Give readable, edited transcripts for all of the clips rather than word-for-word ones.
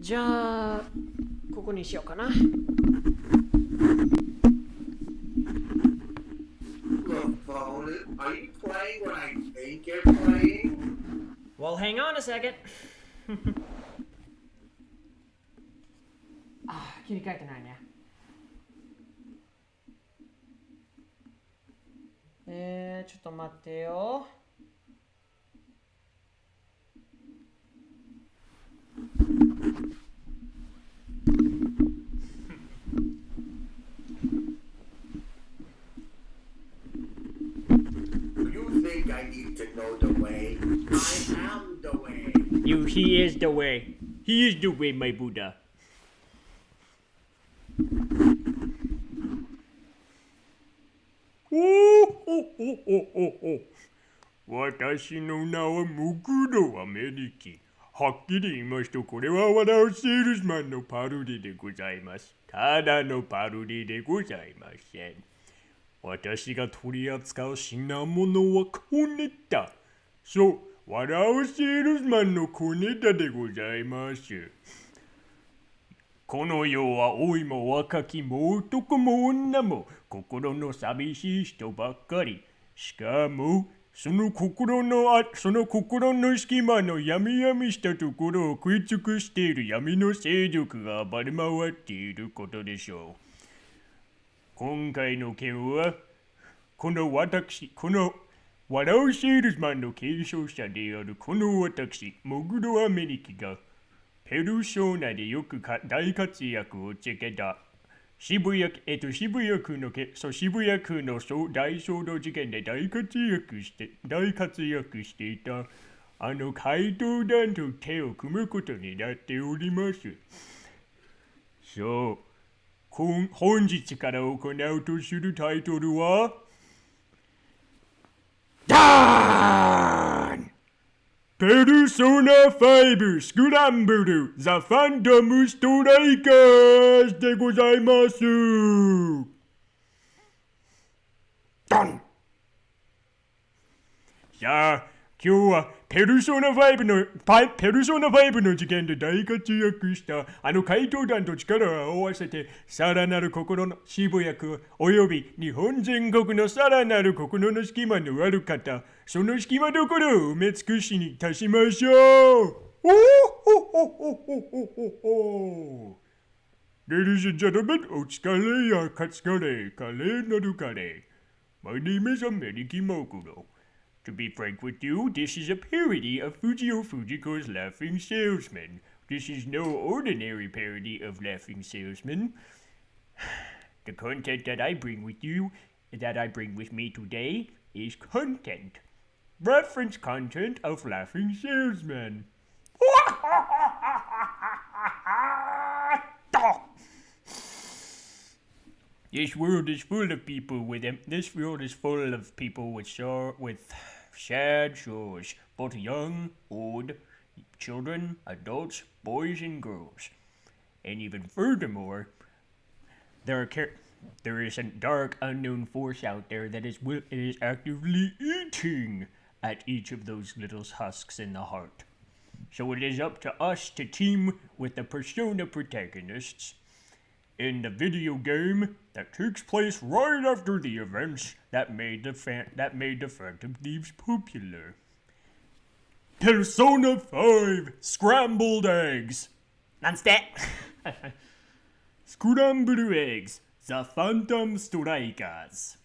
じゃあここにしようかな。Are you playing what I think you're playing? Well, hang on a second. 切り替えてないね。ちょっと待ってよ。I need to know the way. I am the way. He is the way. He is the way, my Buddha. 私の名はムクロAmeNiki。はっきり言いますと、これは笑うセールスマンのパロディでございます。ただのパロディでございません。私が取り扱う品物は小ネタ。そう、笑うセールスマンの小ネタでございます。この世は老いも若きも男も女も心の寂しい人ばっかり。しかもその心の隙間の闇々したところを食い尽くしている闇の勢力が暴れ回っていることでしょう。今回の件はこの笑うセールスマンの継承者であるこの私、もぐろAmeNikiがペルソナでよく大活躍をつけた渋谷区の大騒動事件で大活躍していた怪盗団と手を組むことになっております。そう、本日から行うとするタイトルはダーンペルソナ5スクランブルザ・ファントム・ストライカーズでございます。ドン。さあ、今日はペルソナ5の事件で大活躍した怪盗団と力を合わせてさらなる心の渋谷区および日本全国のさらなる心の隙間のある方、その隙間どころを埋め尽くしにいたしましょう。Ladies and gentlemen, お疲れやカツカレー、カレーなるカレー。My name is AmeNiki Moguro.To be frank with you, this is a parody of Fujio Fujiko's Laughing Salesman. This is no ordinary parody of Laughing Salesman. The content that I bring with me today is content. Reference content of Laughing Salesman. This world is full of people with sad souls, both young, old, children, adults, boys, and girls. And even furthermore, there is a dark unknown force out there that is actively eating at each of those little husks in the heart. So it is up to us to team with the persona protagonists in the video game that takes place right after the events that made the Phantom Thieves popular. Persona 5 Scrambled Eggs. That's that. Scrambled Eggs, the Phantom Strikers.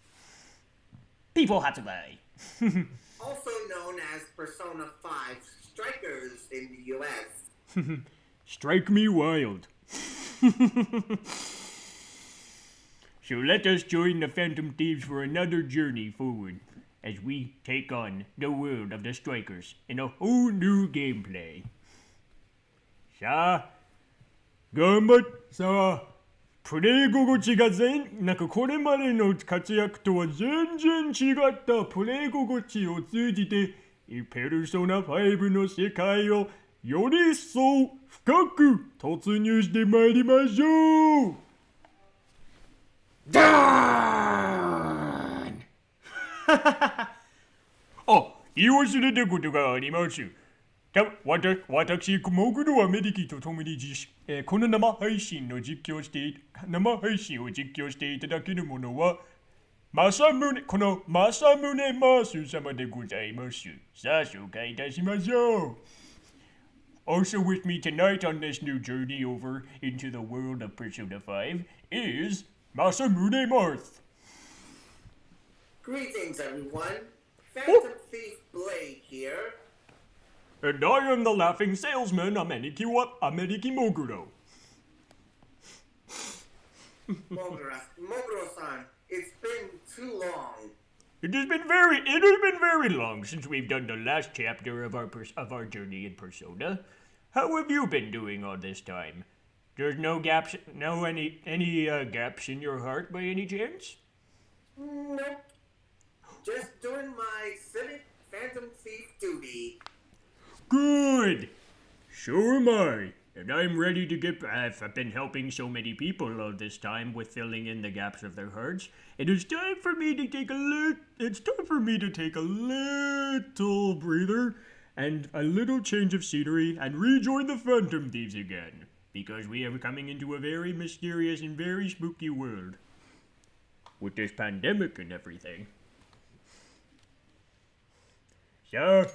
People have to buy. Also known as Persona 5 Strikers in the US. Strike me wild. So let us join the Phantom Thieves for another journey forward as we take on the world of the Strikers in a whole new gameplay. さあ、頑張っさあ、プレイ心地がこれまでの活躍とは全然違ったプレイ心地を通じて、ペルソナ5の世界をより一層深く突入してまいりましょう。ダーンあ、言い忘れたことがあります。私、モグロはメディキと共にこの生配信を実況していただけるものは、この正宗マース様でございます。さあ、紹介いたしましょう。Also with me tonight on this new journey over into the world of Persona 5 is Masamune Marth. Greetings, everyone. Phantom Thief Blade here. And I am the Laughing Salesman, AmeNiki Moguro. Moguro-san, it's been too long. It has been very long since we've done the last chapter of our journey in Persona. How have you been doing all this time? There's no gaps in your heart by any chance? Nope. Just doing my civic Phantom Thief duty. Good. So am I. And I'm ready to get back. I've been helping so many people all this time with filling in the gaps of their hearts. It is time for me to take a little breather and a little change of scenery and rejoin the Phantom Thieves again. Because we are coming into a very mysterious and very spooky world. With this pandemic and everything. さあ、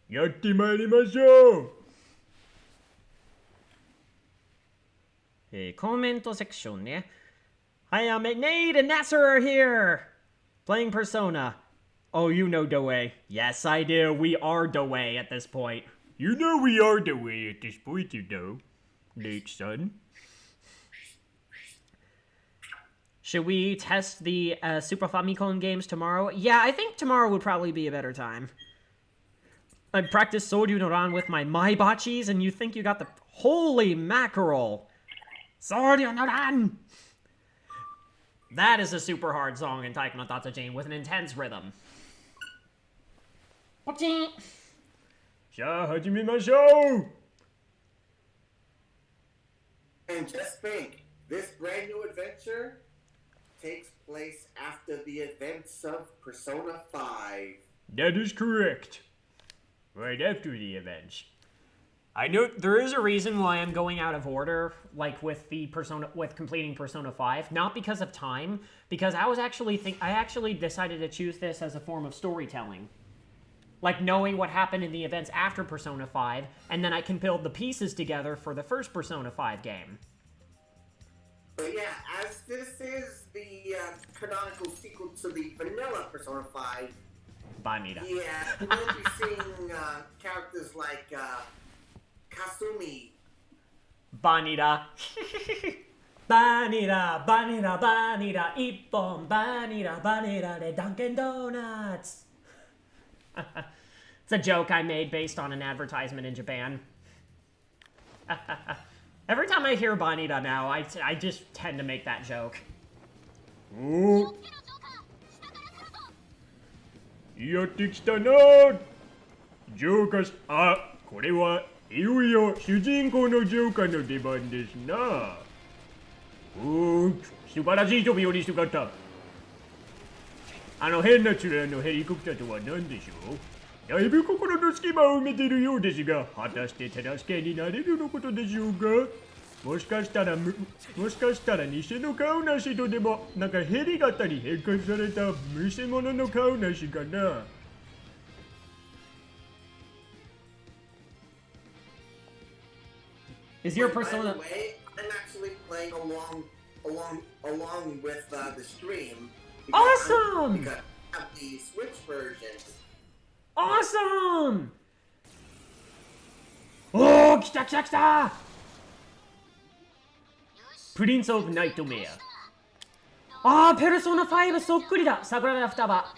やってまいりましょう。コメントセクションね。Hi, Nate and Nasser are here! Playing Persona. Oh, you know Doe. Yes, I do. We are Doe at this point. You know we are Doe at this point, you know. Nate's son. Should we test the Super Famicom games tomorrow? Yeah, I think tomorrow would probably be a better time. I practiced Soryu no Ran with my Maibachis, and you think you got the... Holy mackerel! Soryu no Ran! That is a super hard song in Taiko no Tatsujin with an intense rhythm. Poching! さあ、始めましょう! And just think, this brand new adventure takes place after the events of Persona 5. That is correct. Right after the events. I know there is a reason why I'm going out of order, like with completing Persona 5. Not because of time, because I actually decided to choose this as a form of storytelling. Like knowing what happened in the events after Persona 5, and then I can build the pieces together for the first Persona 5 game. But yeah, as this is the canonical sequel to the vanilla Persona 5, Banida. yeah, you won't be seeing characters like Kasumi. Banida. Banida, Banida, Banida, Ippon, Banida, Banida de Dunkin' Donuts. It's a joke I made based on an advertisement in Japan. Every time I hear Banida now, I just tend to make that joke. Oh. やってきたな。ジョーカー、あ、これはいよいよ主人公のジョーカーの出番ですな。おー、素晴らしい飛び降り姿。あの変な面のヘリコプターとは何でしょう？だいぶ心の隙間を埋めているようですが、果たして手助けになれるのことでしょうか？もしかしたら偽の顔なしとでも、なんかヘリ型に変換された偽物の顔なしかな。Is your persona? By the way, I'm actually playing along with the stream. Awesome! Because I have the Switch version. Awesome! Oh, 来た来た来た! Prince of Nightmare. Ah, Persona 5そっくりだ。桜田双葉。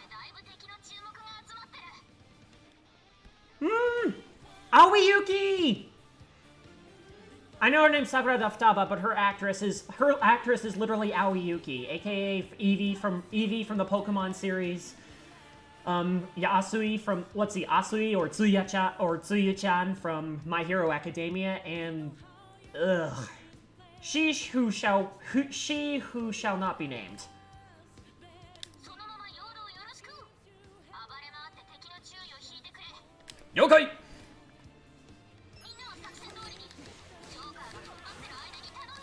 Aoi Yuki! I know her name's Sakura Futaba, but her actress is literally Aoi Yuki, aka Eevee from the Pokemon series. Yasui from Asui or Tsuya-chan from My Hero Academia, and she who shall not be named. Yokai!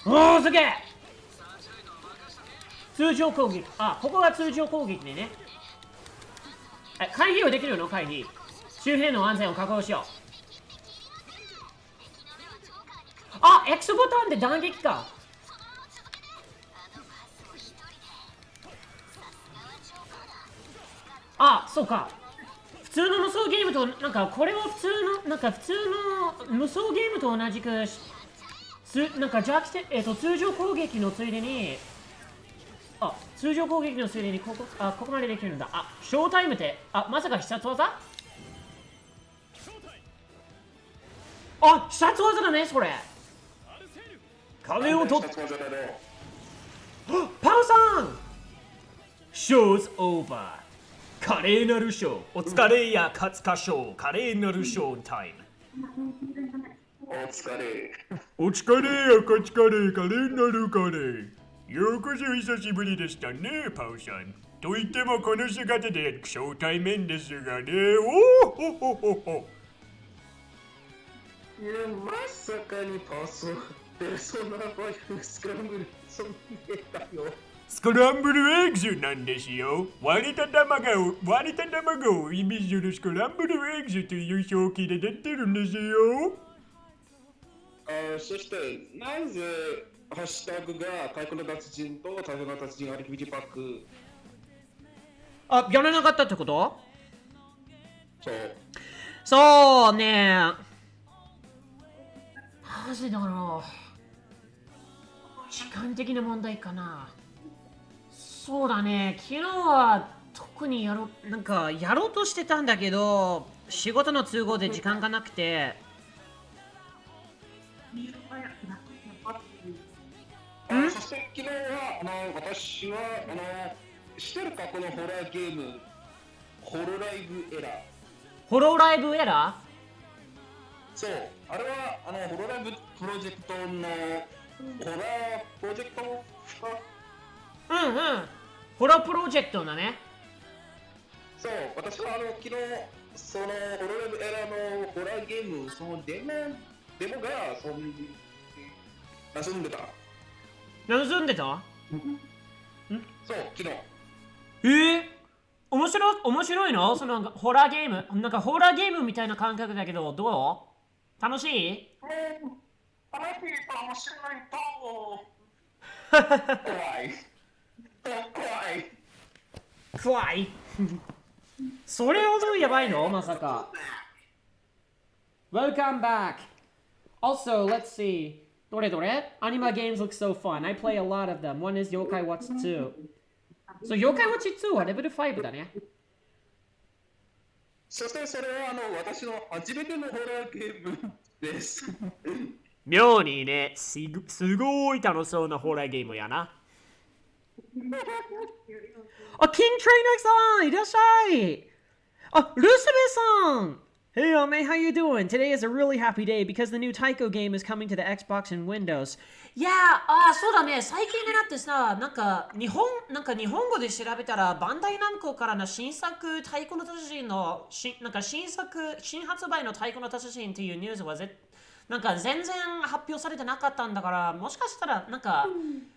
おお、すげえ。通常攻撃。あ、ここが通常攻撃でね。回避はできるの？回避。周辺の安全を確保しよう。あ、X ボタンで弾撃か。あ、そうか。普通の無双ゲームと、なんかこれは普通の無双ゲームと同じく、なんか通常攻撃のついでに、通常攻撃のついでにここまでできるんだ。ショータイムって、まさか必殺技？必殺技だね、それ。金を取って。パウさん !Show's over! 華麗なるショー。お疲れや勝つかショー。華麗なるショータイム。お疲れ。お疲れや勝ちカレー、華麗なるカレー。ようこそ久しぶりでしたね、パウさん。と言ってもこの姿で初対面ですがね。おーほほほほ。いや、まさかにペルソナ5スクランブル、そんなだよ。スクランブルエッグズなんですよ。割れた卵を意味するスクランブルエッグズという表記で出てるんですよ。そして、なぜハッシュタグが太鼓の達人と太鼓の達人アリキビジパック。やらなかったってこと？そう。そうね。マジだろう。時間的な問題かな。そうだね。昨日は特にやろうとしてたんだけど、仕事の都合で時間がなくて。そして昨日は私は知ってるか、このホラーゲーム、ホロライブエラー。ホロライブエラー？そう、あれはホロライブプロジェクトのホラープロジェクト。ホラープロジェクトだね。そう、私は昨日そのホロライブエラーのホラーゲーム、そのデモが遊んでた。盗んでた？そう、昨日。面白いの？そのホラーゲーム、なんかホラーゲームみたいな感覚だけど、どう？楽しい？楽しいと面白いと怖いそれほどやばいの？まさか。Welcome back. Also, let's see. どれ Anime games look so fun. I play a lot of them. One is Yokai Watch 2. So, Yokai Watch 2はレベル5だね。そしてそれは私の初めてのホラーゲームです。妙にね、すごい楽しそうなホラーゲームやな。King Trainer さんいらっしゃい。ルスベさん。Hey, mate, how you doing? Today is a really happy day because the new Taiko game is coming to the Xbox and Windows. いやそうだね。最近になってさ、なんか日本語で調べたら、バンダイナムコからの新作太鼓の達人の新発売の太鼓の達人っていうニュースはなんか全然発表されてなかったんだから、もしかしたらなんか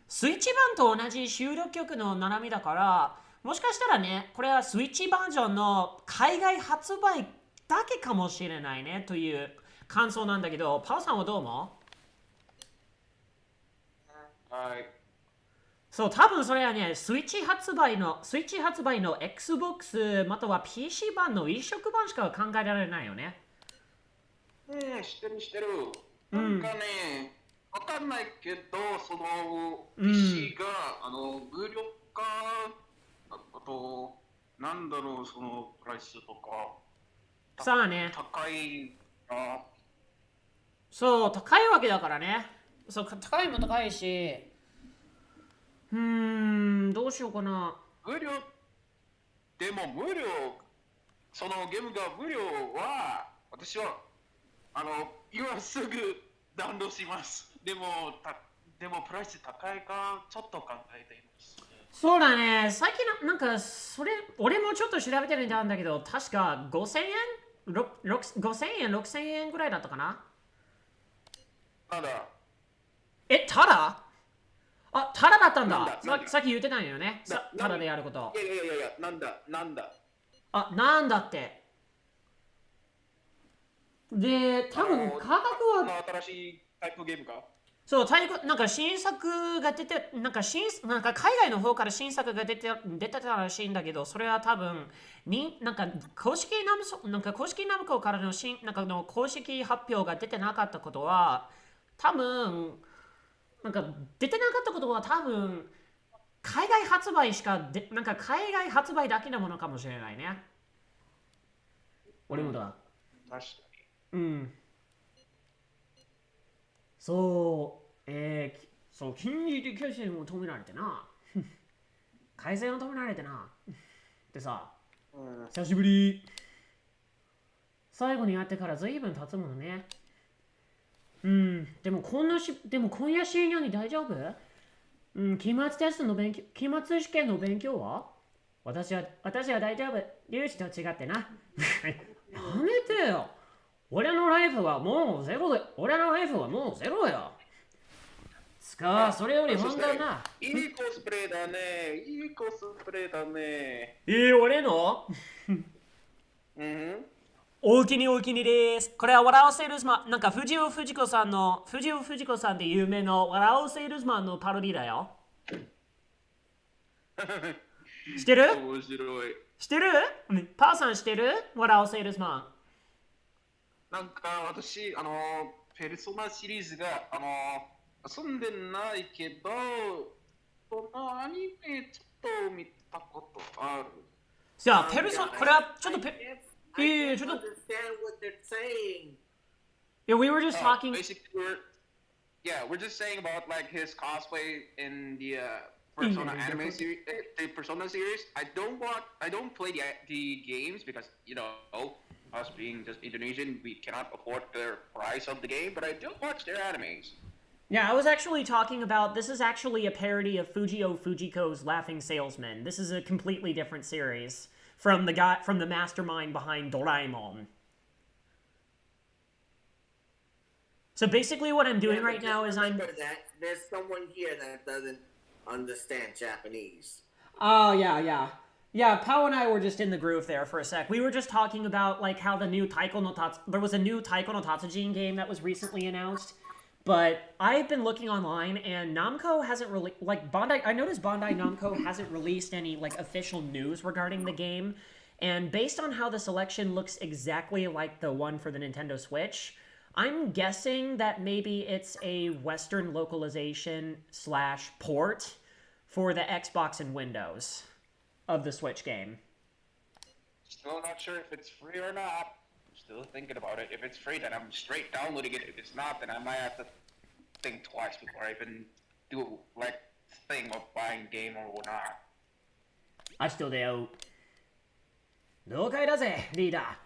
スイッチ版と同じ収録曲の並びだから、もしかしたらね、これはスイッチバージョンの海外発売だけかもしれないねという感想なんだけど、パオさんはどう思う？はい。そう、多分それはね、スイッチ発売の Xbox または PC 版の一色版しか考えられないよね。知ってる。なんかね、わかんないけど、その PC が無料か、あと、なんだろう、そのプライスとか。さあね。高いな。そう、高いわけだからね。そう、高いも高いし。どうしようかな。無料、でも無料、そのゲームが無料は、私は、今すぐダウンロードします。でもプライス高いか、ちょっと考えています。そうだね。最近なんか、俺もちょっと調べてみたんだけど、確か5000円ぐらいだったかな。ただ、タダ？あ、タダだったんだ。なんださっき言ってたんよね。タダでやること。いや、なんだ。あ、なんだって。で、多分価格は。新しいタイプゲームか？そう、なんか新作が出て、なんか海外の方から新作が出てたらしいんだけど、それは多分、なんか公式ナムコからの公式発表が出てなかったことは、多分、海外発売海外発売だけのものかもしれないね。俺もだ。確かうん。そう、金利的決心を止められてな。改善を止められてな。でさ、久しぶり。最後に会ってから随分経つものね。でも今夜深夜に大丈夫？期末試験の勉強は？私は大丈夫。粒子と違ってな。やめてよ。俺のライフはもうゼロよ。それより本当な。いいコスプレだね。俺のお気にです。これは笑うセールスマン、藤尾藤子さんで有名の笑うセールスマンのパロディだよ。知ってる？面白い。知ってる？パーさん知ってる？笑うセールスマン。私、ペルソナシリーズが、遊んでないけど、このアニメちょっと見たことある。じゃあ、これはちょっとI can't understand what they're saying. Yeah, we were just talking. Basically, we're just saying about like his cosplay in the Persona anime series, the Persona series. I don't play the games because us being just Indonesian, we cannot afford the price of the game. But I do watch their animes. Yeah, I was actually talking about. This is actually a parody of Fujio Fujiko's Laughing Salesman. This is a completely different series from the mastermind behind Doraemon. So basically what I'm doing right now is there's someone here that doesn't understand Japanese. Oh, yeah. Yeah, Pao and I were just in the groove there for a sec. We were just talking about like how there was a new Taiko no Tatsujin game that was recently announced. But I've been looking online, and Namco hasn't really I noticed Bandai Namco hasn't released any official news regarding the game. And based on how the selection looks exactly like the one for the Nintendo Switch, I'm guessing that maybe it's a Western localization / port for the Xbox and Windows of the Switch game. Still not sure if it's free or not. Still thinking about it. If it's free, then I'm straight downloading it. If it's not, then I might have to think twice before I even do thing of buying game or not. 明日で会う。了解だぜ、リーダ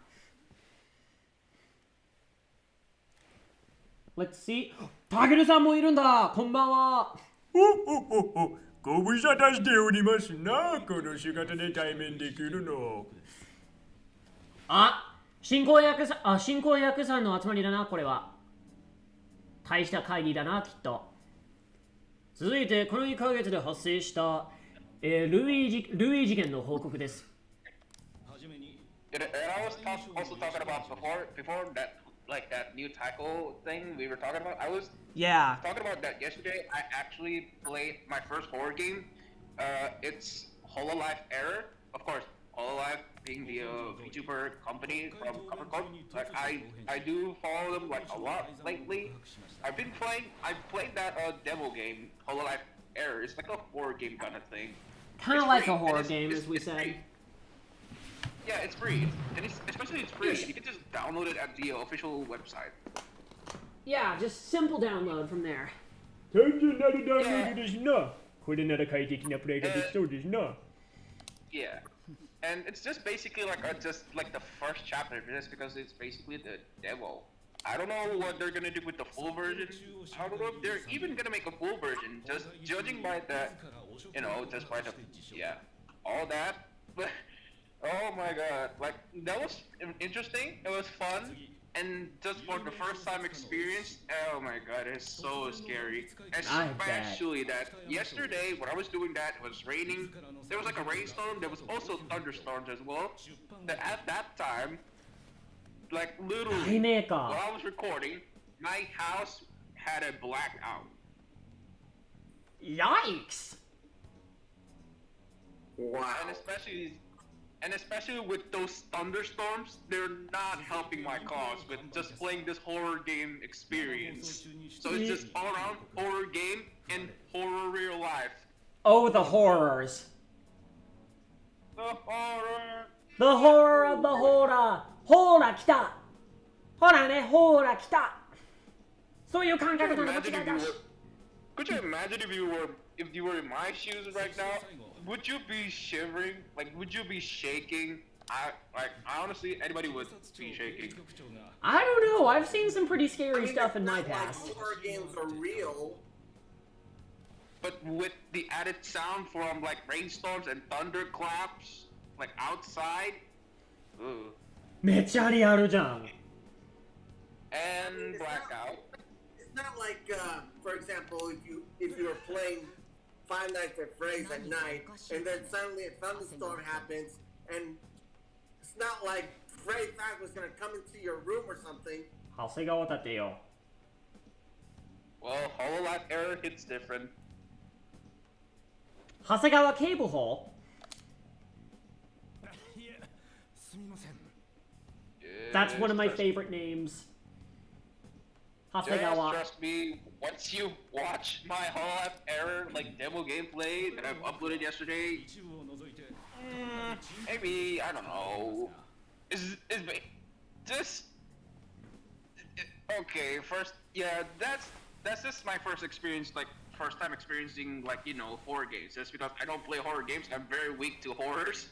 ー。Let's see. タケルさんもいるんだ。こんばんは。ご無沙汰しておりますな。この仕方で対面できるの。進行役さんの集まりだな、これは。大した会議だな、きっと。続いて、この2ヶ月で発生した、ルイ事件の報告です。And I was also talking about before that that new tackle thing we were talking about. I was talking about that yesterday. I actually played my first horror game. It's Hololive Error, of course. Hololive being the VTuber company from Cover Corp. I do follow them a lot lately. I played that demo game, Hololive Error. It's like a horror game kind of thing. Kind of like a horror game, as we said. Free. Yeah, it's free. And especially it's free. You can just download it at the official website. Yeah, just simple download from there. 単純なるダウンロードですな。これなら快適なプレイができそうですな。Yeah. And it's just basically just the first chapter, just because it's basically the demo. I don't know what they're gonna do with the full version. I don't know if they're even gonna make a full version, just judging by that, just by all that. But oh my god, that was interesting. It was fun. And just for the first time experience, oh my god, it's so scary. I bet. Especially that yesterday when I was doing that, it was raining. There was like a rainstorm. There was also thunderstorms as well. At that time, like literally, while I was recording, my house had a blackout. Yikes! Wow. And especially with those thunderstorms, they're not helping my cause with just playing this horror game experience. So it's just all around horror game and horror real life. Oh, the horrors. The horror. The horror of the horror. ほら来た。ほらね、ほら来た。そういう感覚なの間違いだし。Could you imagine if you were in my shoes right now? Would you be shivering? Like, would you be shaking? Honestly, anybody would be shaking. I don't know. I've seen some pretty scary stuff in my It's not past. like horror games are real. But with the added sound from like rainstorms and thunderclaps, like outside, ooh. めっちゃリアルじゃん。And blackout. It's not like, for example, if you were playing Five Nights at Freddy's at night, and then suddenly a thunderstorm happens, and it's not like Freddy Fazbear was gonna come into your room or something. 長谷川立てよ。Well, HoloLens error hits different. 長谷川警部補 That's one of my favorite names. Just 長谷川 trust me, once you watch my HoloLens error like demo gameplay that I've uploaded yesterday, maybe I don't know. Is just okay? First, yeah, that's just my first experience, like first time experiencing like horror games. Just because I don't play horror games, I'm very weak to horrors.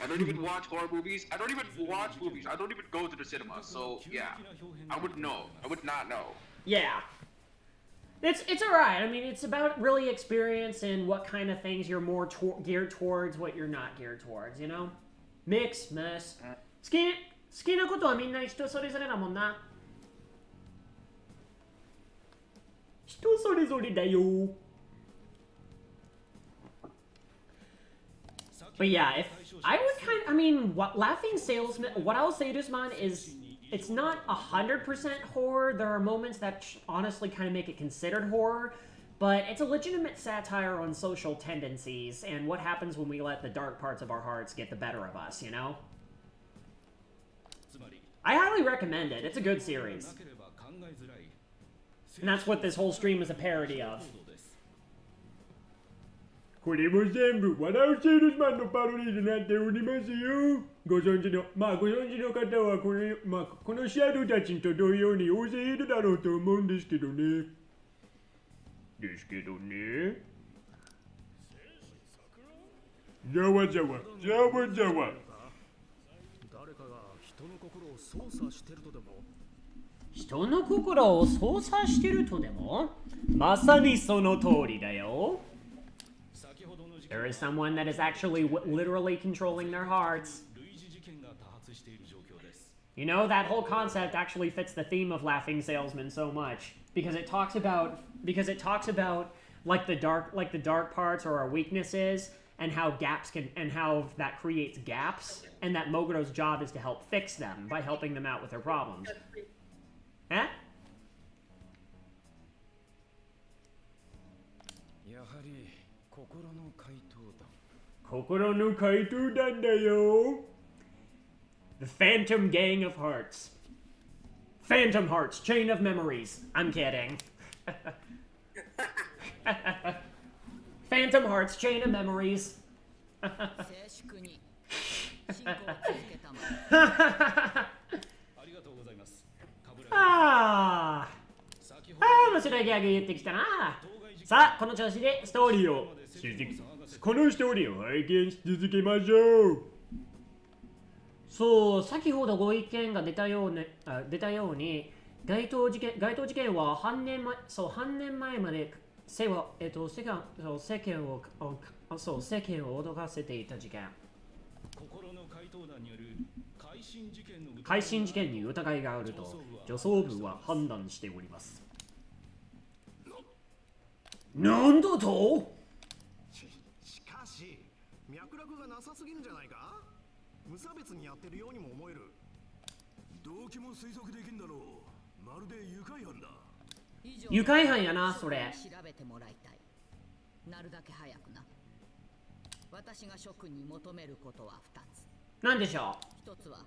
I don't even watch horror movies. I don't even watch movies. I don't even go to the cinema. So yeah, I would know. I would not know. Yeah. It's alright. I mean, it's about really experience and what kind of things you're more geared towards, what you're not geared towards, you know? Mix, mess. 好きなことはみんな人それぞれだもんな。人それぞれだよ。But yeah, if I would I mean, what Laughing Salesman, what I'll say to Salesman is, it's not 100% horror. There are moments that honestly kind of make it considered horror, but it's a legitimate satire on social tendencies and what happens when we let the dark parts of our hearts get the better of us, you know? I highly recommend it. It's a good series. And that's what this whole stream is a parody of. これも全部笑うセールスマンのパロディになっておりますよ。ご存知の方はこのシャドウたちと同様に大勢いるだろうと思うんですけどね。ざわざわ。誰かが人の心を操作してるとでも？人の心を操作してるとでも？まさにその通りだよ。There is someone that is actually literally controlling their hearts. You know, that whole concept actually fits the theme of Laughing Salesman so much because it talks about like the dark parts or our weaknesses and how that creates gaps, and that Moguro's job is to help fix them by helping them out with their problems. Huh? 心の怪盗団だよ。 The Phantom Gang of Hearts. Phantom Hearts, Chain of Memories. I'm kidding. Phantom Hearts, Chain of Memories.面白いギャグ言ってきたな。さあ、この調子でストーリーをこのストーリーを拝見し続けましょう。そう、先ほどご意見が出たように、該当事件は半年前まで世間を驚かせていた事件。配信事件に疑いがあると上層部は判断しております。なんだと？しかし脈絡がなさすぎるんじゃないか。無差別にやってるようにも思える。動機も推測できんだろう。まるで愉快犯だ。愉快犯やな、それ。調べてもらいたい。なるだけ早くな。私が諸君に求めることは2つ。なんでしょう。1つは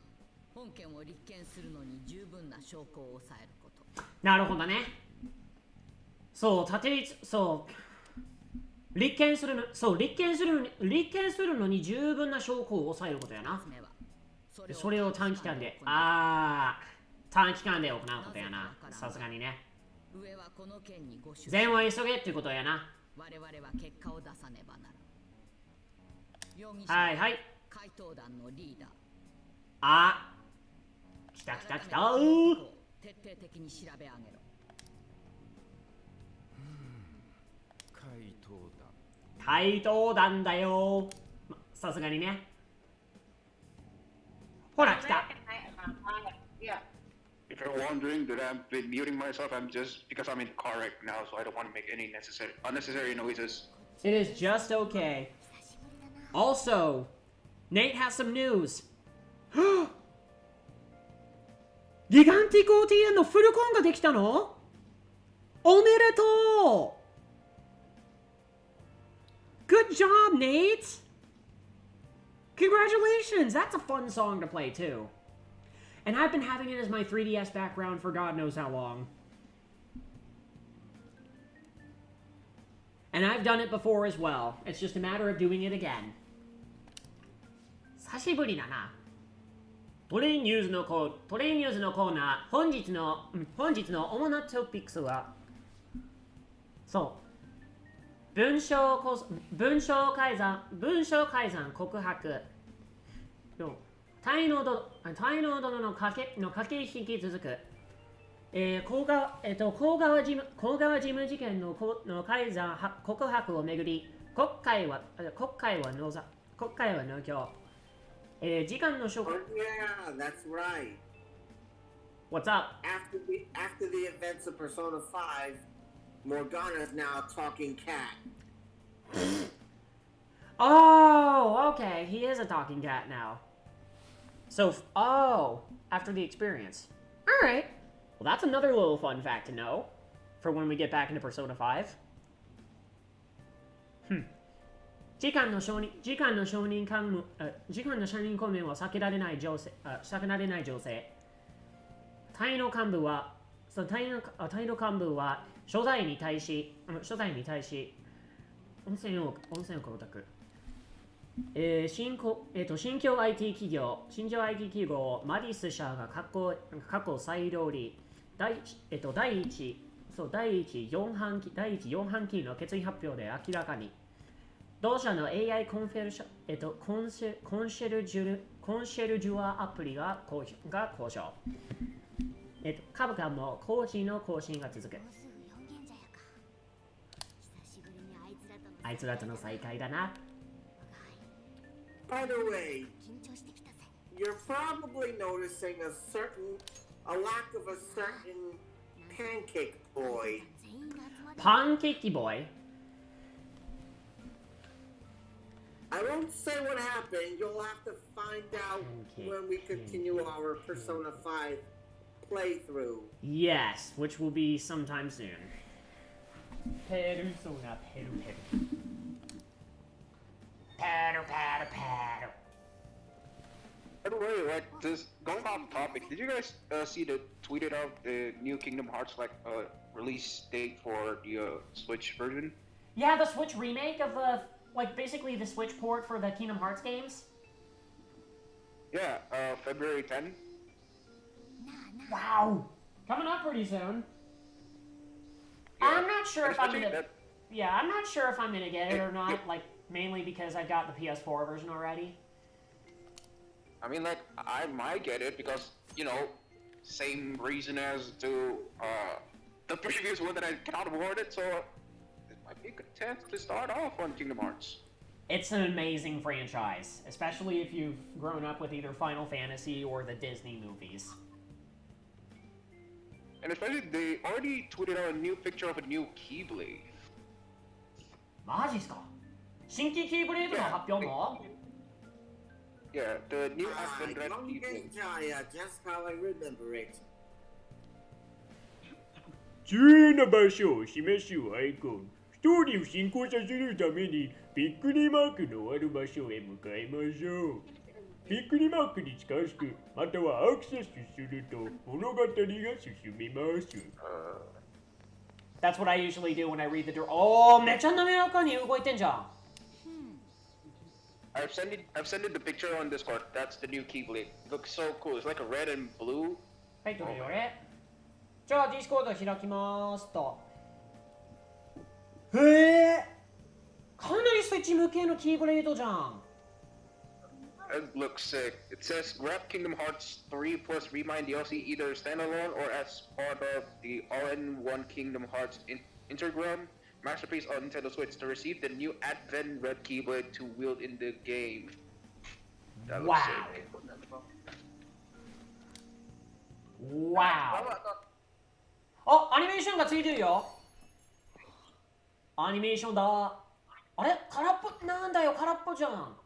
本件を立件するのに十分な証拠を抑えること。なるほどね。そう、立件するのに十分な証拠を抑えることやな。それを短期間で行うことやな。さすがにね。上はこの件にご善は急げっていうことやな。我々は結果を出さねばならん。容疑者はいはい。怪盗団のリーダー。あ、来た。徹底的に調べ上げろ。怪盗団だよ。さすがにね。ほら来た。If you're wondering that I've been muting myself, I'm just because I'm in the car right now, so I don't want to make any unnecessary noises. It is just okay. Also, Nate has some news. ギガンティック OTN のフルコンができたの？おめでとう！ Good job, Nate! Congratulations! That's a fun song to play too. And I've been having it as my 3DS background for God knows how long. And I've done it before as well. It's just a matter of doing it again. 久しぶりだな。トレインニュースのコーナー、本日の主なトピックスは、そう、文章改ざん告白、滞納殿の駆け引き続く、甲川事務事件の改ざん告白をめぐり、国会は農協。時間の処 Oh yeah, that's right. What's up? After the events of Persona 5, Morgana's now a talking cat. Oh, okay. He is a talking cat now. So, after the experience. Alright. Well, that's another little fun fact to know for when we get back into Persona 5. 時間の承認公明は避けられない情勢。隊の幹部は所在に対し温泉を光沢。新疆 IT 企業マディス社が過去最料理第1四半期の決意発表で明らかに同社の AI コンシェルジュアアプリが公表。株価も更新が続く。あいつらとの再会だな。By the way, you're probably noticing a lack of a certain pancake boy. Pancake boy? I won't say what happened. You'll have to find out when we continue our Persona 5 playthrough. Yes, which will be sometime soon. Persona, By the way, going off topic, did you guys see the tweeted out the new Kingdom Hearts release date for the Switch version? Yeah, the Switch remake of basically the Switch port for the Kingdom Hearts games. Yeah, February 10. Wow, coming up pretty soon. Yeah, I'm not sure if I'm gonna. I'm not sure if I'm gonna get it or not. Mainly because I got the PS4 version already. I mean, I might get it because, same reason as to the previous one that I cannot afford it, so it might be a good chance to start off on Kingdom Hearts. It's an amazing franchise, especially if you've grown up with either Final Fantasy or the Disney movies. And especially, they already tweeted out a new picture of a new Keyblade. マジっすか？新規キーブレードの発表も？ Yeah, the new Advent Red Don't Keyblade. get Jaya, just how I remember it. 急な場所を示すアイコン。ストーリーを進行させるためにびっくりマークのある場所へ向かいましょう。びっくりマークに近づく、またはアクセスすると物語が進みます。That's what I usually do when I read the door. おー、めっちゃ滑らかに動いてんじゃん。I've sent it the picture on Discord. That's the new Keyblade. Looks so cool. It's like a red and blue. はい、どれどれ。じゃあ、ディスコード開きますと。へえ。かなりスイッチ向けのキーブレードじゃん。It looks sick. It says grab Kingdom Hearts 3 plus Remind DLC either standalone or as part of the all-in-one Kingdom Hearts Intergram Masterpiece on Nintendo Switch to receive the new Advent Red Keyblade to wield in the game. That looks Wow. sick. Wow. あ、アニメーションがついてるよ。アニメーションだ。あれ空っぽ、なんだよ、空っぽじゃん。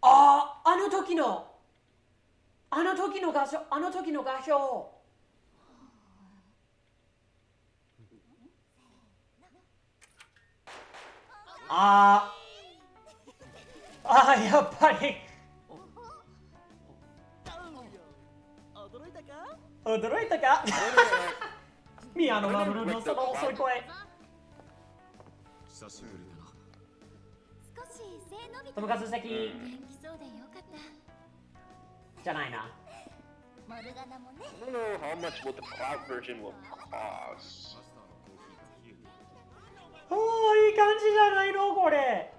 あの時の画像、あの時の画像。やっぱり。驚いたか宮野真守のその遅い声。久しぶりだな。少し背伸びてその数席元気そうでよかったじゃないな。モルガナもね I don't know how much what the cloud version will cost. いい感じじゃないのこれ。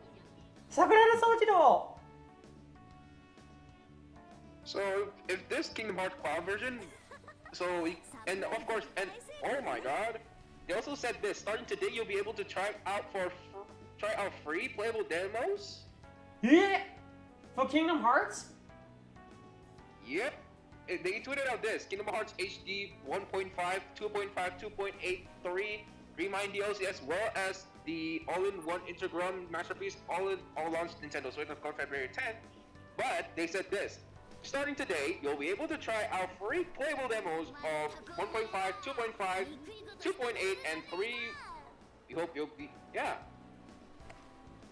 桜の掃除の。So if this Kingdom Hearts cloud version, and of course, and oh my god, they also said this. Starting today, you'll be able to try out free playable demos. For Kingdom Hearts? Yep. They tweeted out this Kingdom Hearts HD 1.5, 2.5, 2.83 Remind DLC, as well as the all-in-one Intergram Masterpiece, all launched Nintendo Switch on February 10th. But they said this. Starting today, you'll be able to try out free playable demos of 1.5, 2.5, 2.8, and 3. We hope you'll be, yeah.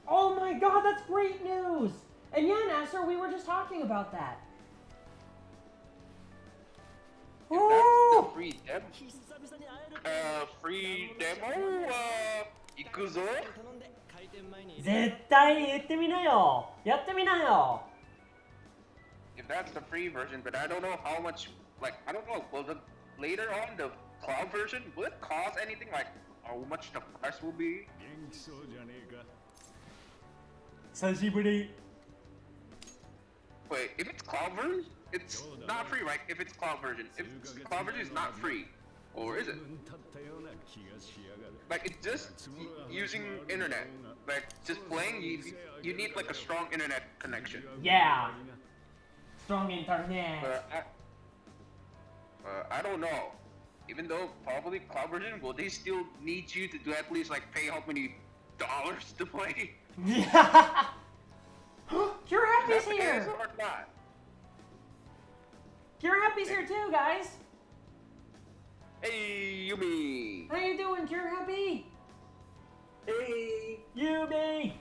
Oh my god, that's great news! And yeah, Nasser, we were just talking about that. If that's the free demo, 行くぞ。絶対言ってみなよ。やってみなよ。If that's the free version, but I don't know how much, like, I don't know, later on, the cloud version, will it cost anything, like, how much the price will be? 久しぶり。 Wait, if it's cloud version, it's not free, right? If it's cloud version. If it's cloud version is not free. Or is it? Like, it's just using internet. Like, just playing, you need, like, a strong internet connection. Yeah. Strong internet. I don't know. Even though probably cloud version, will they still need you to do at least, like, pay how many dollars to play? Yeah. Cure Happy's Is that the here. case or not? Cure Happy's here too, guys. Hey, Yumi! How you doing, Cure Happy? Hey, Yumi.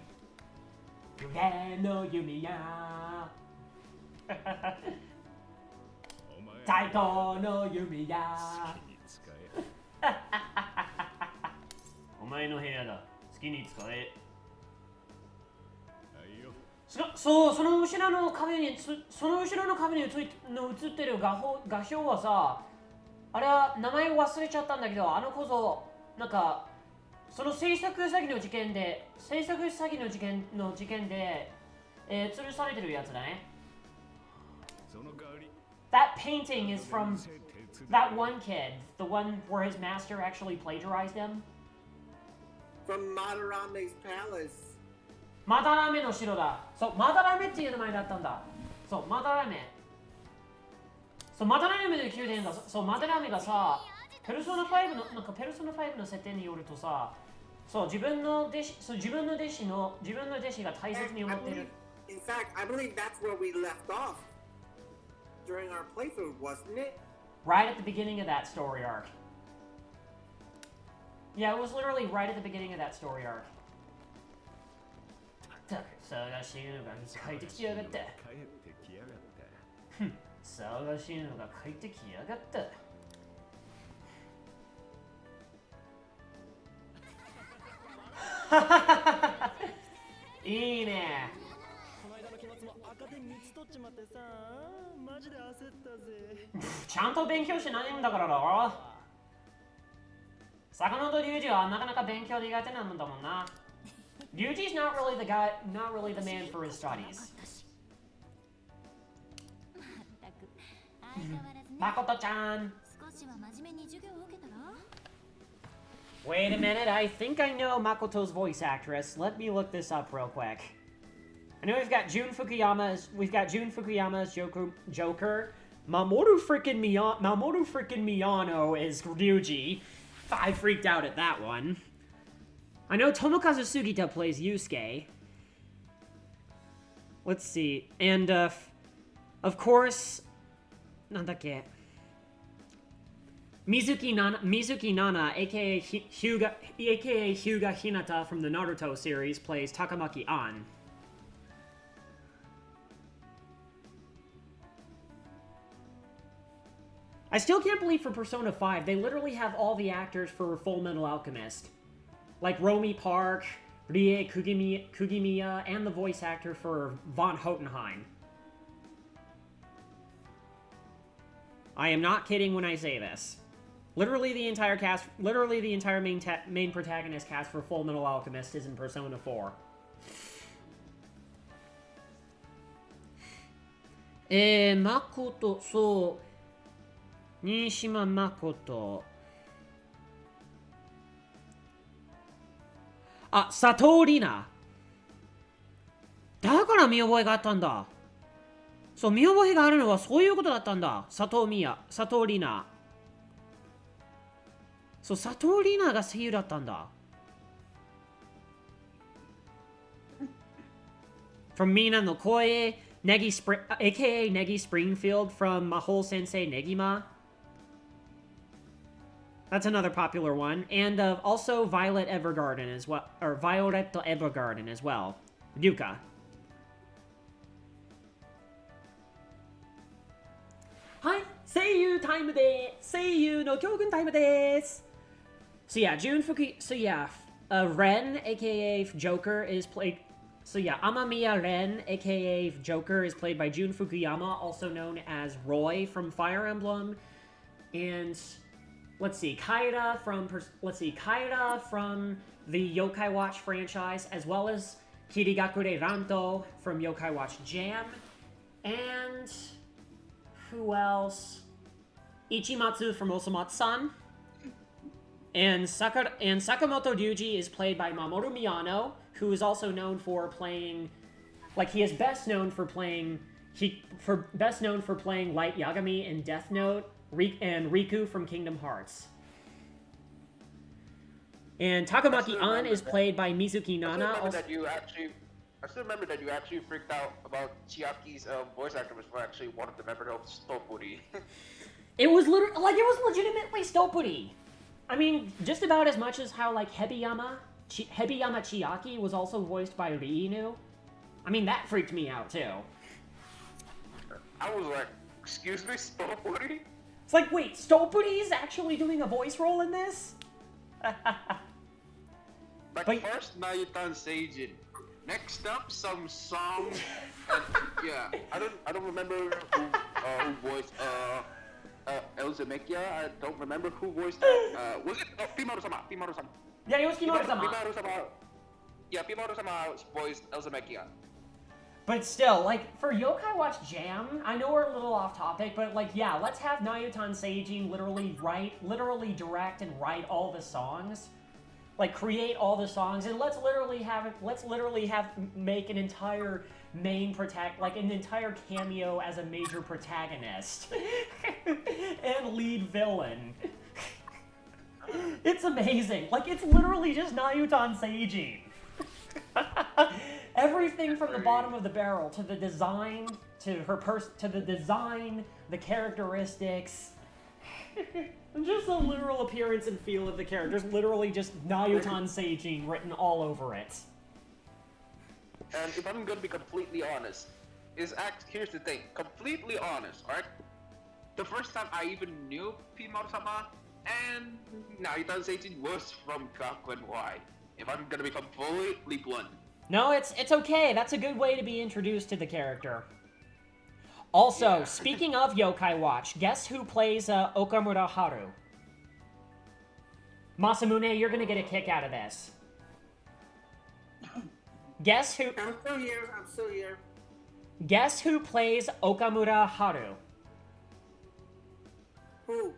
No Yumi ya. 最高の弓や。お前の部屋だ。好きに使え。そう、その後ろの壁に映ってる画像はさ、あれは名前を忘れちゃったんだけど、あの小僧、なんかその制作詐欺の事件で、吊るされてるやつだね。That painting is from that one kid, the one where his master actually plagiarized him. from Madarame's palace. マダラメの城だ。そう、マダラメっていう名前だったんだ。そう、マダラメ。そう、マダラメの宮殿だ。そう、マダラメがさ、ペルソナ5の、なんかペルソナ5の設定によるとさ、そう、自分の弟子が大切に思ってる。In fact, I believe that's where we left off during our playthrough, wasn't it? Right at the beginning of that story arc. Yeah, it was literally right at the beginning of that story arc. 探しのが帰ってきやがった。帰ってきやがった。探しのが帰ってきやがった。いいね。この間の期末も赤点3つ取っちまってさ、マジで焦ったぜ。ちゃんと勉強しないんだからだろ。坂本龍二はなかなか勉強苦手なんだもんな。龍二 is not really the guy, not really the man for his studies. まことちゃん。少しは真面目に授業を受けたら Wait a minute, I think I know Makoto's voice actress. Let me look this up real quick. I know we've got Jun Fukuyamas Joker. Mamoru freaking Miyano is Ryuji. I freaked out at that one. I know Tomokazu Sugita plays Yusuke. Let's see. And, of course... Nandake? Mizuki Nana, aka Hyuga Hinata from the Naruto series, plays Takamaki An. I still can't believe for Persona 5, they literally have all the actors for Full Metal Alchemist. Like Romy Park, Rie Kugimiya, and the voice actor for Von Hohenheim. I am not kidding when I say this. Literally the entire cast, main protagonist cast for Full Metal Alchemist is in Persona 4. Makoto, so... Nishima Makoto. Ah, Sato Rina. だから見覚えがあったんだ。そう、見覚えがあるのはそういうことだったんだ。佐藤リナ。そう、佐藤リナが声優だったんだ。From Mina no Koe, aka Negi Springfield from Mahou Sensei Negima. That's another popular one. And also Violet Evergarden as well. Or Violet Evergarden as well. Ryuka. Hi! Seiyu time de! Seiyu no Kyogun time desu! So yeah, Ren, aka Joker, is played... So yeah, Amamiya Ren, aka Joker, is played by Jun Fukuyama, also known as Roy from Fire Emblem. And... Let's see, Kaida from the Yokai Watch franchise, as well as Kirigakure Ranto from Yokai Watch Jam, and who else? Ichimatsu from Osamatsu-san, and Sakamoto Ryuji is played by Mamoru Miyano, who is also known for playing, like he is best known for playing Light Yagami in Death Note. And Riku from Kingdom Hearts. And Takamaki An is played by Mizuki Nana. I still remember that you actually freaked out about Chiaki's voice actor was actually one of the members of Stopuri. It was legitimately Stopuri. I mean, just about as much as how like Hebiyama Chiaki was also voiced by Riinu. I mean, that freaked me out too. I was like, excuse me, Stopuri? It's like, wait, Stopuri is actually doing a voice role in this? First, Nayutan Seijin. Next up, some song. And, yeah, I don't remember who voiced Elsa Mekia. I don't remember who voiced that. Was it Pimaru-sama? Yeah, it was Pimaru-sama. Pimaru-sama voiced Elsa Mekia. But still, like, for Yokai Watch Jam, I know we're a little off topic, but, like, yeah, let's have Nayutan Seijin literally direct and write all the songs. like create all the songs, and let's literally have make an entire main like an entire cameo as a major protagonist and lead villain. It's amazing. Like, it's literally just Nayutan Seijin. Everything from the bottom of the barrel to the design, to the design, the characteristics, just the literal appearance and feel of the characters. Literally just Nayutan Seijin written all over it. And if I'm gonna be completely honest, here's the thing, completely honest, alright? The first time I even knew Pimaru-sama and Nayutan Seijin was from Gakuen Y. If I'm gonna be completely blunt. No, it's okay. That's a good way to be introduced to the character. Also, speaking of Yokai Watch, guess who plays Okamura Haru? Masamune, you're gonna get a kick out of this. Guess who... I'm still here. Guess who plays Okamura Haru? Who?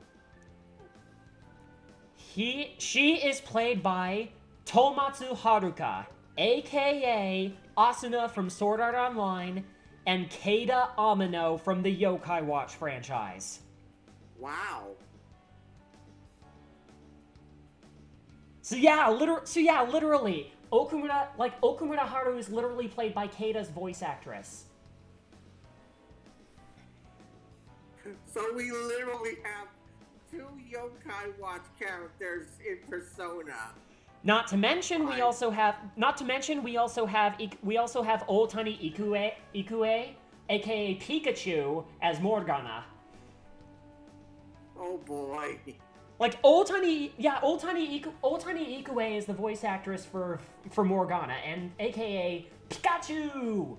She is played by Tomatsu Haruka, aka Asuna from Sword Art Online, and Keita Amino from the Yokai Watch franchise. Wow. So yeah, literally, Okamura Haru is literally played by Keita's voice actress. So we literally have 2 Yokai Watch characters in Persona. Not to mention, we also have Otani Ikue, aka Pikachu, as Morgana. Oh boy. Like Otani Ikue is the voice actress for Morgana, and aka Pikachu.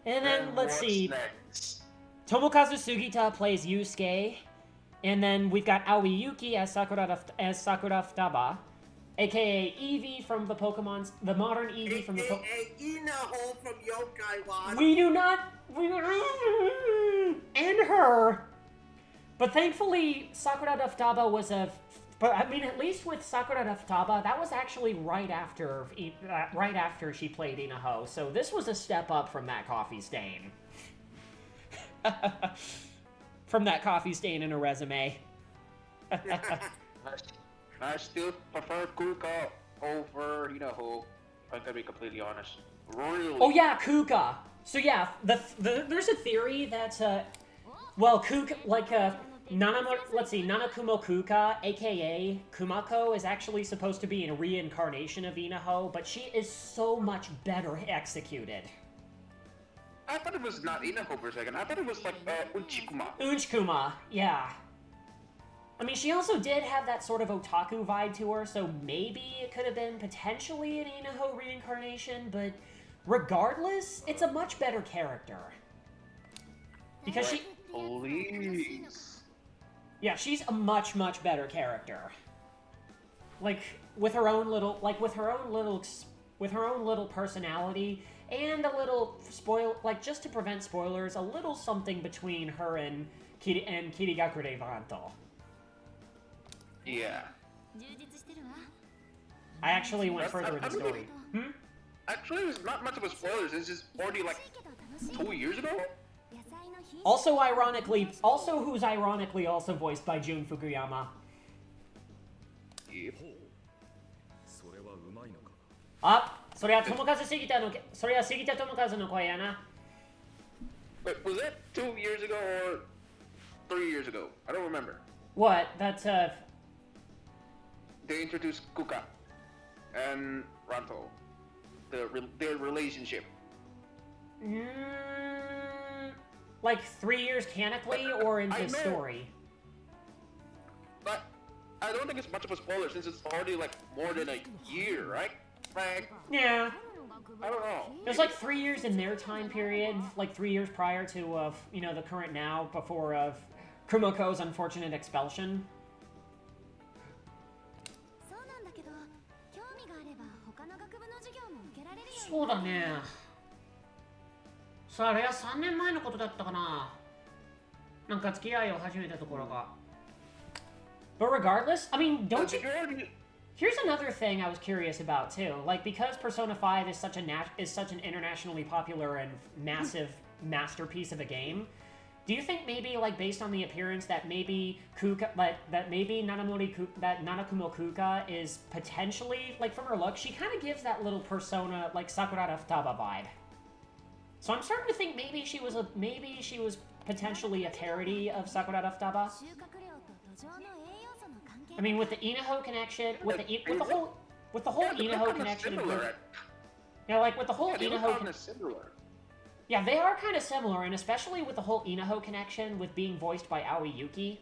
And then let's see. Next? Tomokazu Sugita plays Yusuke, and then we've got Aoi Yuki as Sakura Futaba, aka Eevee from the modern Eevee from the Inaho from Yokai Watch. And her. But thankfully, Sakura Futaba was at least with Sakura Futaba, that was actually right after she played Inaho, so this was a step up from that coffee stain. From that coffee stain in a resume. I still prefer Kuka over Inaho, if I'm gonna be completely honest. Really? Oh yeah, Kuka. So yeah, there's a theory that, Kuka, Nanakumo Kuka, aka Kumako, is actually supposed to be a reincarnation of Inaho, but she is so much better executed. I thought it was not Inaho for a second. I thought it was like Unchikuma. Unchikuma, yeah. I mean, she also did have that sort of otaku vibe to her, so maybe it could have been potentially an Inaho reincarnation, but regardless, it's a much better character. Because she... Please. Yeah, she's a much, much better character. Like, with her own little personality, and a little just to prevent spoilers, a little something between her and Kirigakure Vanto. Yeah. I actually went further in the story. Actually, it's not much of a spoiler. This is already like 2 years ago. Also, who's ironically also voiced by Jun Fukuyama. Yep. Up. それは杉田智和の声やな。 Wait, was that 2 years ago or 3 years ago? I don't remember. What? That's They introduced Kuka and Ranto, their relationship. Like 3 years canonically or in the story? But I don't think it's much of a spoiler since it's already like more than a year, right? Like, yeah. I don't know. It was like 3 years in their time period, like 3 years prior to, the current now, before Kumoko's unfortunate expulsion. そうだね。それは3年前のことだったかな。なんか付き合いを始めたところが。But regardless, I mean, don't you... Here's another thing I was curious about too. Like, because Persona 5 is such an internationally popular and massive masterpiece of a game, do you think maybe, like, based on the appearance, that maybe Nanakumo Kuka is potentially, like, from her look, she kind of gives that little Persona, like, Sakurada Futaba vibe. So I'm starting to think maybe she was potentially a parody of Sakurada Futaba. I mean, with the Inaho connection, with the whole Inaho connection, like with the whole Inaho. Yeah, they are kind of similar, and especially with the whole Inaho connection with being voiced by Aoi Yuki.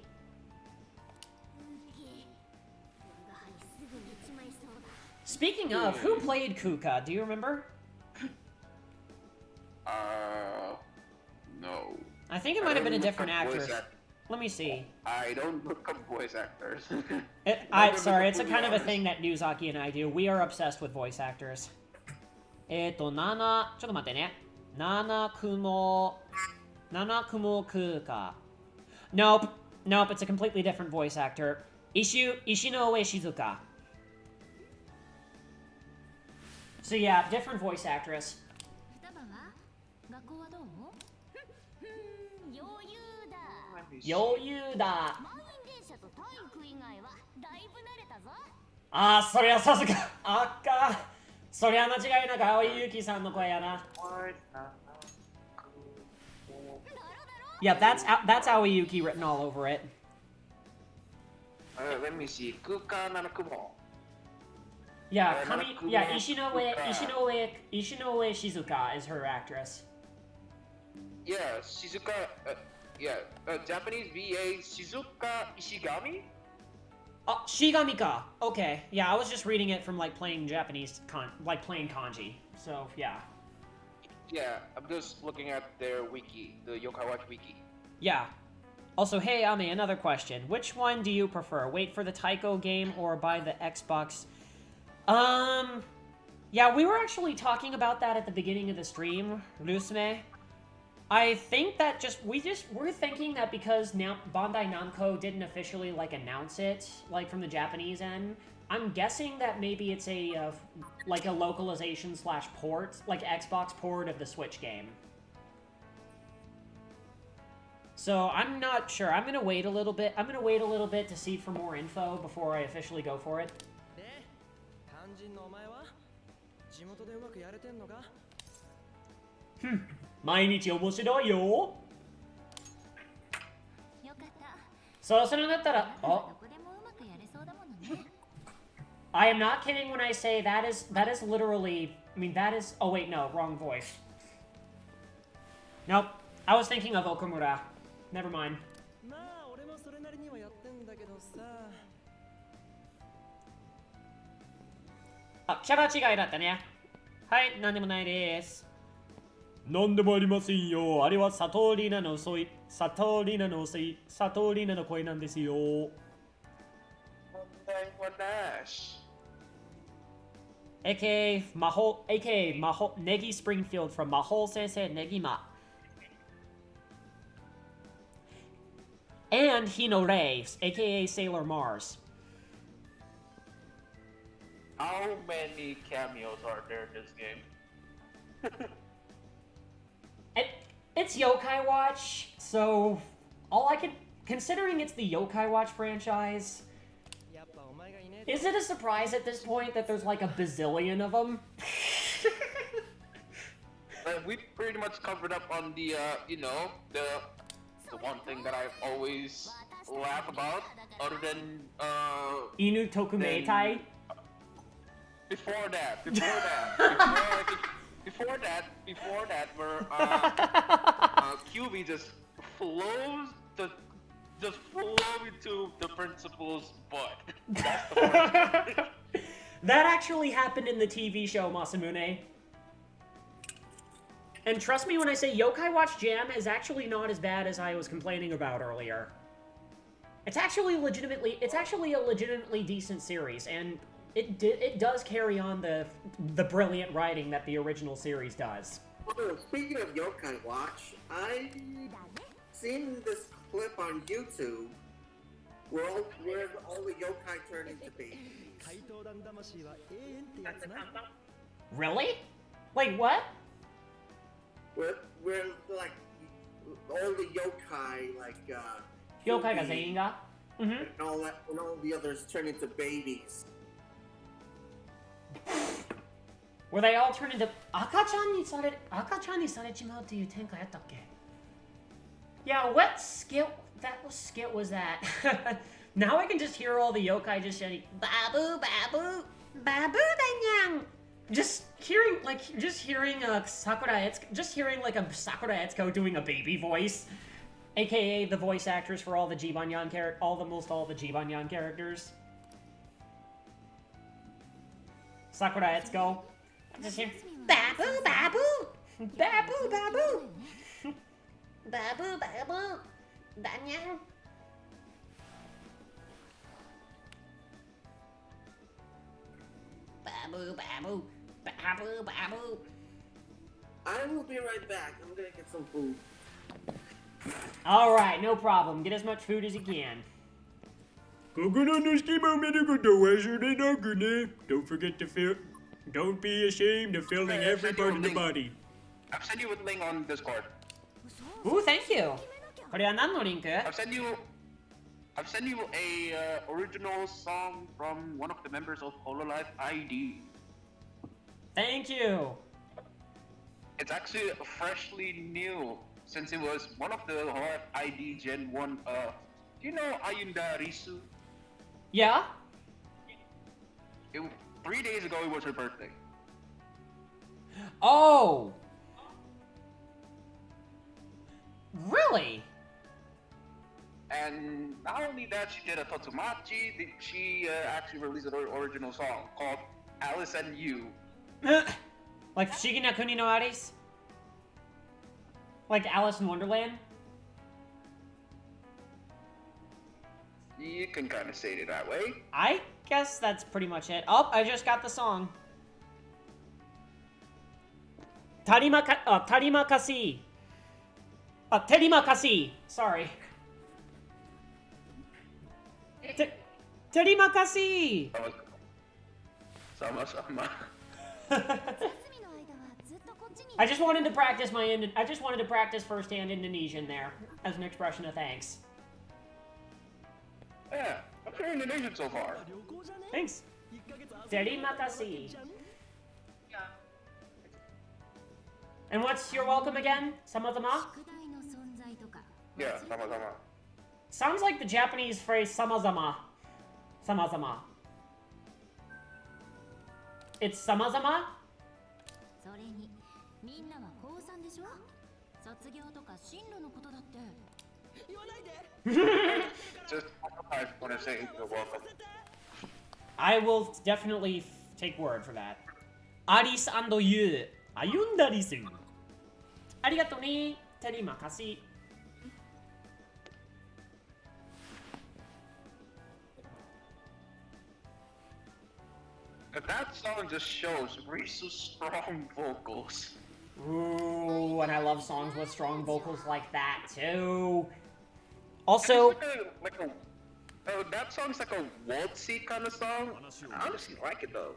Speaking of, who played Kuka? Do you remember? No. I think it might have been a different actress. Let me see. I don't look up voice actors. Sorry, it's a kind of a thing that Nuzaki and I do. We are obsessed with voice actors. ちょっと待ってね。Nanakumo Kuka. Nope, it's a completely different voice actor. Ishinoue Shizuka. So yeah, different voice actress. 余裕だ。あー、そりゃさすが。あっか。そりゃ間違いなく青井ゆきさんの声やな。Yeah, that's Aoi Yuki written all over it. Let me see. Kuka Nanakumo. Yeah, Ishinoue Shizuka is her actress. Yeah, Shizuka. Japanese VA Shizuka Ishigami? Oh, Shigami ka. Okay. Yeah, I was just reading it from like playing Japanese playing kanji. So, yeah. Yeah, I'm just looking at their wiki, the Yokai Watch wiki. Yeah. Also, hey, Ame, another question. Which one do you prefer? Wait for the Taiko game or buy the Xbox? Yeah, we were actually talking about that at the beginning of the stream, Rusume. I think that we're thinking that because now Bandai Namco didn't officially like announce it like from the Japanese end, I'm guessing that maybe it's a like a localization / port, like Xbox port of the Switch game. So I'm not sure. I'm gonna wait a little bit. To see for more info before I officially go for it. Hmm. 毎日面白いよ。そう、それだったら、I am not kidding when I say that is literally, I mean that is, oh wait, no, wrong voice. Nope, I was thinking of Okamura. Never mind. まあ俺もそれなりにはやってんだけどさ。あ、キャラ違いだったね。はい、なんでもないです。なんでもありませんよ。あれは佐藤里奈の声なんですよ。AKA Negi Springfield from Mahou Sensei Negima. And Hino Reis, aka Sailor Mars. How many cameos are there in this game? It's Yokai Watch, so considering it's the Yokai Watch franchise, is it a surprise at this point that there's like a bazillion of them? We pretty much covered up on the, the one thing that I always laugh about, other than, Inu Tokumeitai? Before that, where QB just flows into the principal's butt. That's the part. That actually happened in the TV show, Masamune. And trust me when I say Yokai Watch Jam is actually not as bad as I was complaining about earlier. It's actually a legitimately decent series, and it does carry on the brilliant writing that the original series does. Well, speaking of Yokai Watch, I seen this clip on YouTube where all the yokai turn into babies. 怪盗団魂は永遠ってやつな。 Really? Wait, what? Where like all the yokai, like Yokai が全員が and all the others turn into babies. Were they all turned into 赤ちゃんにされちまうっていう展開やったっけ? Yeah, what skit was that? Now I can just hear all the yokai just shouting Babu Babu Babu Danyang. Just hearing Sakura Etsuko doing a baby voice, aka the voice actress for all the Jibanyan all the Jibanyan characters. Sakura Etsuko. Just hear Babu Babu Babu Babu Babu Babu Danyang. Babu Babu Babu Babu. I will be right back. I'm gonna get some food. Alright, no problem. Get as much food as you can. 心の隙間を埋めることを忘れなくね。Don't forget to fill. Don't be ashamed of filling every part of the body. I've sent you a link on Discord. Ooh, thank you. これは何のリンク? I've sent you a original song from one of the members of Hololive ID. Thank you. It's actually freshly new since it was one of the Hololive ID Gen 1. Do you know Ayunda Risu? Yeah? 3 days ago it was her birthday. Oh. Really? And not only that, she did a Totsumachi, she actually released an original song called Alice and You. Like Shigi no Kuni no Alice? Like Alice in Wonderland? You can kind of say it that way. I guess that's pretty much it. Oh, I just got the song. Tarimakasi. Terimakasi. Sorry. Terimakasi. Sama-sama. I just wanted to practice firsthand Indonesian there as an expression of thanks. Yeah, I'm very Indonesian so far. Thanks. Terima kasih. And what's your welcome again? Sama-sama? Yeah, sama-sama. Sounds like the Japanese phrase sama-sama. Sama-sama. It's sama-sama? Just I want to say you're welcome. I will definitely take word for that. Aris and you. Ayunda risu. Arigato ne. Terima kasih. That song just shows Risu's strong vocals. Ooh, and I love songs with strong vocals like that too. Also, that song's like a waltzy kind of song. I honestly like it though.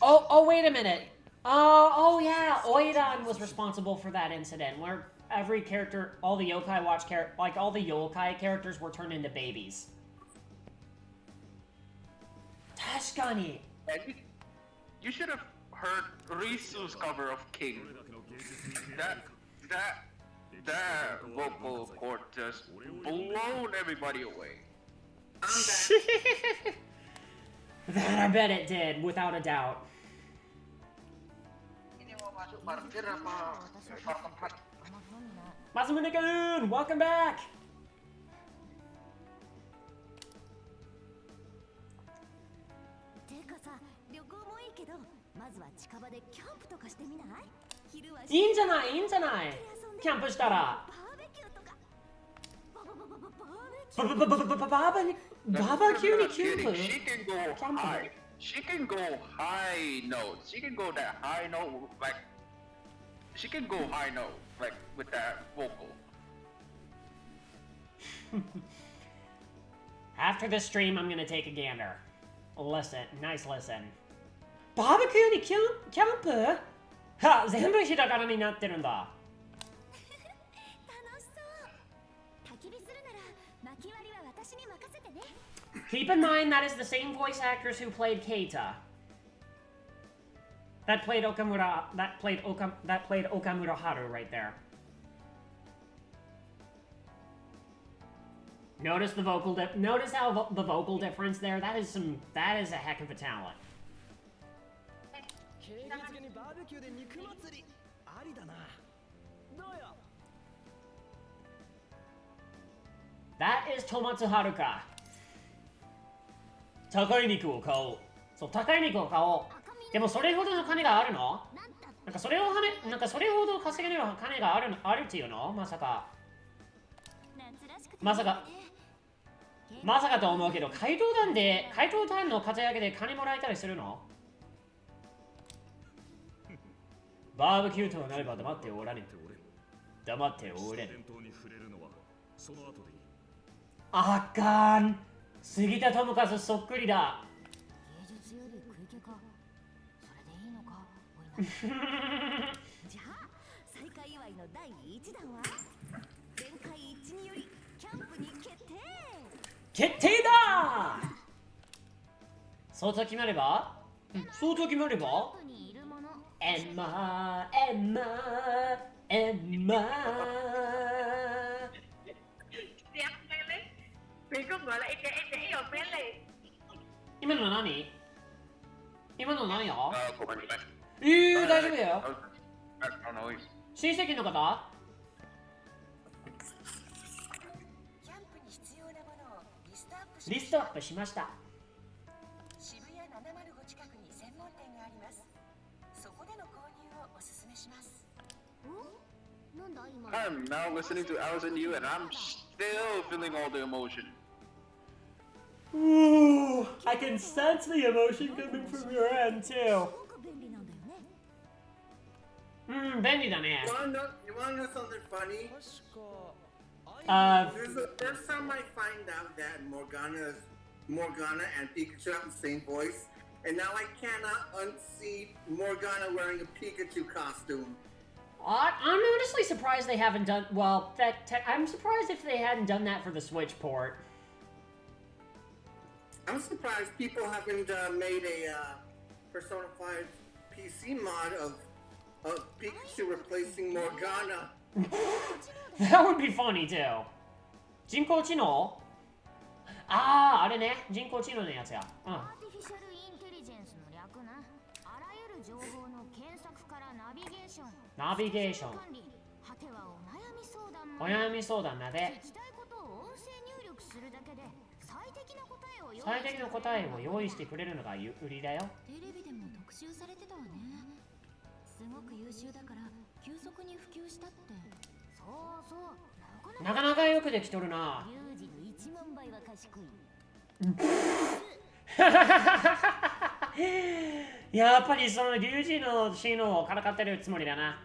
oh, wait a minute. Oh yeah, Oiran was responsible for that incident where every character, all the yokai characters were turned into babies. Tashikani. You should have heard Risu's cover of King. That vocal cord just blown everybody away. That I bet it did, without a doubt. Masumune-kun, welcome back! Injanai! Camp shitara! Barbecue ni camp? She can go high notes. She can go that high note like she can go high note, like with that vocal. After this stream, I'm gonna take a gander. Listen, nice listen. バーベキューにキャンプは、全部ひらがなになってるんだ。楽しそう。焚き火するなら薪割りは私に任せてね。Keep in mind that is the same voice actors who played Keita. That played Okamura Haru right there. Notice the vocal notice how the vocal difference there? That is a heck of a talent. 景気づけにバーベキューで肉祭りありだな。どうよ。 That is Tomatsu Haruka. 高い肉を買おう。そう、高い肉を買おう。でもそれほどの金があるの？なんかそれほど稼げる金があるっていうの？まさかと思うけど、怪盗団の活躍で金もらえたりするの？バーベキューとなれば黙っておれ。あかん。杉田智和そっくりだ。芸術より食い気か。それでいいのか、おいな。じゃあ、再開祝いの第1弾は全会一致によりキャンプに決定だ。そうと決まればエンマ今の何よ？大丈夫よ。親戚の方？リストアップしました。渋谷705近くに専門店があります。そこでの購入をおすすめします。なんだ今。I'm now listening to Alice and You and I'm still feeling all the emotion. Ooh, I can sense the emotion coming from your end too. 便利だね。You wanna know something funny? 確か This is the first time I find out that Morgana and Pikachu have the same voice, and now I cannot unsee Morgana wearing a Pikachu costume. I'm honestly surprised they haven't done well. I'm surprised if they hadn't done that for the Switch port. I'm surprised people haven't made a Persona 5 PC mod of Pikachu replacing Morgana. That would be funny too. 人工知能？あれね、人工知能のやつや。アーティフィシャルインテリジェンスの略な。あらゆる情報の検索からナビゲーション。管理、果てはお悩み相談まで。聞きたいことを音声入力するだけで最適な答えを用意してくれるのが売りだよ。テレビでも特集されてたわね。すごく優秀だから急速に普及したって。そうなかなかよくできとるな。リュウジの1万倍は賢い。やっぱりそのリュウジの知能をからかってるつもりだな。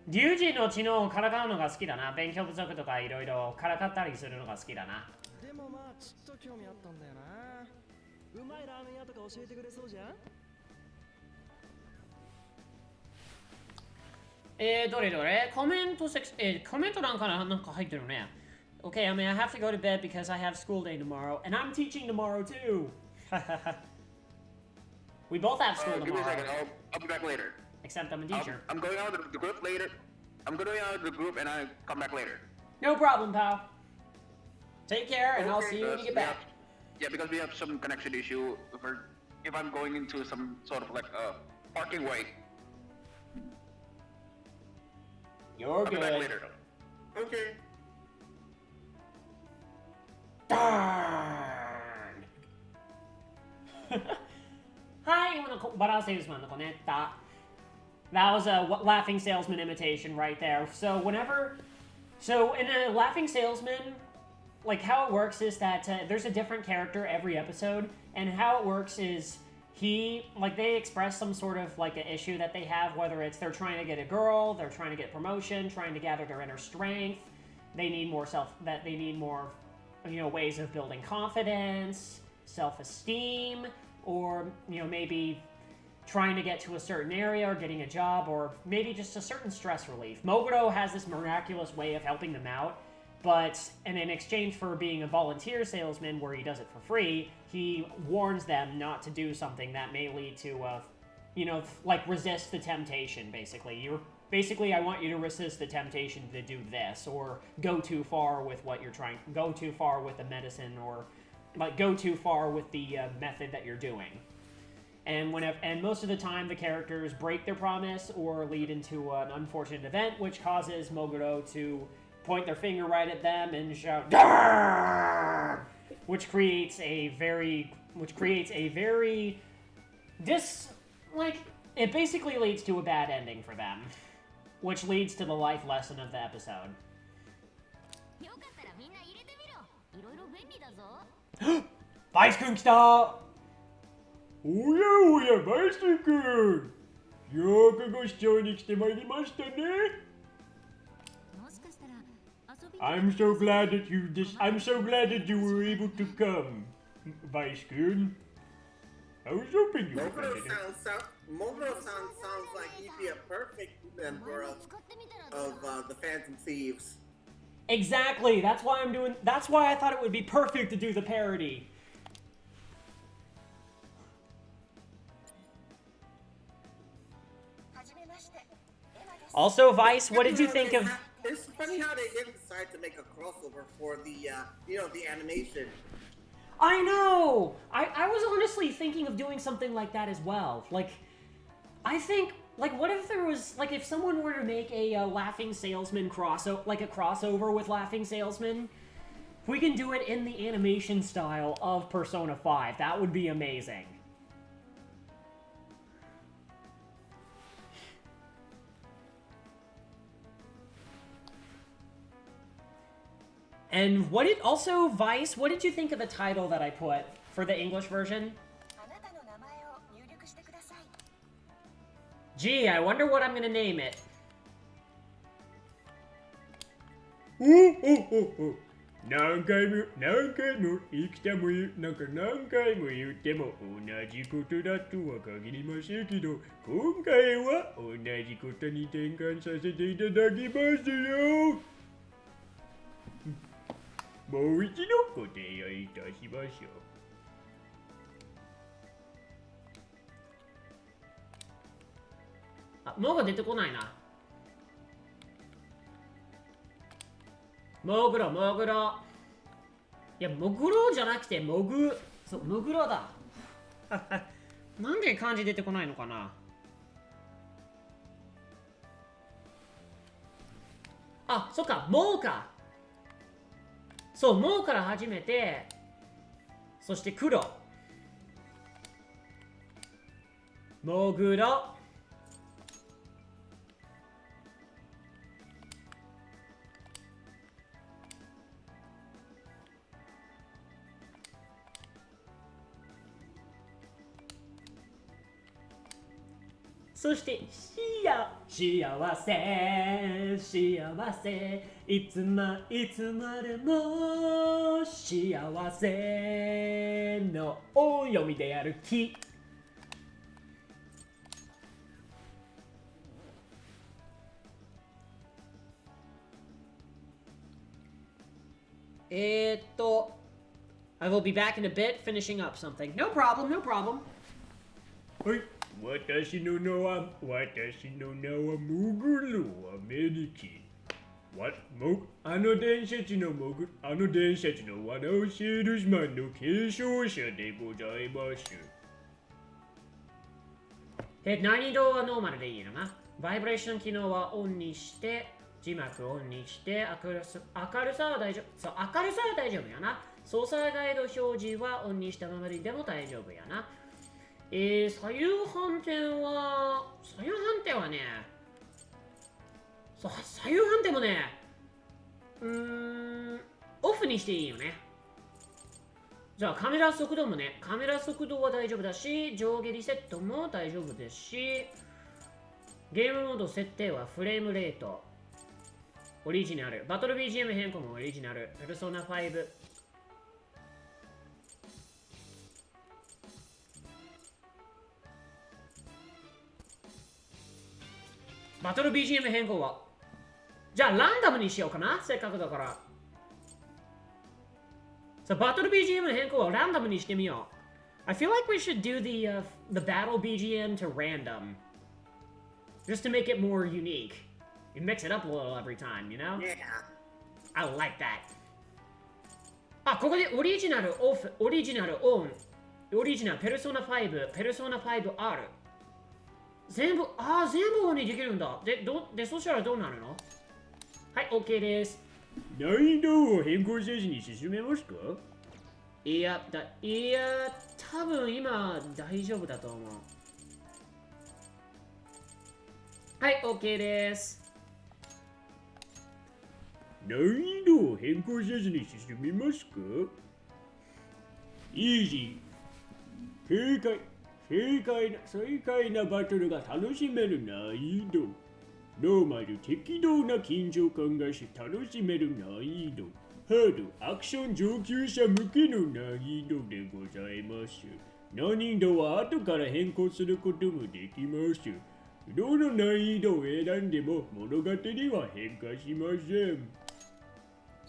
リュウジの知能をからかうのが好きだな。勉強不足とかいろいろからかったりするのが好きだな。でもまあちょっと興味あったんだよな。うまいラーメン屋とか教えてくれそうじゃん。どれコメント欄からなんか入ってるね。Okay, I mean, I have to go to bed because I have school day tomorrow, and I'm teaching tomorrow too. We both have school Give me a tomorrow. second, I'll be back later. Except I'm a teacher. I'm going out of the group later. I'm going out of the group and I'll come back later. No problem, pal. Take care, and I'll see you when you get back. Yeah, because we have some connection issue if I'm going into some sort of like parking way. You're I'll good. be back later though. Okay. Darn. Hi,笑うセールスマンの小ネタ. That was a Laughing Salesman imitation right there. So in a Laughing Salesman, like how it works is that there's a different character every episode, and how it works is they express some sort of like an issue that they have, whether it's they're trying to get a girl, they're trying to get promotion, trying to gather their inner strength. They need more ways of building confidence, self-esteem, or maybe trying to get to a certain area or getting a job, or maybe just a certain stress relief. Moguro has this miraculous way of helping them out, and in exchange for being a volunteer salesman where he does it for free, he warns them not to do something that may lead to, resist the temptation, basically. Basically, I want you to resist the temptation to do this, or go too far with go too far with the medicine, or go too far with the method that you're doing. And most of the time, the characters break their promise or lead into an unfortunate event, which causes Moguro to point their finger right at them and shout, "Darr!" which creates a very it basically leads to a bad ending for them, which leads to the life lesson of the episode. Vice-kun kita! おやおや、バイス君。よくご視聴に来てまいりましたね。I'm so glad that you were able to come, Vice-kun. I was hoping you would come today. Moguro-san sounds like he'd be a perfect member of the Phantom Thieves. Exactly. That's why I thought it would be perfect to do the parody. Also, Vice, what did you think of? It's funny how they didn't decide to make a crossover for the animation. I know! I was honestly thinking of doing something like that as well. I think, what if there was, if someone were to make a Laughing Salesman crossover with Laughing Salesman, we can do it in the animation style of Persona 5. That would be amazing. And Vice, what did you think of the title that I put for the English version? Gee, I wonder what I'm gonna name it. 何回も生きたも何回も言っても同じことだとは限りませんけど、今回は同じことに転換させていただきますよ。もう一度ご提案いたしましょう。もが出てこないな。もぐろ。いや、もぐろじゃなくてもぐろだ。なんで漢字出てこないのかな。あ、そっか、もうか。そう、もうから始めて、そして黒。もぐろ。そして幸せいつまでも幸せの音読みであるき。I will be back in a bit finishing up something. No problem. はい。私の名はモグロAmeNiki。あの伝説の笑うセールスマンの継承者でございます。難易度はノーマルでいいのな。バイブレーション機能はオンにして、字幕オンにして、明るさは大丈夫。そう、明るさは大丈夫やな。操作ガイド表示はオンにしたままでも大丈夫やな。左右反転はね、そう、左右反転もね、オフにしていいよね。じゃあカメラ速度もね、カメラ速度は大丈夫だし、上下リセットも大丈夫ですし、ゲームモード設定はフレームレート、オリジナル、バトル BGM 変更もオリジナル、ペルソナ5。バトル BGM 変更は、じゃあランダムにしようかな、せっかくだから。さあ、バトル BGM 変更はランダムにしてみよう。I feel like we should do the battle BGM to random. Just to make it more unique. You mix it up a little every time, you know? Yeah. I like that. あ、ここでオリジナルオフ、オリジナルオン、オリジナル、ペルソナ5、ペルソナ 5R。全部オンにできるんだ。で、そしたらどうなるの？はい、OK です。難易度を変更せずに進めますか？いや、多分今大丈夫だと思う。はい、OK です。難易度を変更せずに進みますか？イージー。正解なバトルが楽しめる難易度。ノーマル、適度な緊張感がし楽しめる難易度。ハード、アクション上級者向けの難易度でございます。難易度は後から変更することもできます。どの難易度を選んでも物語は変化しません。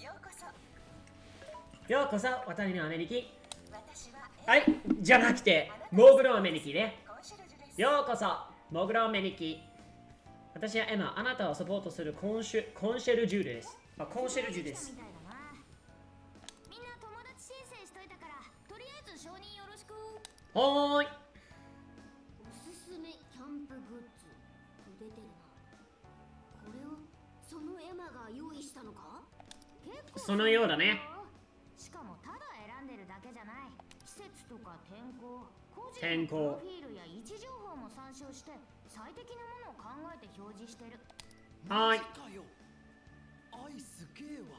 ようこそ。ようこそ、私のAmeNiki。私ははい、じゃなくて、モグロAmeNikiね。コンシェルジュです。ようこそ、モグロAmeNiki。私は今、あなたをサポートするコンシェルジュです。コンシェルジュです。みんな友達申請しといたから、とりあえず承認よろしく。はーい。おすすめキャンプグッズと出てるな。これをそのエマが用意したのか？結構そのようだね。しかもただ選んでるだけじゃない。季節とか天候、個人天候のプロフィールや位置情報も参照して最適なものを考えて表示してる。はーい。アイスゲーは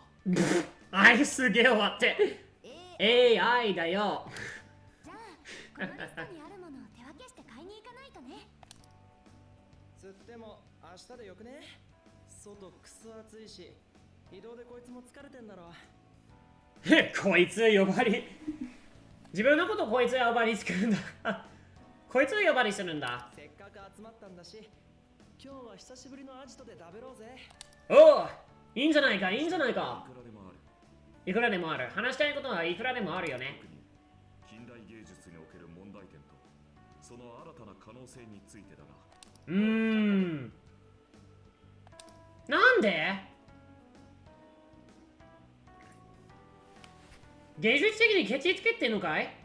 アイスゲーワって AI だよ。じゃあこのリストにあるものを手分けして買いに行かないとね。つっても明日でよくね。外くそ暑いし移動でこいつも疲れてんだろ。こいつ呼ばれ、自分のことこいつ呼ばれつくんだ。こいつ呼ばれするんだ。せっかく集まったんだし、今日は久しぶりのアジトで食べろうぜ。おお、いいんじゃないか、いいんじゃないか。いくらでもある。話したいことはいくらでもあるよね。近代芸術における問題点とその新たな可能性についてだが。なんで？芸術的にケチつけてんのかい？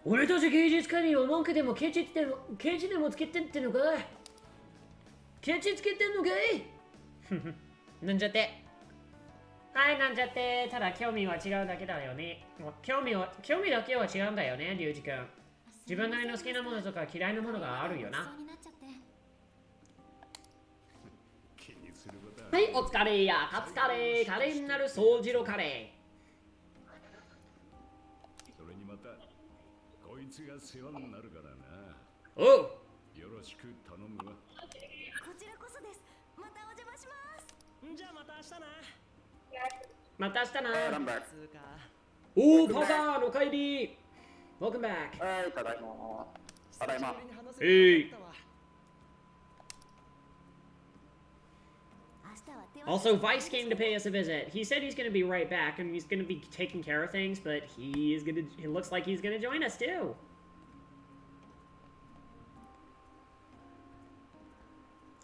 俺たち芸術家に文句でもケチでもつけてってんのかい？ケチつけてんのかい？なんちゃって。はい、なんちゃって。ただ興味は違うだけだよね。興味だけは違うんだよね、リュウジ君。自分なりの好きなものとか嫌いなものがあるよな。はい、お疲れや、カツカレー、カレーになる掃除のカレー。それにまた、こいつが世話になるからな。おう。よろしく頼むわ。こちらこそです。またお邪魔します。じゃあまた明日な。また明日な。つうか。おお、パパの帰り。Welcome back. はい、ただいま。ただいま。Hey. Also, Vice came to pay us a visit. He said he's going to be right back and he's going to be taking care of things, but he looks like he's going to join us too.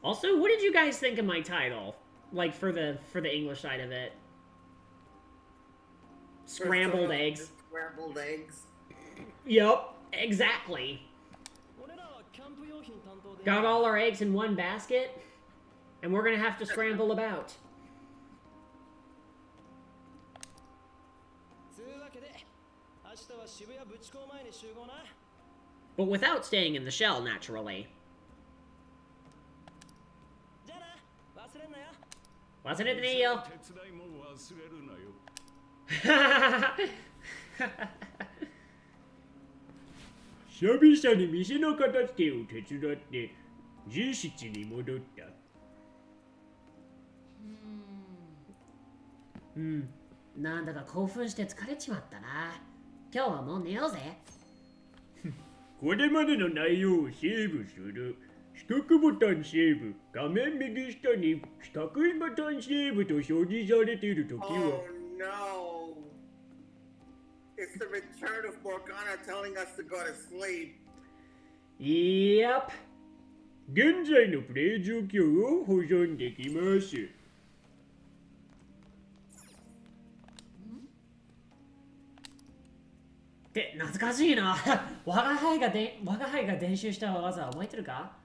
Also, what did you guys think of my title? Like for the English side of it. Scrambled eggs. Scrambled eggs. Yup, exactly. Got all our eggs in one basket, and we're gonna have to scramble about. But without staying in the shell, naturally. 忘れてねえよ。久々に店の片付けを手伝って自室に戻った。なんだか興奮して疲れちまったな。今日はもう寝ようぜ。これまでの内容をセーブする。四角ボタンセーブ。画面右下に四角いボタンセーブと表示されているときは。Oh no! It's the return of Morgana telling us to go to sleep. Yep. 現在のプレイ状況を保存できます。って懐かしいな。我が輩が伝習した技覚えてるか？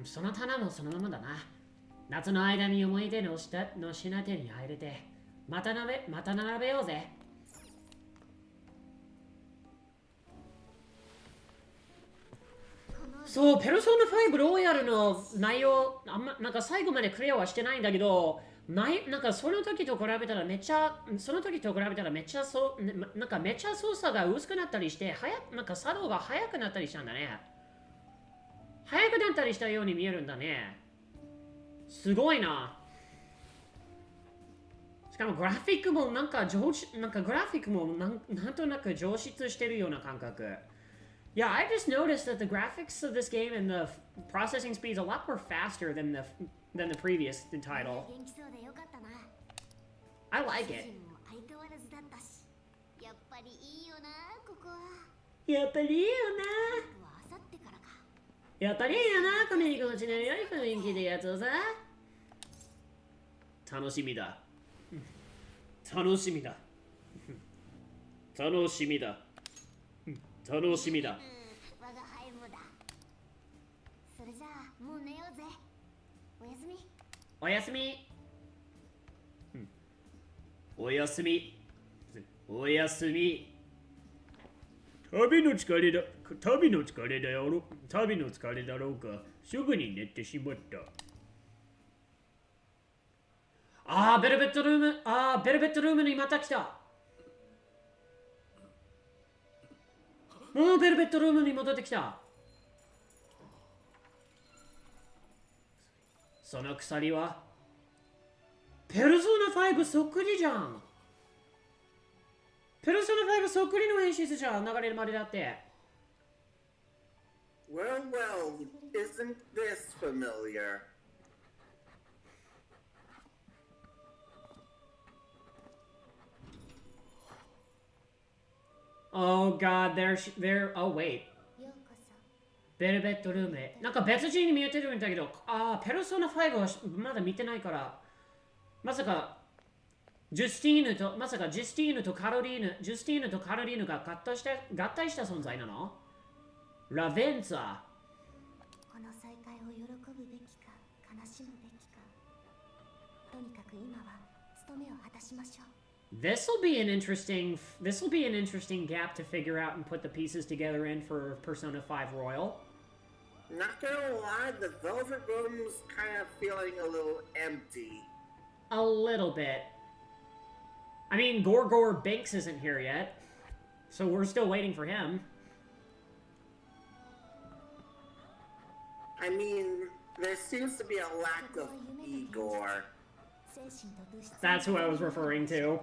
その棚もそのままだな。夏の間に思い出の品手に入れて、また並べようぜ。そう、ペルソナ5ローヤルの内容、なんか最後までクリアはしてないんだけど、なんかその時と比べたらめっちゃ操作が薄くなったりして、なんか作動が速くなったりしたんだね。速くなったりしたように見えるんだね。すごいな。しかもグラフィックもなんかグラフィックもなんとなく上質してるような感覚。Yeah, I just noticed that the graphics of this game and the processing speed is a lot more faster than the previous title. I like it. やっぱりいいよな、ここは。やっぱりいいよな。やっぱりいいよな、コミュニコのちなみより雰囲気でやつをさ。楽しみだ。楽しみだ。楽しみだ。楽しみだ。我が輩もだ。それじゃあもう寝ようぜ。おやすみ。おやすみ。おやすみ。おやすみ。旅の疲れだろうか。すぐに寝てしまった。ベルベットルームにまた来た。もうベルベットルームに戻ってきた。その鎖はペルソナ5そっくりじゃん。ペルソナ5そっくりの演出じゃん。流れるまでだって。Well, isn't this familiar? Oh god, oh wait. ベルベットルームへ。なんか別人に見えてるんだけど、ペルソナ5はまだ見てないから、まさかジュスティーヌとカロリーヌが合体した存在なの？ラベンツァ。この再会を喜ぶべきか悲しむべきか。とにかく今は務めを果たしましょう。This will be an interesting gap to figure out and put the pieces together in for Persona 5 Royal. Not gonna lie, the Velvet Room's kind of feeling a little empty. A little bit. I mean, Gorgor Binks isn't here yet, so we're still waiting for him. I mean, there seems to be a lack of Igor. That's who I was referring to.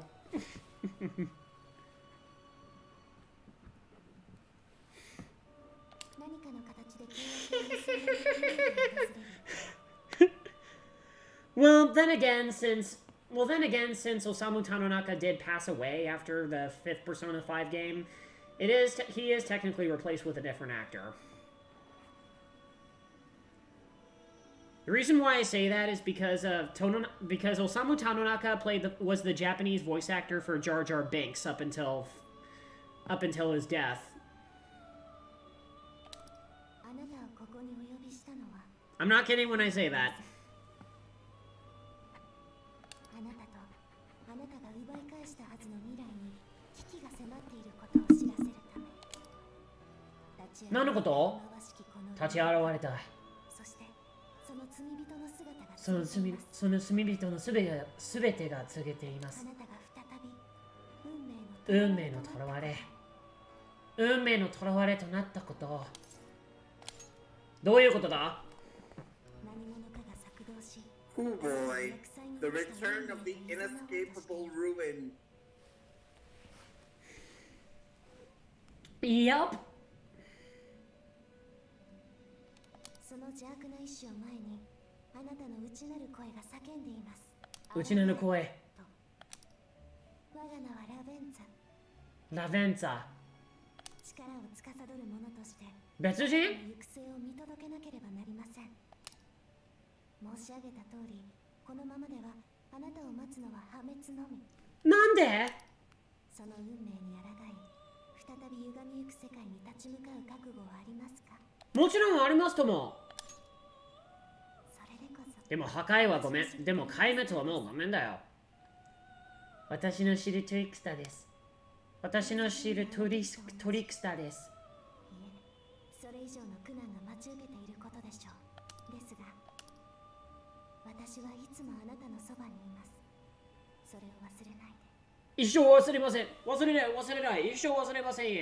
Well, then again, since Osamu Tanonaka did pass away after the 5th Persona 5 game, he is technically replaced with a different actor. The reason why I say that is because Osamu Tanonaka was the Japanese voice actor for Jar Jar Binks up until his death. I'm not kidding when I say that. Nanokoto? 立ち現れた。その罪人のすべてが告げています。運命の囚われ。運命の囚われとなったこと。どういうことだ？ Oh boy, the return of the inescapable ruin. Yup. その邪悪な意志を前に、あなたの内なる声が叫んでいます。内なる声。我が名はラベンザ。ラベンザ。力を司る者として、別人？行く末を見届けなければなりません。申し上げた通り、このままではあなたを待つのは破滅のみ。なんで？その運命に抗い、再び歪みゆく世界に立ち向かう覚悟はありますか？もちろんありますとも。それでこそ。でも破壊はごめん。でも壊滅はもうごめんだよ。私の知るトリクスターです。私の知るトリクスターです。いえ、それ以上の苦難が待ち受けていることでしょう。ですが、私はいつもあなたのそばにいます。それを忘れないで。一生忘れません。忘れない。一生忘れません。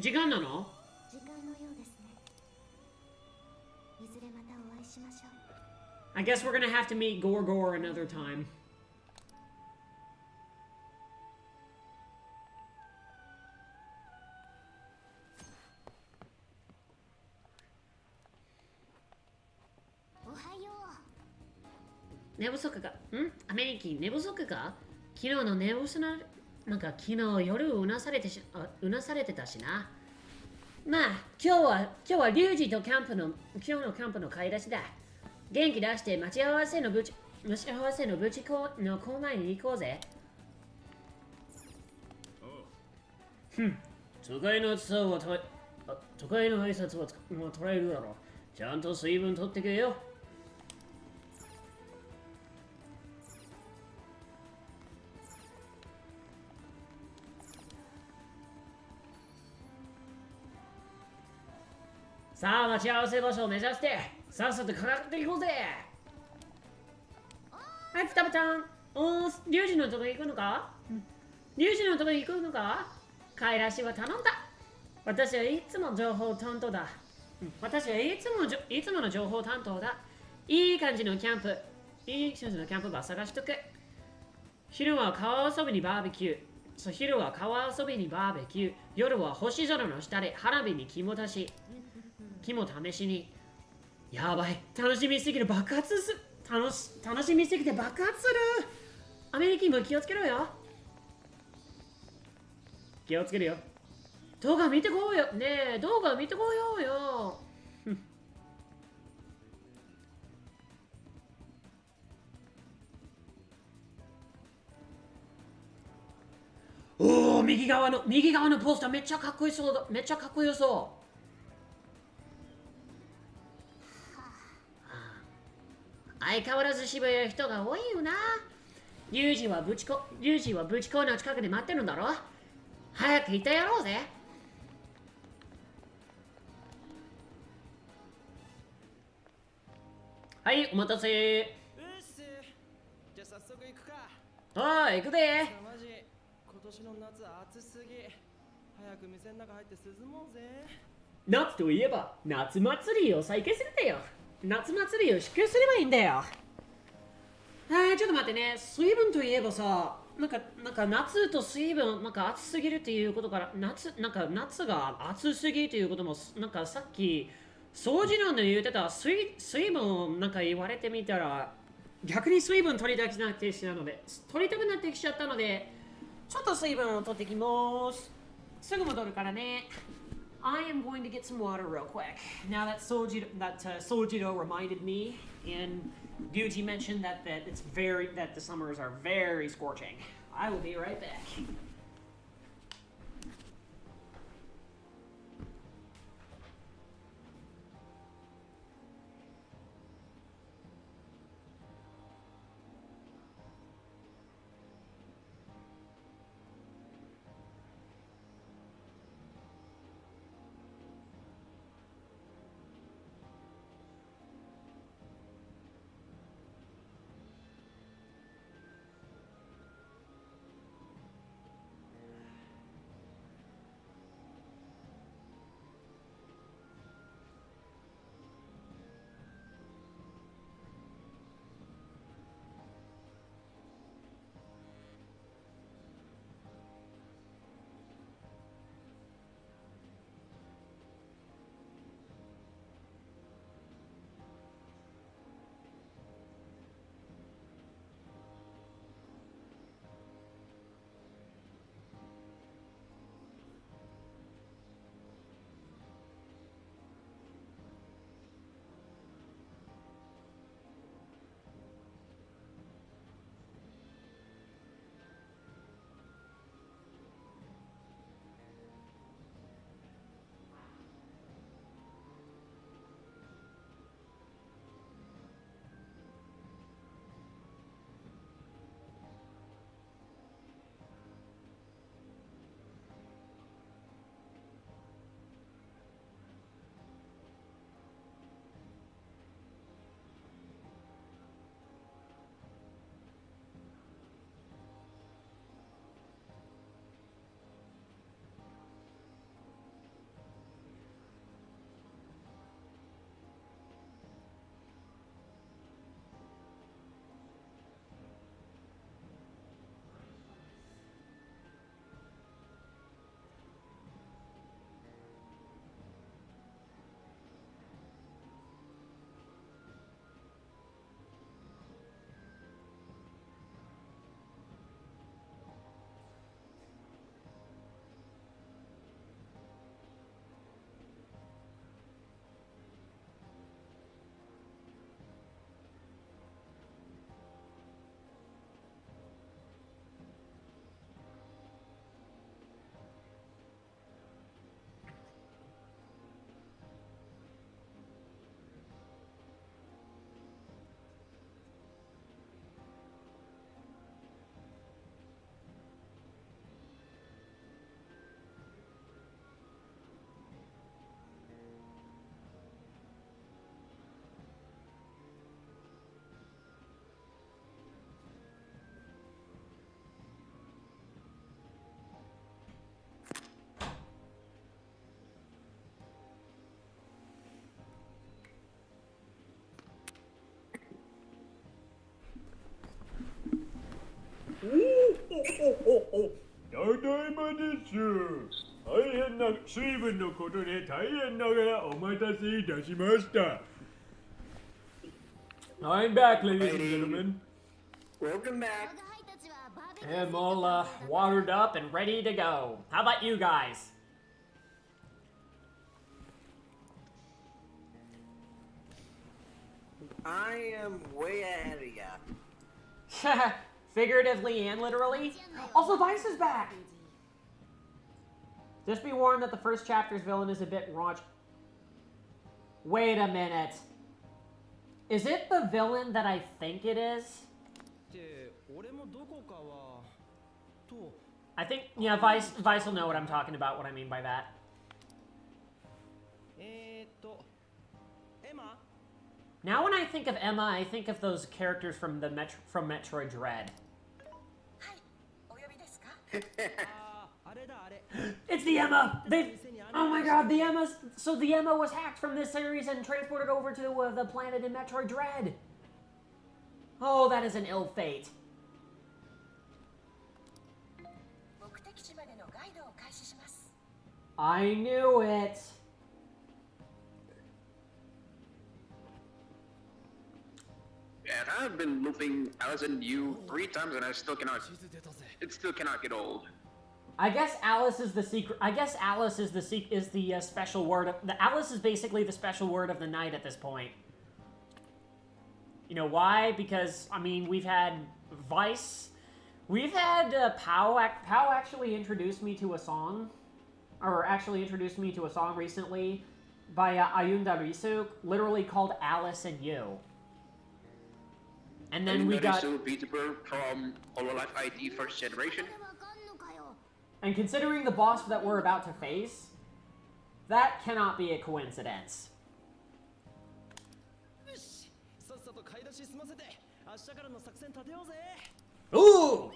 時間なの？時間のようですね。いずれまたお会いしましょう。I guess we're gonna have to meet Gorgor another time. おはよ寝不足か？アメリキ寝不足か？昨日の寝不足な、なんか昨日夜うなされてたしな。まあ今日はリュウジと今日のキャンプの買い出しだ。元気出して待ち合わせのぶちこの校前に行こうぜ。都会の挨拶はもう捉えるだろう。ちゃんと水分取ってけよ。さあ待ち合わせ場所を目指してさっさとかかっていこうぜ。はい、ふたばちゃん。リュウジのとこ行くのか？リュウジのとこ行くのか？買い出しは頼んだ。私はいつも情報担当だ。私はいつもの情報担当だ。いい感じのキャンプ場探しとく。昼は川遊びにバーベキュー。夜は星空の下で花火に肝試しに。やばい。楽しみすぎて爆発する。アメリキも気をつけろよ。気をつけるよ。動画見てこうよ。ねえ、動画見てこようよ。おお、右側のポスターめっちゃかっこよそうだ。めっちゃかっこよそう。相変わらず渋谷人が多いよな。リュウジはブチコの近くで待ってるんだろ。早く行ってやろうぜ。はい、お待たせ。じゃあ早速行くか。はい、行くで。マジ今年の夏暑すぎ。早く店の中入って涼もうぜ。夏といえば夏祭りを再開するんだよ。夏祭りを祝すればいいんだよ。ちょっと待ってね。水分といえばさ、なんか夏と水分なんか暑すぎるっていうことから夏が暑すぎということもなんかさっき掃除の言ってた水分をなんか言われてみたら逆に水分取りたくなってきたのでちょっと水分を取ってきます。すぐ戻るからね。I am going to get some water real quick. Now that Sojiro reminded me, and Ryuji mentioned that the summers are very scorching. I will be right back. ただいまです。大変な水分のことで大変ながらお待たせいたしました。I'm back, ladies and gentlemen. Welcome back. I'm all watered up and ready to go. How about you guys? I am way ahead of ya. Figuratively and literally. Also, Vice is back. Just be warned that the first chapter's villain is a bit raunch. Wait a minute. Is it the villain that I think it is? I think, yeah, Vice will know what I'm talking about, what I mean by that. Now when I think of Emma, I think of those characters from from Metroid Dread. It's the Emma! Oh my god, the Emma's... So the Emma was hacked from this series and transported over to the planet in Metroid Dread. Oh, that is an ill fate. I knew it. And I've been looping Alice and you 3 times and it still cannot get old. I guess Alice is the secret. I guess Alice is the special word. Alice is basically the special word of the night at this point. You know why? Because I mean, we've had Vice, we've had Pow actually introduced me to a song, recently by Ayunda Risu, literally called Alice and You. And then we got Peterborough from Hololive ID first generation. And considering the boss that we're about to face, that cannot be a coincidence. Ooh!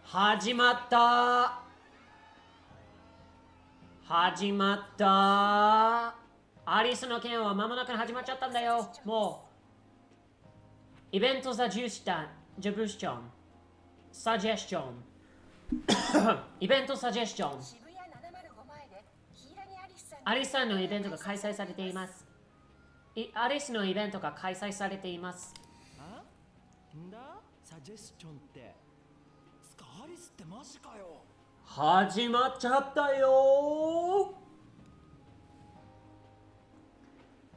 Hajimatta! Hajimatta! アリスの件は間もなく始まっちゃったんだよ。もうイベントサジュスタン、ジョブスチョン、サジェスチョン、イベントサジェスチョン。アリスさんのイベントが開催されています。アリスのイベントが開催されています。あ？んだ？サジェスチョンって。つかアリスってマジかよ。始まっちゃったよ。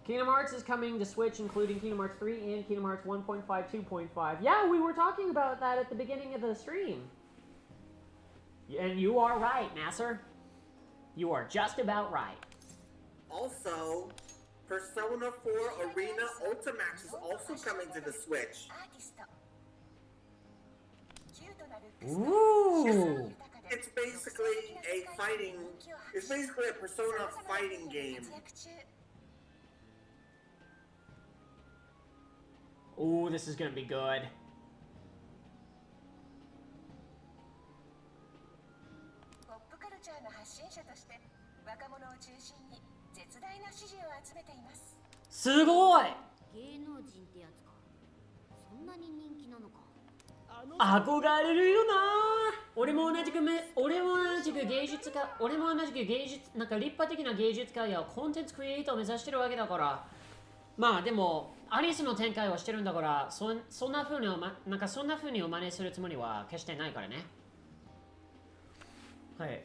Kingdom Hearts is coming to Switch, including Kingdom Hearts 3 and Kingdom Hearts 1.5, 2.5. Yeah, we were talking about that at the beginning of the stream. And you are right, Nasser. You are just about right. Also, Persona 4 Arena Ultimax is also coming to the Switch. Ooh. It's basically a Persona fighting game. Ooh, this is gonna be good. Sugoi! 憧れるよな。俺も同じく芸術家、なんか立派的な芸術家やコンテンツクリエイターを目指してるわけだから、まあでもアリスの展開をしてるんだから、そんな風にお真似するつもりは決してないからね。はい。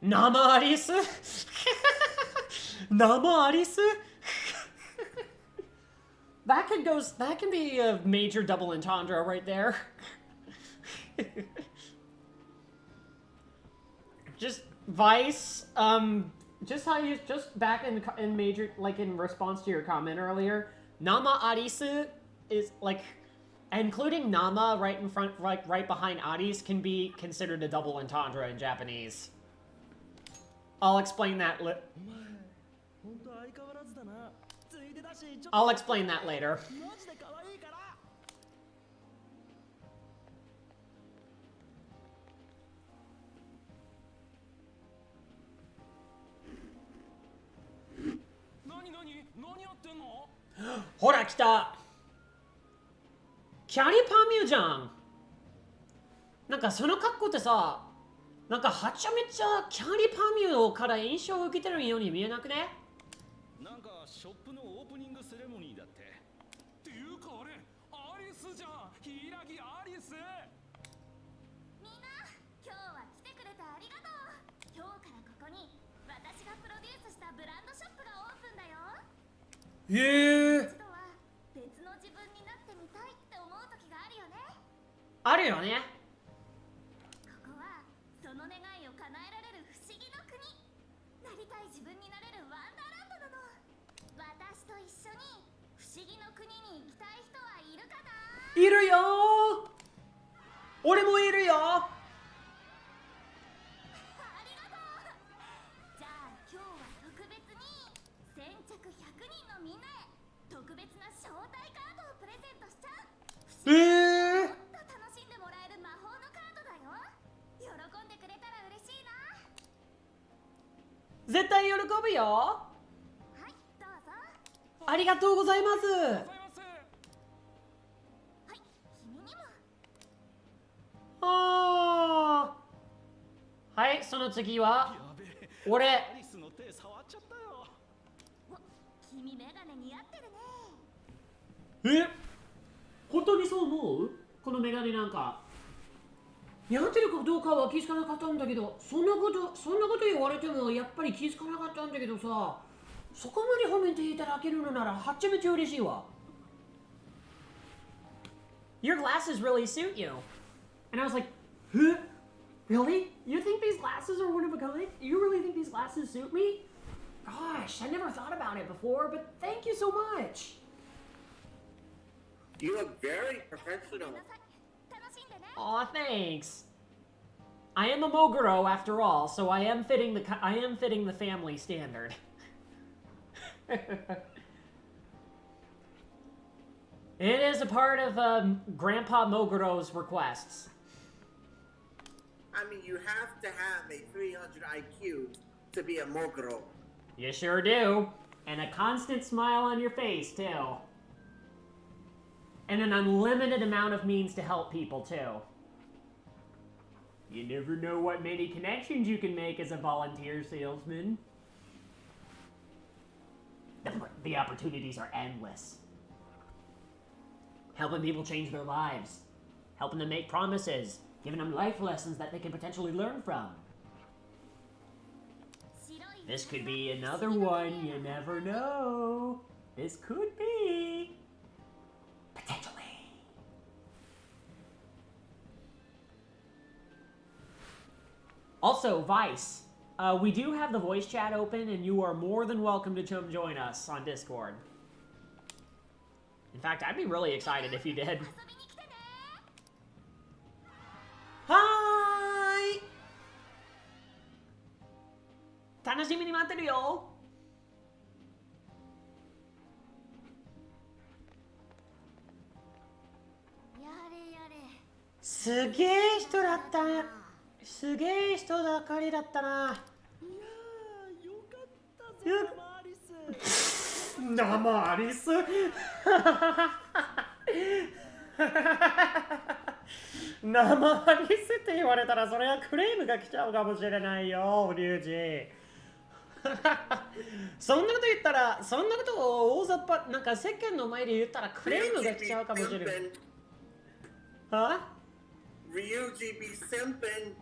生アリス生アリスThat can be a major double entendre right there. Just Vice, just back in major, like in response to your comment earlier, Nama Arisu is like, including Nama right in front, right behind Aris can be considered a double entendre in Japanese. I'll explain that I'll explain that later. Hora, kita! キャリパミュじゃん。なんかその格好ってさ、なんかはちゃめちゃキャリパミュから印象を受けてるように見えなくね？なんかショップのオープニングセレモニーだって。っていうかあれ、アリスじゃん。柊アリス。みんな、今日は来てくれてありがとう。今日からここに私がプロデュースしたブランドショップがオープンだよ。へえ。一度は別の自分になってみたいって思う時があるよね。あるよね。ここはその願いを叶えられる不思議の国。なりたい自分になれるワンダーランドなの。私と一緒に不思議の国に行きたい人はいるかな？いるよー。俺もいるよ。ありがとう。じゃあ今日は特別に先着100人のみんなへ特別な招待カードをプレゼントしちゃう。もっと楽しんでもらえる魔法のカードだよ。喜んでくれたら嬉しいな。絶対喜ぶよ。はい、どうぞ。ありがとうございます。はい、君にも。あー。はい、その次は俺。アリスの手触っちゃったよ。お、君メガネ似合ってるね。え、本当にそう思う？このメガネなんか似合ってるかどうかは気づかなかったんだけど、そんなこと言われてもやっぱり気づかなかったんだけどさ、そこまで褒めていただけるのならはちゃめちゃ嬉しいわ。Your glasses really suit you. And I was like, huh? Really? You think these glasses are one of a kind? You really think these glasses suit me? Gosh, I never thought about it before, but thank you so much. You look very professional. Aw, thanks. I am a Moguro after all, so I am fitting the family standard. It is a part of Grandpa Moguro's requests. I mean, you have to have a 300 IQ to be a Moguro. You sure do. And a constant smile on your face, too. And an unlimited amount of means to help people, too. You never know what many connections you can make as a volunteer salesman. The opportunities are endless. Helping people change their lives. Helping them make promises. Giving them life lessons that they can potentially learn from. This could be another one, you never know. This could be. Potentially. Also, Vice, we do have the voice chat open, and you are more than welcome to come join us on Discord. In fact, I'd be really excited if you did. Hi! 楽しみに待ってるよ。すげえ人だったね。すげえ人だかりだったな。いやー、よかったぜ、生アリス。生アリス生アリスって言われたらそれはクレームが来ちゃうかもしれないよ、リュウジ。そんなこと言ったら、そんなことを大雑把、なんか世間の前で言ったらクレームが来ちゃうかもしれない。は？ Ryuji be simpin'.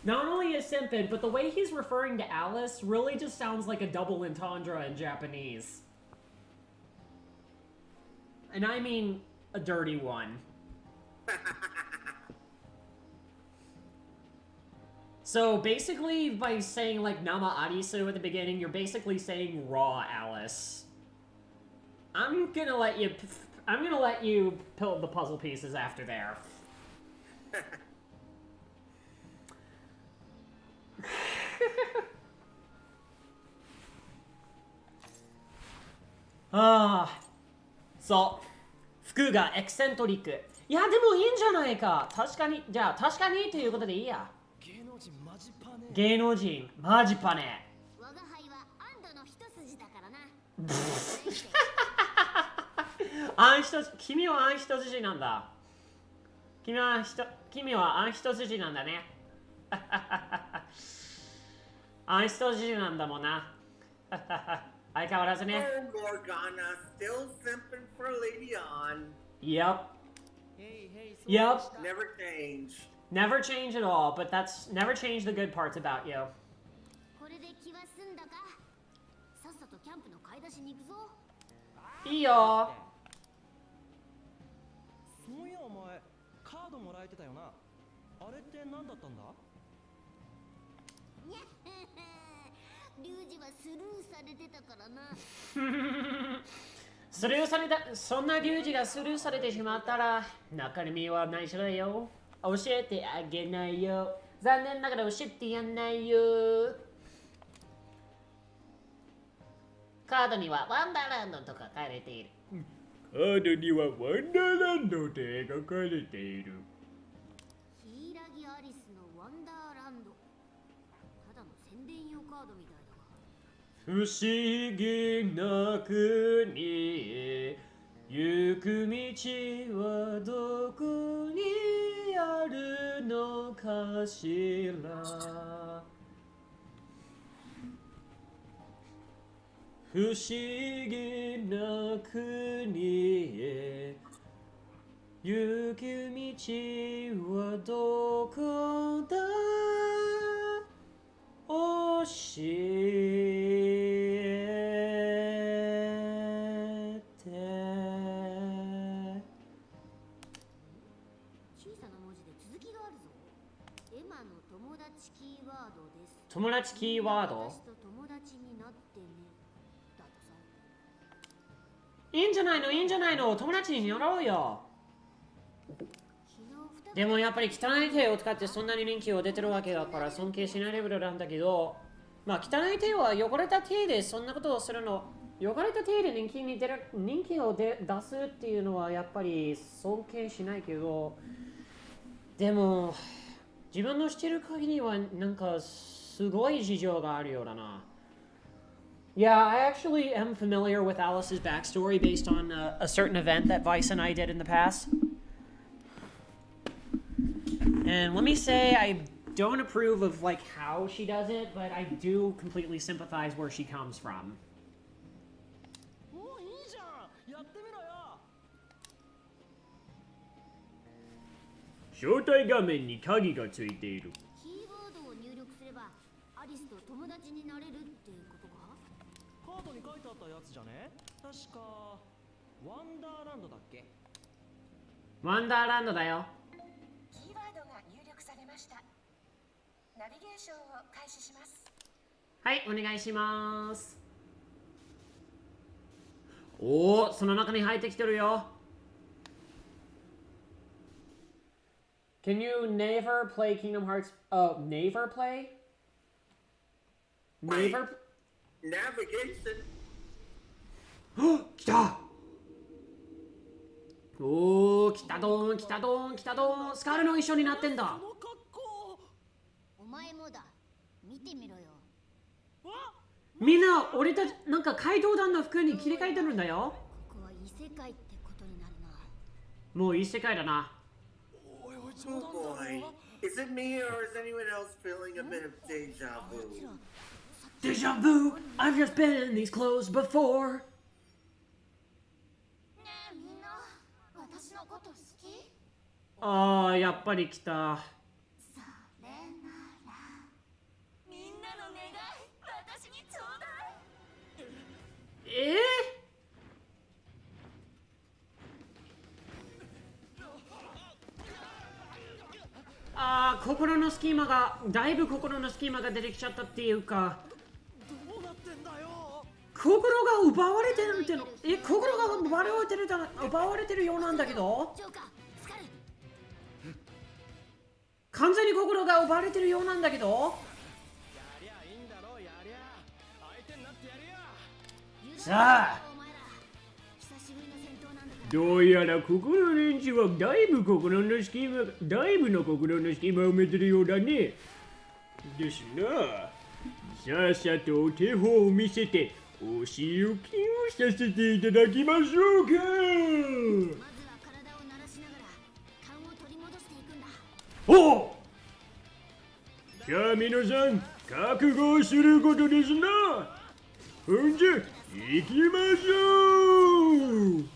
Not only is simpin, but the way he's referring to Alice really just sounds like a double entendre in Japanese. And I mean a dirty one. So basically, by saying like Nama Arisu at the beginning, you're basically saying raw Alice. I'm gonna let you build the puzzle pieces after there.そう。服がエキセントリック。いや、でもいいんじゃないか。確かに、じゃあ確かにということでいいや。芸能人マジパネ。芸能人マジパネ。我が輩は安堵の一筋だからな。君は一筋なんだ。君は一筋なんだね。一筋なんだもんな。相変わらずね。Oh, Morgana, still simping for Lady On. Yep. Yep. Never change. Never change at all, but that's never change the good parts about you. これで気は済んだか。さっさとキャンプの買い出しに行くぞ。いいよ。そういやお前カードもらえてたよな。あれって何だったんだ？にゃっリュウジはスルーされてたからな。スルーされた、そんなリュウジがスルーされてしまったら中身は内緒だよ。教えてあげないよ。残念ながら教えてやんないよ。カードにはワンダーランドと書かれている。カードにはワンダーランドと描かれている。ヒイラギアリスのワンダーランド。ただの宣伝用カードみたいだわ。不思議な国へ行く道はどこにあるのかしら。不思議な国へ行く道はどこだ教えて。小さな文字で続きがあるぞ。エマの友達キーワードです。友達キーワード？私と友達になってね。だとさ。いいんじゃないの、いいんじゃないの、友達になろうよ。でもやっぱり汚い手を使ってそんなに人気を出てるわけだから尊敬しないレベルなんだけど、まあ汚い手は汚れた手でそんなことをするの、汚れた手で人気を出すっていうのはやっぱり尊敬しないけど、でも自分の知ってる限りはなんかすごい事情があるようだな。Yeah, I actually am familiar with Alice's backstory based on a certain event that Vice and I did in the past. And let me say, I don't approve of like how she does it, but I do completely sympathize where she comes from. もういいじゃん。やってみろよ。招待画面に鍵がついている。キーワードを入力すればアリスと友達になれるってことか？カードに書いてあったやつじゃね？確かワンダーランドだっけ？ワンダーランドだよ。キーワードが入力されました。ナビゲーションを開始します。はい、お願いします。おお、その中に入ってきてるよ。Can you never play Kingdom Hearts? Never play? Never? Navigation. 来た。おお、来たどん、来たどん、来たどん。スカルの一緒になってんだ。お前もだ。見てみろよ。みんな、俺たち、なんか怪盗団の服に切り替えてるんだよ。ここは異世界ってことになるな。もう異世界だな。Oh boy. Is it me or is anyone else feeling a bit of deja vu? Deja vu! I've just been in these clothes before! ねえみんな、私のこと好き？ああ、やっぱり来た。それならみんなの願い、私にちょうだい。ああ、心の隙間が、だいぶ心の隙間が出てきちゃったっていうか、どうなってんだよ。心が奪われてるっての、心が奪われてるようなんだけど、完全に心が奪われてるようなんだけど、やりゃいいんだろう、やりゃ相手になってやるよ。さあ、どうやらここの連中はだいぶの心の隙間を埋めてるようだね。ですな。さっさとお手本を見せてお仕置きをさせていただきましょうか。まずは体を慣らしながら勘を取り戻していくんだ。おう、じゃあ皆さん覚悟することですな。ほんじゃ行きましょう。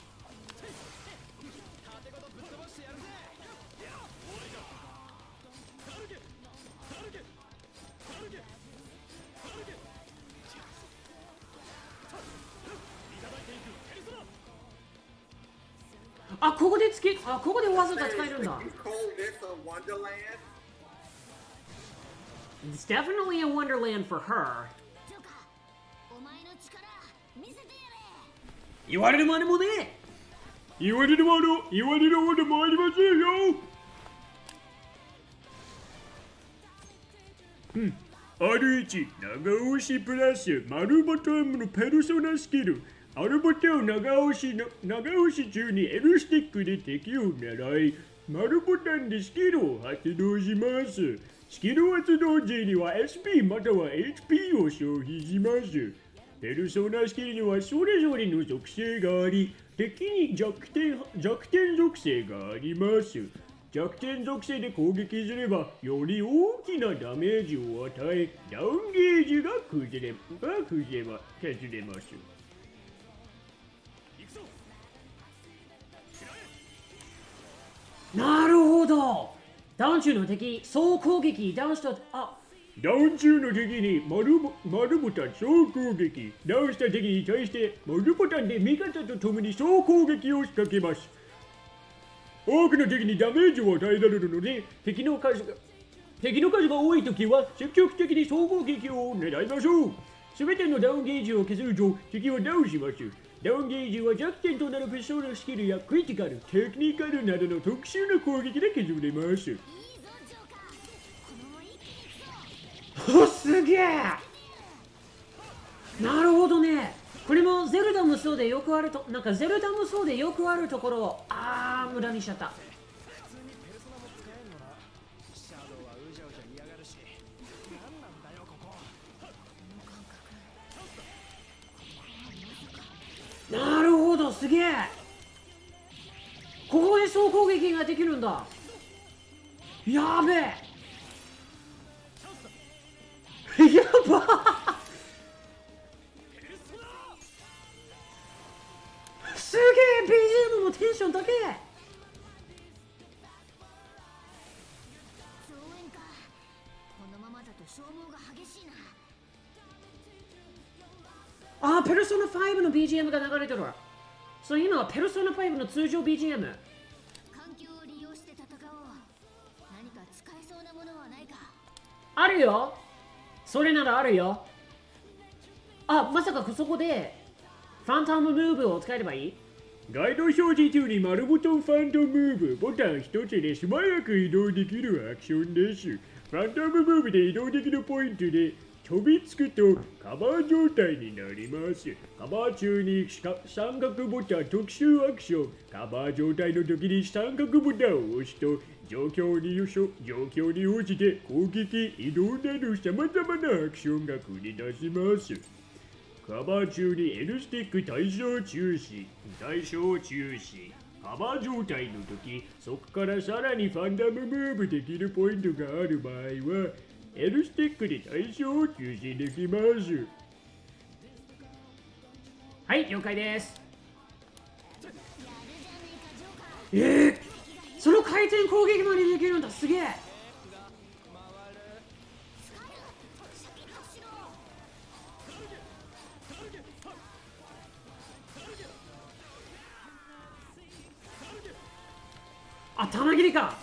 あ、ここでここで技が使えるんだ。 You call this a wonderland? It's definitely a wonderland for her. ジョーカー、お前の力見せてやれ。言われるまでもね。言われるほど参りませんよ。R1 長押しプラス丸ボタンのペルソナスキル。Rボタンを長押し中に L スティックで敵を狙い、丸ボタンでスキルを発動します。スキル発動時には SP または HP を消費します。ペルソナスキルにはそれぞれの属性があり、敵に弱点属性があります。弱点属性で攻撃すればより大きなダメージを与え、ダウンゲージが削れます。なるほど。ダウン中の敵、総攻撃、ダウンした、ダウン中の敵に丸ボタン総攻撃。ダウンした敵に対して丸ボタンで味方と共に総攻撃を仕掛けます。多くの敵にダメージを与えられるので、敵の数が多いときは積極的に総攻撃を狙いましょう。すべてのダウンゲージを削ると敵はダウンします。ダウンゲージは弱点となるペルソナスキルやクリティカル、テクニカルなどの特殊な攻撃で削れます。いいぞジョーカー、このまま一気に行くぞ。お、すげえ。なるほどね。これもゼルダもそうでよくあると、なんかゼルダもそうでよくあるところ、無駄にしちゃった。普通にペルソナも使えんのな。シャドウはうじゃうじゃ嫌がるし、何なんだよここ。なるほど、すげえ。ここで総攻撃ができるんだ。やべえ。やばすげえ。 BGM もテンション高え。増援か。このままだと消耗が激しいな。ペルソナ5の BGM が流れてる。そう、今はペルソナ5の通常 BGM。環境を利用して戦おう。何か使えそうなものはないか。あるよ。それならあるよ。まさかそこでファントムムーブを使えればいい？ガイド表示中に丸ボタンファントムムーブボタン一つで素早く移動できるアクションです。ファントムムーブで移動できるポイントで飛びつくとカバー状態になります。カバー中に三角ボタン特殊アクション。カバー状態の時に三角ボタンを押すと状況に応じて攻撃、移動など様々なアクションが繰り出します。カバー中に L スティック対象中止。カバー状態の時、そこからさらにファンダムムーブできるポイントがある場合は L スティックで対象を中止できます。はい、了解です。その回転攻撃までできるんだ。すげえ。玉切りか。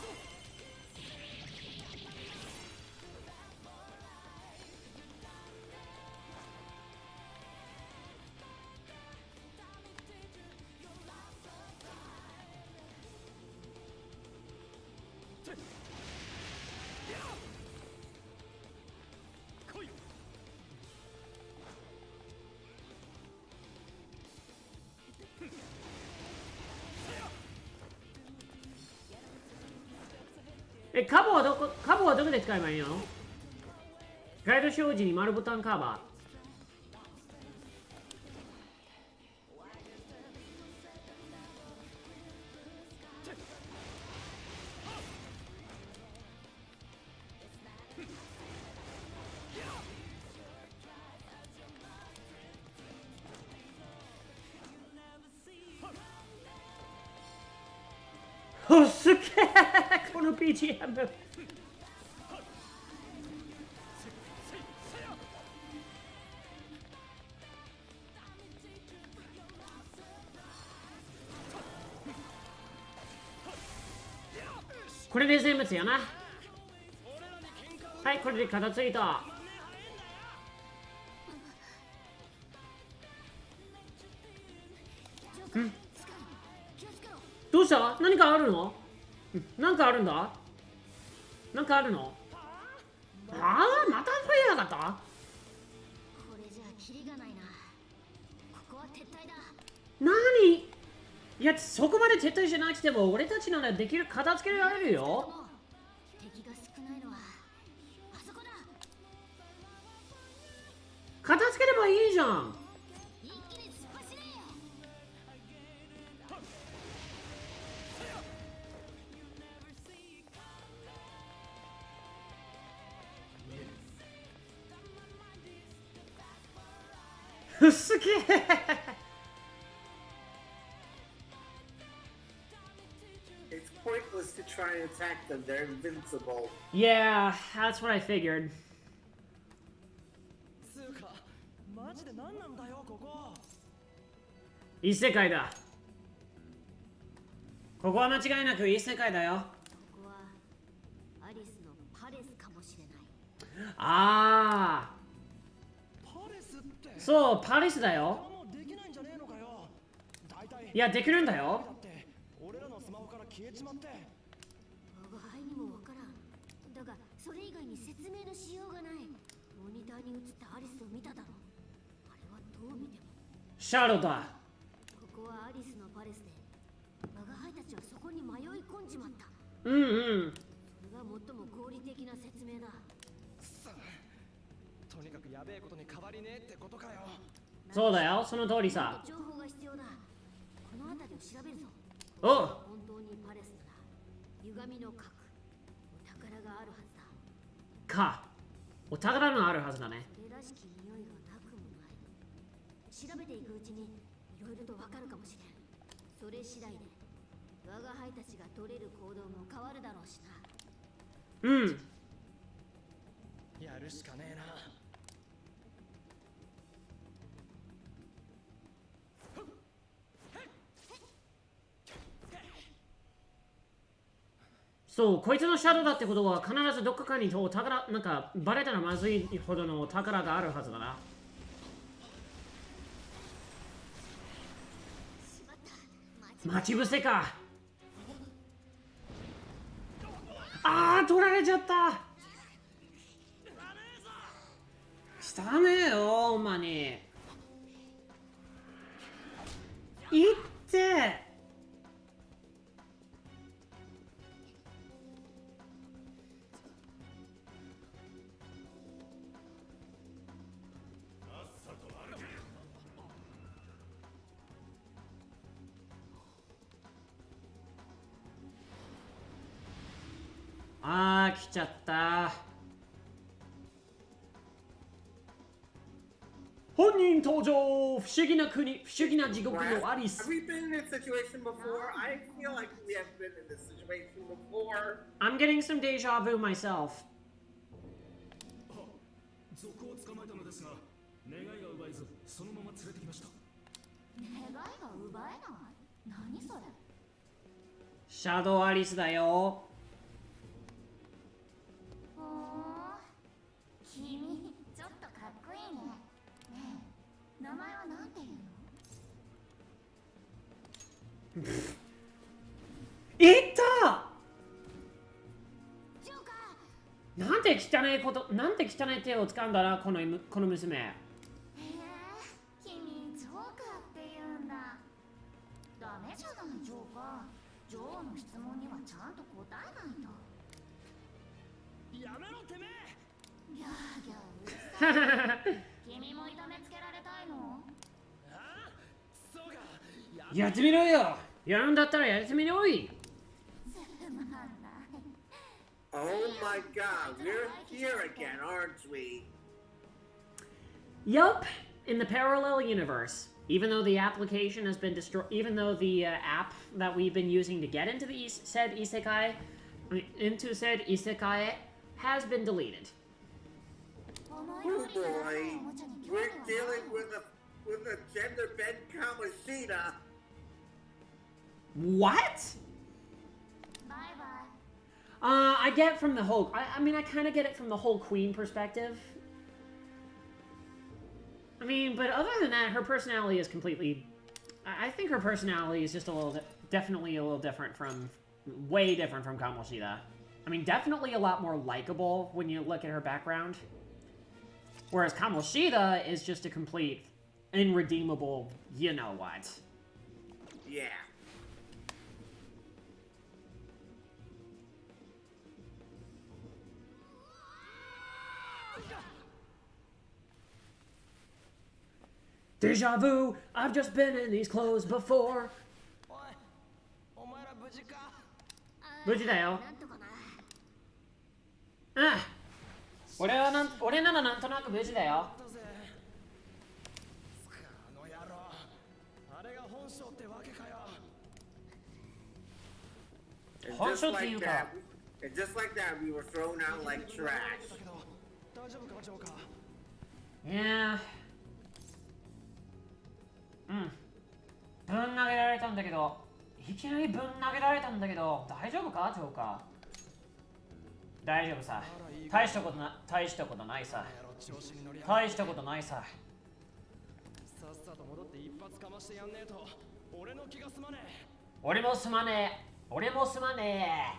カボはどこで使えばいいの？ガイド表示に丸ボタンカバおすげえこの BGM。これで全部やな。はい、これで片付いた。どうした？何かあるの？なんかあるんだ？なんかあるの？ああ、また増えなかった？これじゃキリがないな。ここは撤退だ。何？いや、そこまで撤退しなくても俺たちならできる、片付けられるよ。敵が少ないのはあそこだ。片付ければいいじゃん。一気に突っ走れ。すげえ。It's pointless to try and attack them. They're invincible. Yeah, that's what I figured. つうかマジで何なんだよここ。異世界だ。ここは間違いなく異世界だよ。ここはアリスのパレスかもしれない。ああ。パレスって。そう、パレスだよ。もうできないんじゃねえのかよ。大体。いや、できるんだよ。だって俺らのスマホから消えちまって。我が輩にもわからん。だがそれ以外に説明のしようがない。モニターに映ったアリスを見ただろ。あれはどう見ても。シャドウだ。ここはアリスのパレスで、我が輩たちはそこに迷い込んじまった。うんうん。それが最も合理的な説明だ。とにかくやべえことに変わりねえってことかよ。そうだよ、その通りさ。情報が必要だ。この辺りを調べるぞ。おう。本当にパレスなら歪みの核、お宝があるはずだ。か。お宝のあるはずだね。それらしき匂いがなくもない。調べていくうちにいろいろとわかるかもしれん。それ次第で我が輩たちが取れる行動も変わるだろうしな。うん。やるしかねえな。そう、こいつのシャドウだってことは必ずどっかにお宝、なんかバレたらまずいほどのお宝があるはずだな。待ち伏せか。ああ、取られちゃった。したねえよ、ほんまに。いって。あー、来ちゃった。本人登場。不思議な国、不思議な地獄のアリス。 Have we been in this situation before? I feel like we have been in this situation before. I'm getting some deja vu myself. 賊を捕まえたのですが、願いが奪えず、そのまま連れてきました。願いが奪えない？何それ？シャドウアリスだよ。君、ちょっとかっこいいね。ねえ、名前はなんていうの？いったなんて汚いこと、なんて汚い手を使うんだな、この娘。へえ、君、ジョーカーって言うんだ。ダメじゃない、ジョーカー。女王の質問にはちゃんと答えないと。やめろてめえ。ギャーギャーうるさい。君も痛めつけられたいの？ああ、そうか。やってみろよ。やるんだったらやってみろい。Oh my god, we're here again, aren't we? Yup, in the parallel universe. Even though the application has been destroyed, even though the app that we've been using to get into the said isekai has been deleted. Oh boy, we're dealing with a gender bent Kamoshida. What? I get from the whole. I mean, I kind of get it from the whole queen perspective. I mean, but other than that, her personality is completely... I think her personality is just definitely a little different from... Way different from Kamoshida. I mean, definitely a lot more likable when you look at her background. Whereas Kamoshida is just a complete, irredeemable, you-know-what. Yeah. Deja vu! I've just been in these clothes before! お前ら無事か？無事だよ。ああ。俺ならなんとなく無事だよ。あの野郎。あれが本性ってわけかよ。And just like that, we were thrown out like trash. Yeah. うん。ぶん投げられたんだけど、いきなりぶん投げられたんだけど、大丈夫かジョーカー。大丈夫さ。大したことないさ。大したことないさ。さっさと戻って一発かましてやんねえと、俺の気が済まねえ。俺もすまねえ。俺もすまねえ。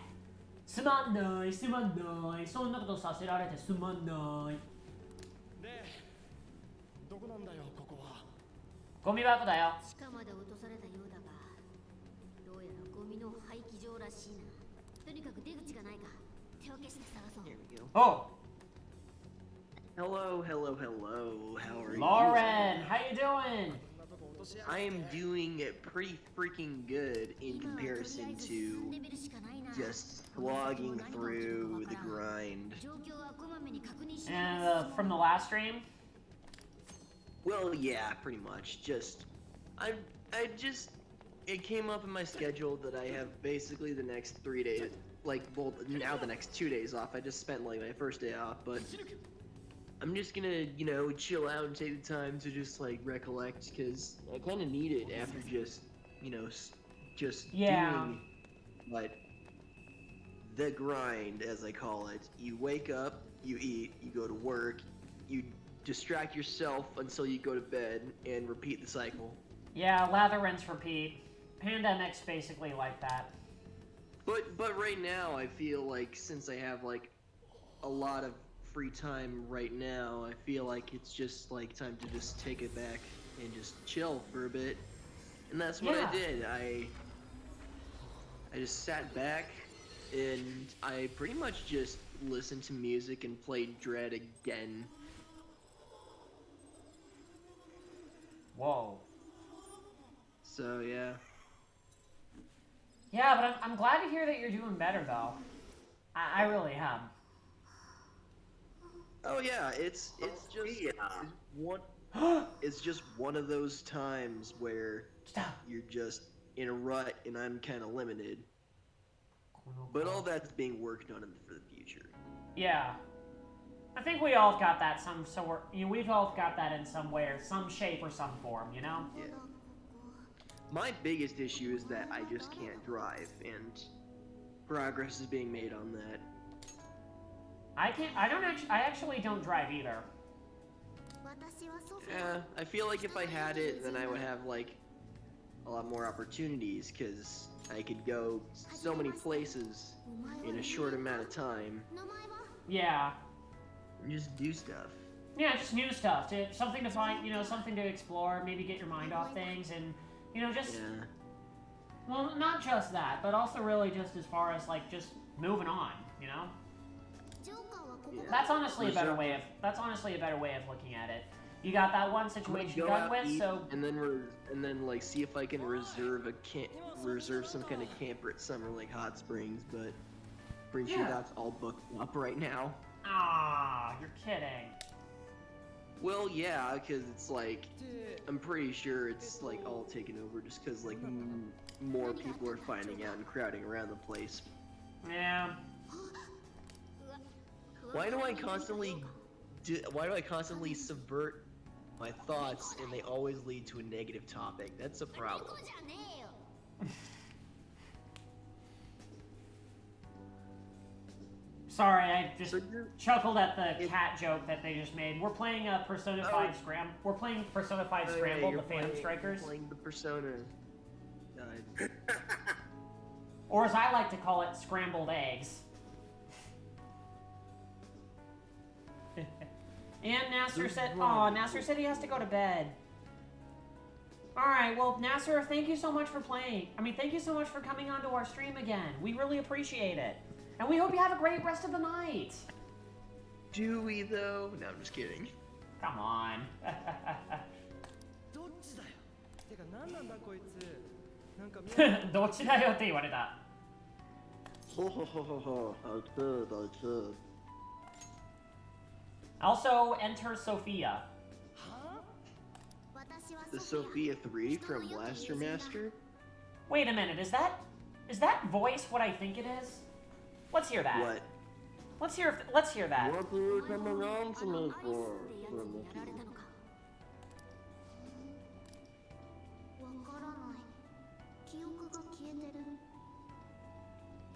すまんない、すまんない。そんなことさせられてすまんない。で、どこなんだよ、ここは。ゴミ箱だよ。地下まで落とされたようだが、どうやらゴミの廃棄場らしいな。とにかく出口がないか。手を消して探そう。Oh. Hello. How are Lauren, how you doing? I am doing pretty freaking good in comparison to just slogging through the grind. And from the last stream? Well, yeah, pretty much. It came up in my schedule that I have basically the next 3 days, now the next 2 days off. I just spent my first day off, but I'm just gonna, chill out and take the time to just recollect, because I kind of need it after just doing the grind, as I call it. You wake up, you eat, you go to work, you distract yourself until you go to bed, and repeat the cycle. Yeah, lather, rinse, repeat. Pandemic's basically like that. But right now, I feel like since I have a lot of free time right now, I feel like it's just time to just take it back and just chill for a bit. And that's what I did. I just sat back and I pretty much just listened to music and played Dread again. Whoa. So yeah. Yeah, but I'm glad to hear that you're doing better, though. I really am. Oh yeah, it's just one of those times where you're just in a rut and I'm kind of limited. But all that's being worked on for the future. Yeah. I think we all got that we've all got that in some way or some shape or some form, you know? Yeah. My biggest issue is that I just can't drive, and progress is being made on that. I actually don't drive either. Yeah, I feel like if I had it, then I would have a lot more opportunities, because I could go so many places in a short amount of time. Yeah. And just do stuff. Yeah, just new stuff. Something to find, something to explore, maybe get your mind off things, and, just... Yeah. Well, not just that, but also really just as far as, just moving on, Yeah. That's honestly a better way of looking at it. You got that one situation you're done with, so and then see if I can reserve some kind of camper at somewhere like Hot Springs, but pretty sure that's all booked up right now. Ah, you're kidding. Well, yeah, because it's like, I'm pretty sure it's like all taken over just because like more people are finding out and crowding around the place. Yeah. Why do I constantly subvert my thoughts and they always lead to a negative topic? That's a problem. Sorry, I just chuckled at the cat joke that they just made. We're playing Persona 5 Scrambled. We're playing Persona 5 Scrambled, the Phantom Strikers. Playing the Persona. Or as I like to call it, Scrambled Eggs. And Nasser said, "Oh, Nasser said he has to go to bed." All right, well, Nasser, thank you so much for playing. I mean, thank you so much for coming onto our stream again. We really appreciate it. And we hope you have a great rest of the night. Do we, though? No, I'm just kidding. Come on. どっちだよ。てか何なんだこいつ。なんかどっちだよって言われた。ほほほほほ。Understood. Also, enter Sophia. The Sophia 3 from Blaster Master? Wait a minute, is that voice what I think it is? Let's hear that. What? Let's hear that. What are you coming on to me for?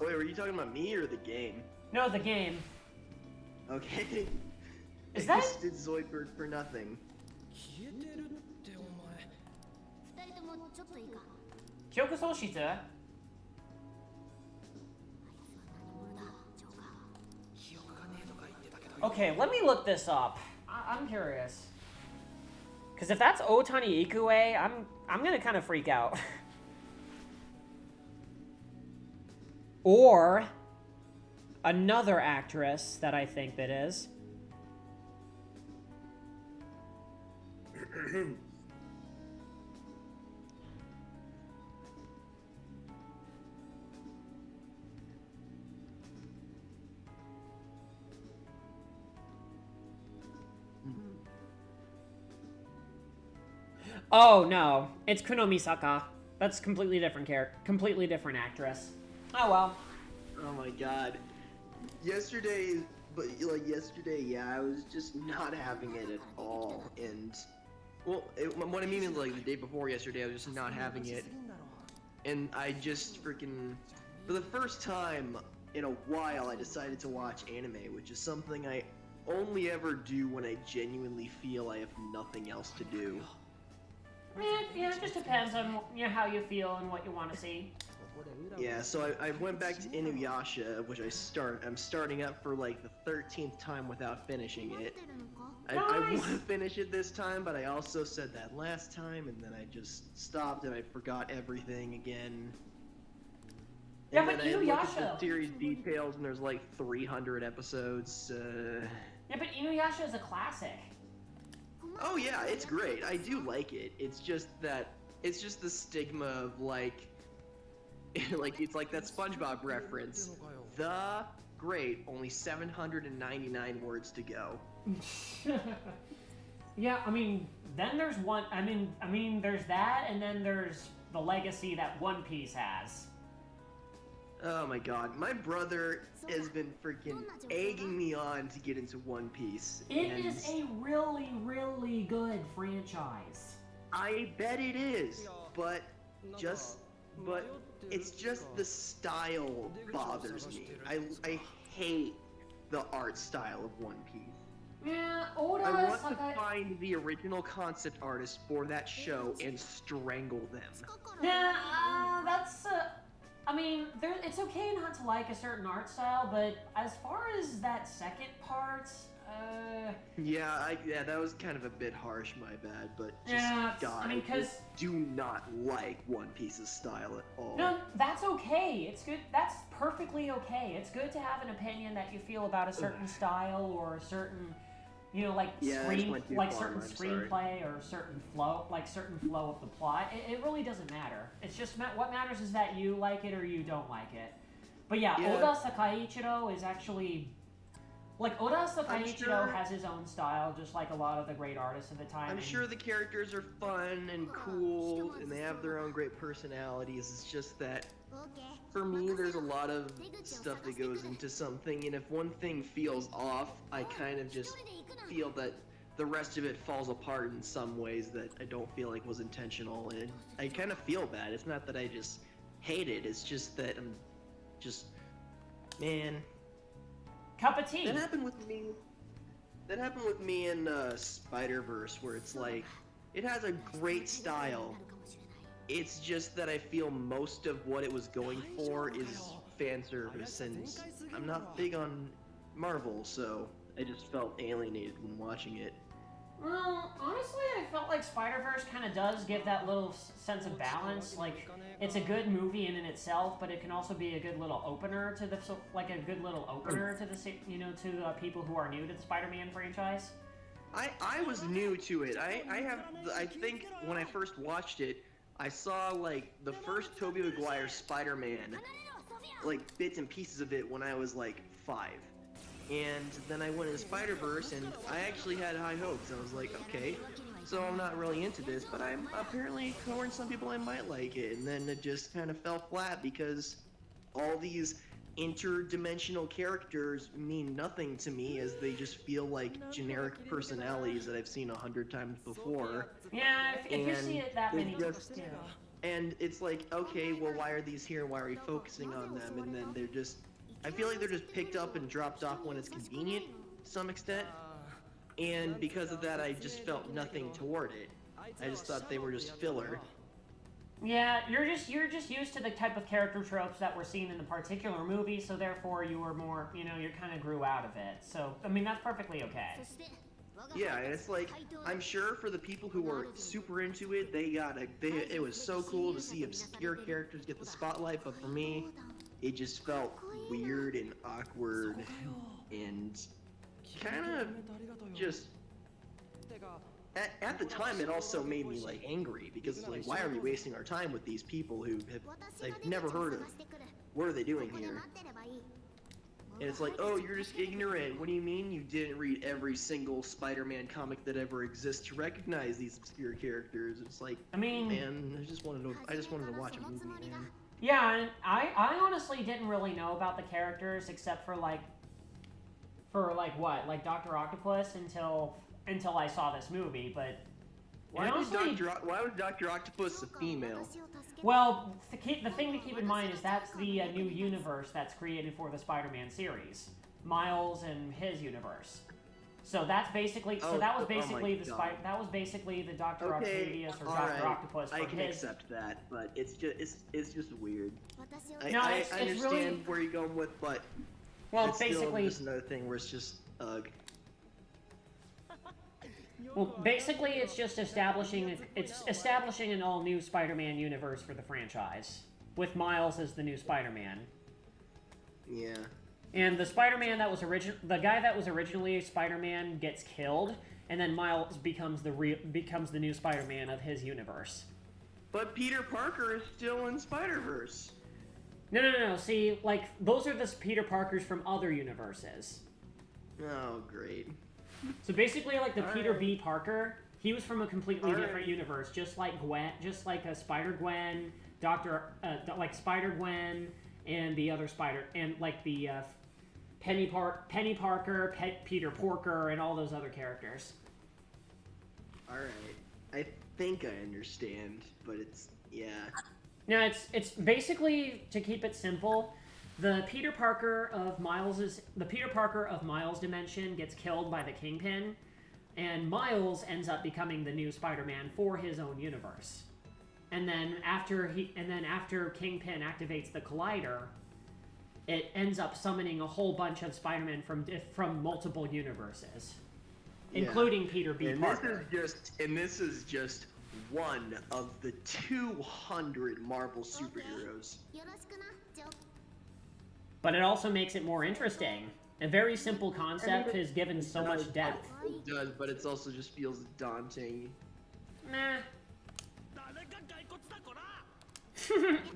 Wait, were you talking about me or the game? No, the game. Okay. Is that? Did Zoidberg for nothing. 消えてるってお前。二人ともちょっといいか。記憶喪失? Okay, let me look this up. I'm curious. Because if that's Otani Ikue, I'm gonna kind of freak out. Or another actress that I think that is. Oh no, it's Kuno Misaka. That's completely different character, completely different actress. Oh well. Oh my god. Yesterday, yeah, I was just not having it at all, and well, what I mean is like the day before yesterday, I was just not having it, and I just freaking, for the first time in a while, I decided to watch anime, which is something I only ever do when I genuinely feel I have nothing else to do. Yeah, it just depends on how you feel and what you want to see. Yeah, so I went back to Inuyasha, which I'm starting up for like the 13th time without finishing it. I want to finish it this time, but I also said that last time, and then I just stopped and I forgot everything again. Yeah, and but then I looked at Inuyasha... the series details, and there's like 300 episodes. Yeah, but Inuyasha is a classic. Oh yeah, it's great. I do like it. It's just the stigma of like, it's like that SpongeBob reference. The great, only 799 words to go. Yeah, I mean, then there's one. I mean, there's that, and then there's the legacy that One Piece has. Oh my god, my brother has been freaking egging me on to get into One Piece. It is a really, really good franchise. I bet it is, but it's just the style bothers me. I hate the art style of One Piece. Yeah, I want to find the original concept artist for that show and strangle them. Yeah, that's. I mean, it's okay not to like a certain art style, but as far as that second part, Yeah, that was kind of a bit harsh, my bad, but just, yeah, God, I mean, just do not like One Piece's style at all. No, that's okay. It's good. That's perfectly okay. It's good to have an opinion that you feel about a certain style or a certain, like certain screenplay or certain flow, of the plot. It really doesn't matter. It's just what matters is that you like it or you don't like it. But yeah, Oda Sakaiichiro is actually Like, Odasu Kaiichiro sure- has his own style, just like a lot of the great artists of the time. I'm and- sure the characters are fun and cool, and they have their own great personalities. It's just that, for me, there's a lot of stuff that goes into something, and if one thing feels off, I kind of just feel that the rest of it falls apart in some ways that I don't feel like was intentional, and I kind of feel bad. It's not that I just hate it, it's just that I'm just, man. Cup of tea. That happened with me. That happened with me in Spider-Verse, where it's like, it has a great style. It's just that I feel most of what it was going for is fan service, and I'm not big on Marvel, so I just felt alienated when watching it. Well, honestly, I felt like Spider-Verse kind of does give that little sense of balance. Like, it's a good movie in and itself, but it can also be a good little opener to the, to people who are new to the Spider-Man franchise. I was new to it. I think when I first watched it, I saw like the first Tobey Maguire Spider-Man, like bits and pieces of it when I was like 5. And then I went into Spider-Verse, and I actually had high hopes. I was like, okay, so I'm not really into this, but I'm apparently according to some people I might like it. And then it just kind of fell flat because all these interdimensional characters mean nothing to me, as they just feel like generic personalities that I've seen 100 times before. Yeah, if you see it that many times. Yeah. And it's like, okay, well, why are these here? Why are we focusing on them? And then they're just, I feel like they're just picked up and dropped off when it's convenient, to some extent. And because of that, I just felt nothing toward it. I just thought they were just filler. Yeah, you're just used to the type of character tropes that were seen in the particular movie, so therefore you were more, you kind of grew out of it. So, I mean, that's perfectly okay. Yeah, and it's like, I'm sure for the people who were super into it, it was so cool to see obscure characters get the spotlight, but for me, it just felt weird and awkward and kind of just... At the time, it also made me like angry, because like, why are we wasting our time with these people who I've never heard of? What are they doing here? And it's like, oh, you're just ignorant. What do you mean you didn't read every single Spider-Man comic that ever exists to recognize these obscure characters? It's like, I mean, man, I just wanted to watch a movie, man. Yeah, and I honestly didn't really know about the characters except for like Dr. Octopus until I saw this movie, but why was Dr. Octopus a female? Well, the thing to keep in mind is that's the new universe that's created for the Spider-Man series, Miles and his universe. So that's basically that was basically the Dr. Octavius or Dr. Octopus. I can accept that, but it's just weird. I understand really, where you're going with, but well, it's basically still just another thing where it's just ugh. Well, basically, it's just establishing an all-new Spider-Man universe for the franchise, with Miles as the new Spider-Man. Yeah. And the Spider-Man that was the guy that was originally Spider-Man gets killed, and then Miles becomes the new Spider-Man of his universe. But Peter Parker is still in Spider-Verse. No. See, like, those are the Peter Parkers from other universes. Oh, great. So basically, like, the Peter B. Parker, he was from a completely different universe, just like Gwen, just like a Spider-Gwen, like Spider-Gwen, and the other Spider, and like the Penny Parker, Peter Porker, and all those other characters. Alright. I think I understand, but yeah. No, it's basically, to keep it simple, the Peter Parker of Miles' dimension gets killed by the Kingpin, and Miles ends up becoming the new Spider-Man for his own universe. And then after Kingpin activates the Collider, it ends up summoning a whole bunch of Spider-Man from multiple universes, including Peter B. Parker. This is just one of the 200 Marvel superheroes. But it also makes it more interesting. A very simple concept is given so much depth. It does, but it also just feels daunting. Nah.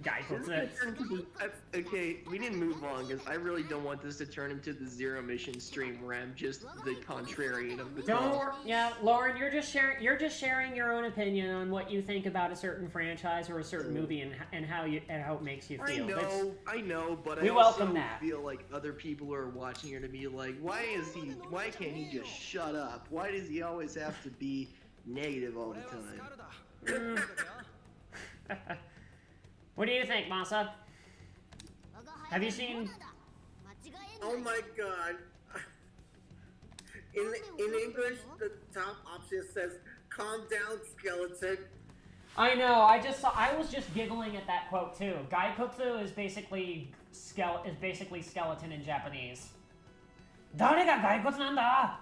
Gaikotsu. Okay, we didn't move on because I really don't want this to turn into the zero mission stream where I'm just the contrarian of the call. Yeah, Lauren, you're just sharing your own opinion on what you think about a certain franchise or a certain movie and how it makes you feel. I know, but we I welcome also that. feel like other people are watching here to be like, why can't he just shut up? Why does he always have to be negative all the time? What do you think, Masa? Have you seen? Oh my god. In English, the top option says, "Calm down, skeleton." I know. I was just giggling at that quote too. Gaikotsu is basically skeleton in Japanese. 誰が骸骨なんだ?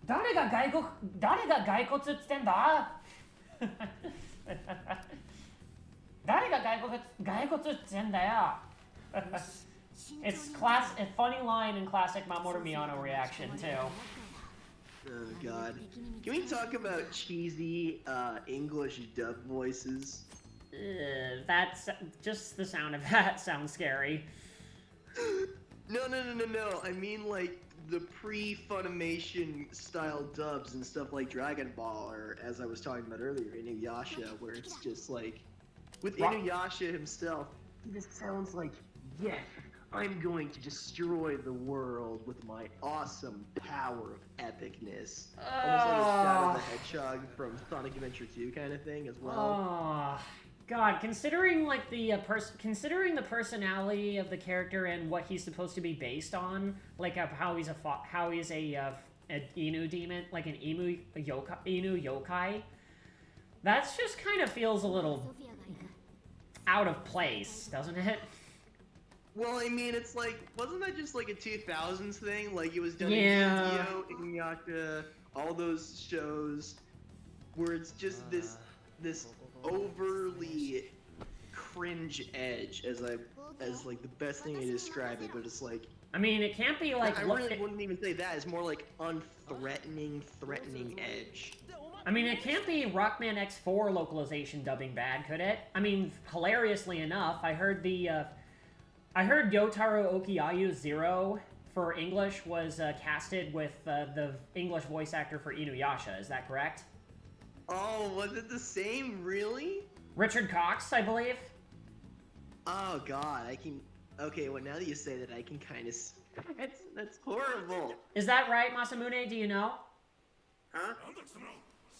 誰が骸骨って言ってんだ? 誰が骸骨って言ってんだよ? It's a funny line in classic Mamoru Miyano reaction too. Oh god. Can we talk about cheesy English dub voices? That's just the sound of that sounds scary. No. I mean like the pre-Funimation style dubs and stuff like Dragon Ball, or as I was talking about earlier, Inuyasha, where it's just like, with Inuyasha himself, he just sounds like, yes, I'm going to destroy the world with my awesome power of epicness. Almost like a Shadow the Hedgehog from Sonic Adventure 2 kind of thing as well. Oh, God, considering like considering the personality of the character and what he's supposed to be based on, like how he's a Inu demon, like an Inu yokai, that's just kind of feels a little out of place, doesn't it? Well, I mean, it's like, wasn't that just like a 2000s thing? Like, it was done in Yu-Gi-Oh!, Inuyasha, all those shows, where it's just this overly cringe edge, as like the best thing to describe it, but it's like... I mean, it can't be like... I really wouldn't even say that, it's more like threatening edge. I mean, it can't be Rockman X4 localization dubbing bad, could it? I mean, hilariously enough, I heard Yotaro Okiayu Zero for English was casted with the English voice actor for Inuyasha. Is that correct? Oh, was it the same? Really? Richard Cox, I believe. Oh God, I can. Okay, well now that you say that, I can kind of. That's horrible. Is that right, Masamune? Do you know? Huh?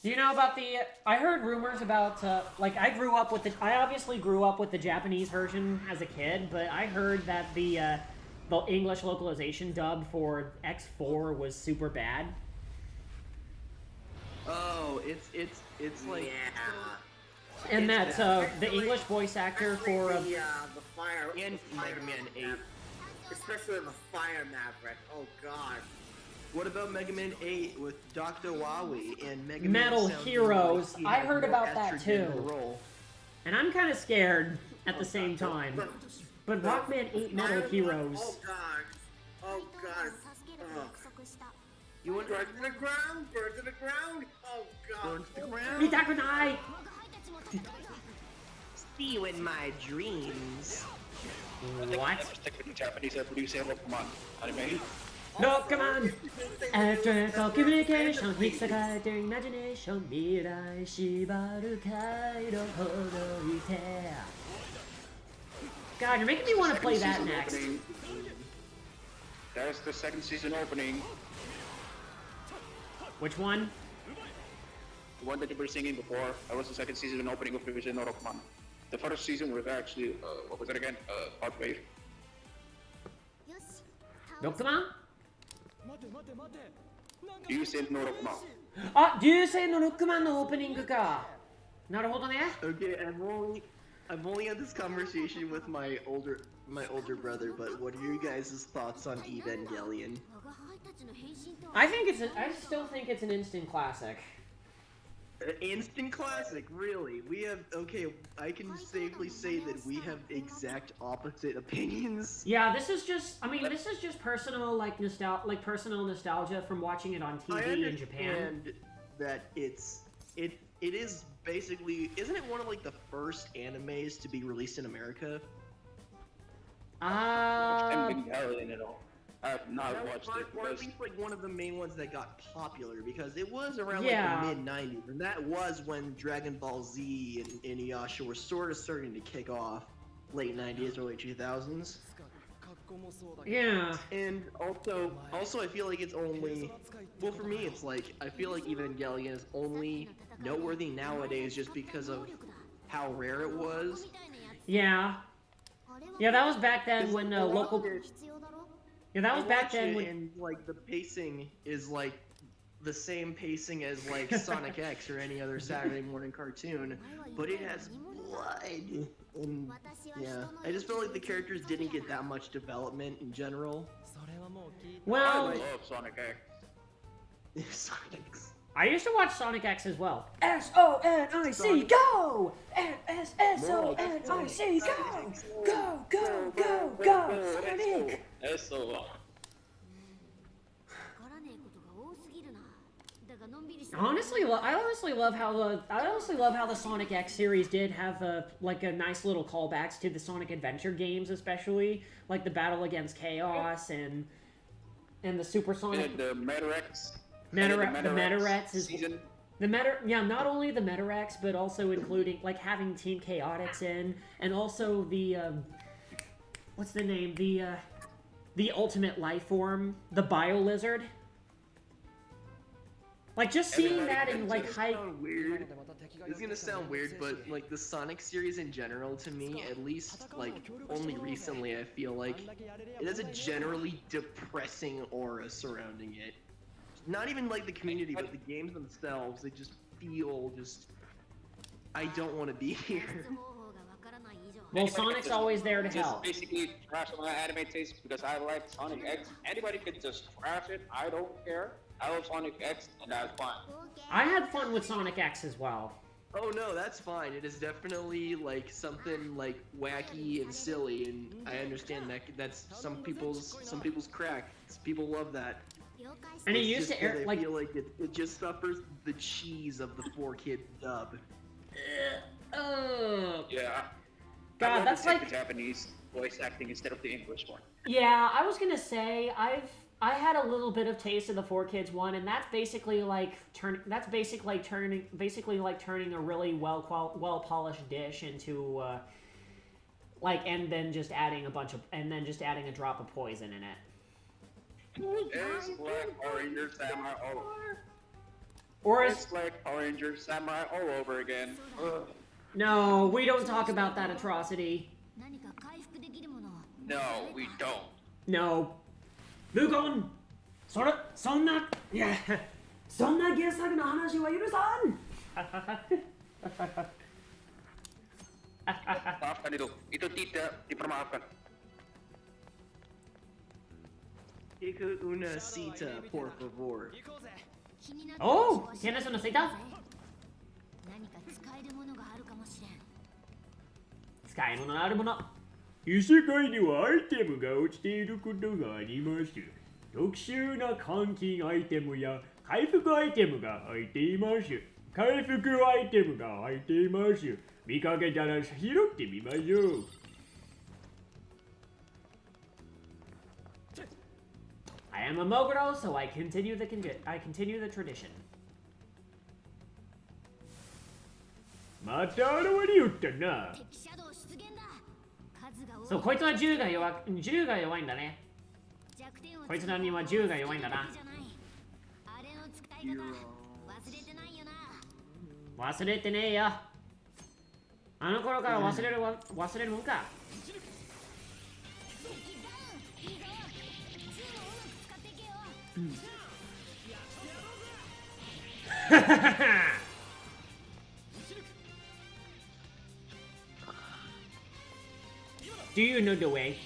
Do you know about the? I heard rumors about like I obviously grew up with the Japanese version as a kid, but I heard that the English localization dub for X4 was super bad. Oh, it's like and that the English voice actor for the fire and Mega Man 8, especially the Fire Maverick. Oh God. What about Mega Man 8 with Dr. Wawi and Mega Metal Man Heroes? Like I heard about that estrogen too. in the role. And I'm kind of scared at the same time. But Rockman 8 Metal Heroes. Oh God. Oh God. You want burn to the ground? Burn to the ground? Oh God. Burn to the ground? Mitakunai! See you in my dreams. What? Japanese producing Pokemon anime. No, come on! Electrical communication, Hiksakai during imagination, Mirai Shibaru Kaido Hodoite. God, you're making me want to play that next. There's the second season opening. Which one? The one that you were singing before. That was the second season opening of Division no Rockman. The first season was actually, what was it again? Heartbreak. Rockman? Division no Rockman. Ah, Division no Rockman no opening ka. Naruhodo ne? Okay, I've only had this conversation with my older brother, but what are you guys' thoughts on Evangelion? I still think it's an instant classic. Instant classic, really? We have, okay, I can safely say that we have exact opposite opinions. Yeah, this is just personal, personal nostalgia from watching it on TV in Japan. And that it is basically, isn't it one of like the first animes to be released in America? I have not watched it. Or at least like one of the main ones that got popular, because it was around Yeah. like the mid-90s, and that was when Dragon Ball Z and Inuyasha were sort of starting to kick off, late 90s, early 2000s. Yeah. And also I feel like it's only, well for me it's like, I feel like Evangelion is only noteworthy nowadays just because of how rare it was. Yeah. Yeah, that was back then when local. Yeah, that was back then when. And like the pacing is like the same pacing as like Sonic X or any other Saturday morning cartoon, but it has blood. And yeah, I just feel like the characters didn't get that much development in general. Well, I love Sonic X. Sonic X. I used to watch Sonic X as well. SONIC, go! SONIC, go! Go, go, go, go! Sonic! SO. I honestly love how the Sonic X series did have a nice little callbacks to the Sonic Adventure games, especially like the Battle Against Chaos and the Super Sonic. And the Metarex. The Metarex is season. not only the Metarex, but also including like having Team Chaotix in, and also the what's the name, the ultimate life form, the Bio Lizard. Like just seeing that in like high. Weird. This is gonna sound weird, but like the Sonic series in general, to me, at least like only recently, I feel like it has a generally depressing aura surrounding it. Not even like the community, but the games themselves, they just feel I don't want to be here. Well, Sonic's always there to help. Just basically trash my anime taste because I like Sonic X. Anybody can just trash it. I don't care. I love Sonic X, and that's fine. I had fun with Sonic X as well. Oh no, that's fine. It is definitely like something like wacky and silly, and I understand that that's some people's crack. People love that. And it It's used just to air that I like. feel like it just suffers the cheese of the 4-kid dub. Yeah. God, that's like the Japanese voice acting instead of the English one. Yeah, I was gonna say I had a little bit of taste of the 4Kids one, and that's basically like turning a really well polished dish into and then just adding a drop of poison in it. It's like Power Rangers Samurai all over. Or it's like Power Rangers Samurai all over again. Ugh. No, we don't talk about that atrocity. No, we don't. No. Lugon! そんな原作の話は許さん! Maafkan itu. Itu tidak dipermaafkan. Ika una cita, por favor. Oh, ¿tienes una cita? 使い物のあるもの。異世界にはアイテムが落ちていることがあります。特殊な換金アイテムや回復アイテムが入っています。回復アイテムが入っています。見かけたら拾ってみましょう。I am a Moguro, so I continue the tradition. また現れよったな。そう、こいつは銃が弱いんだね。こいつらには銃が弱いんだな。忘れてねえよ。あの頃から忘れるもんか。Do you know the way?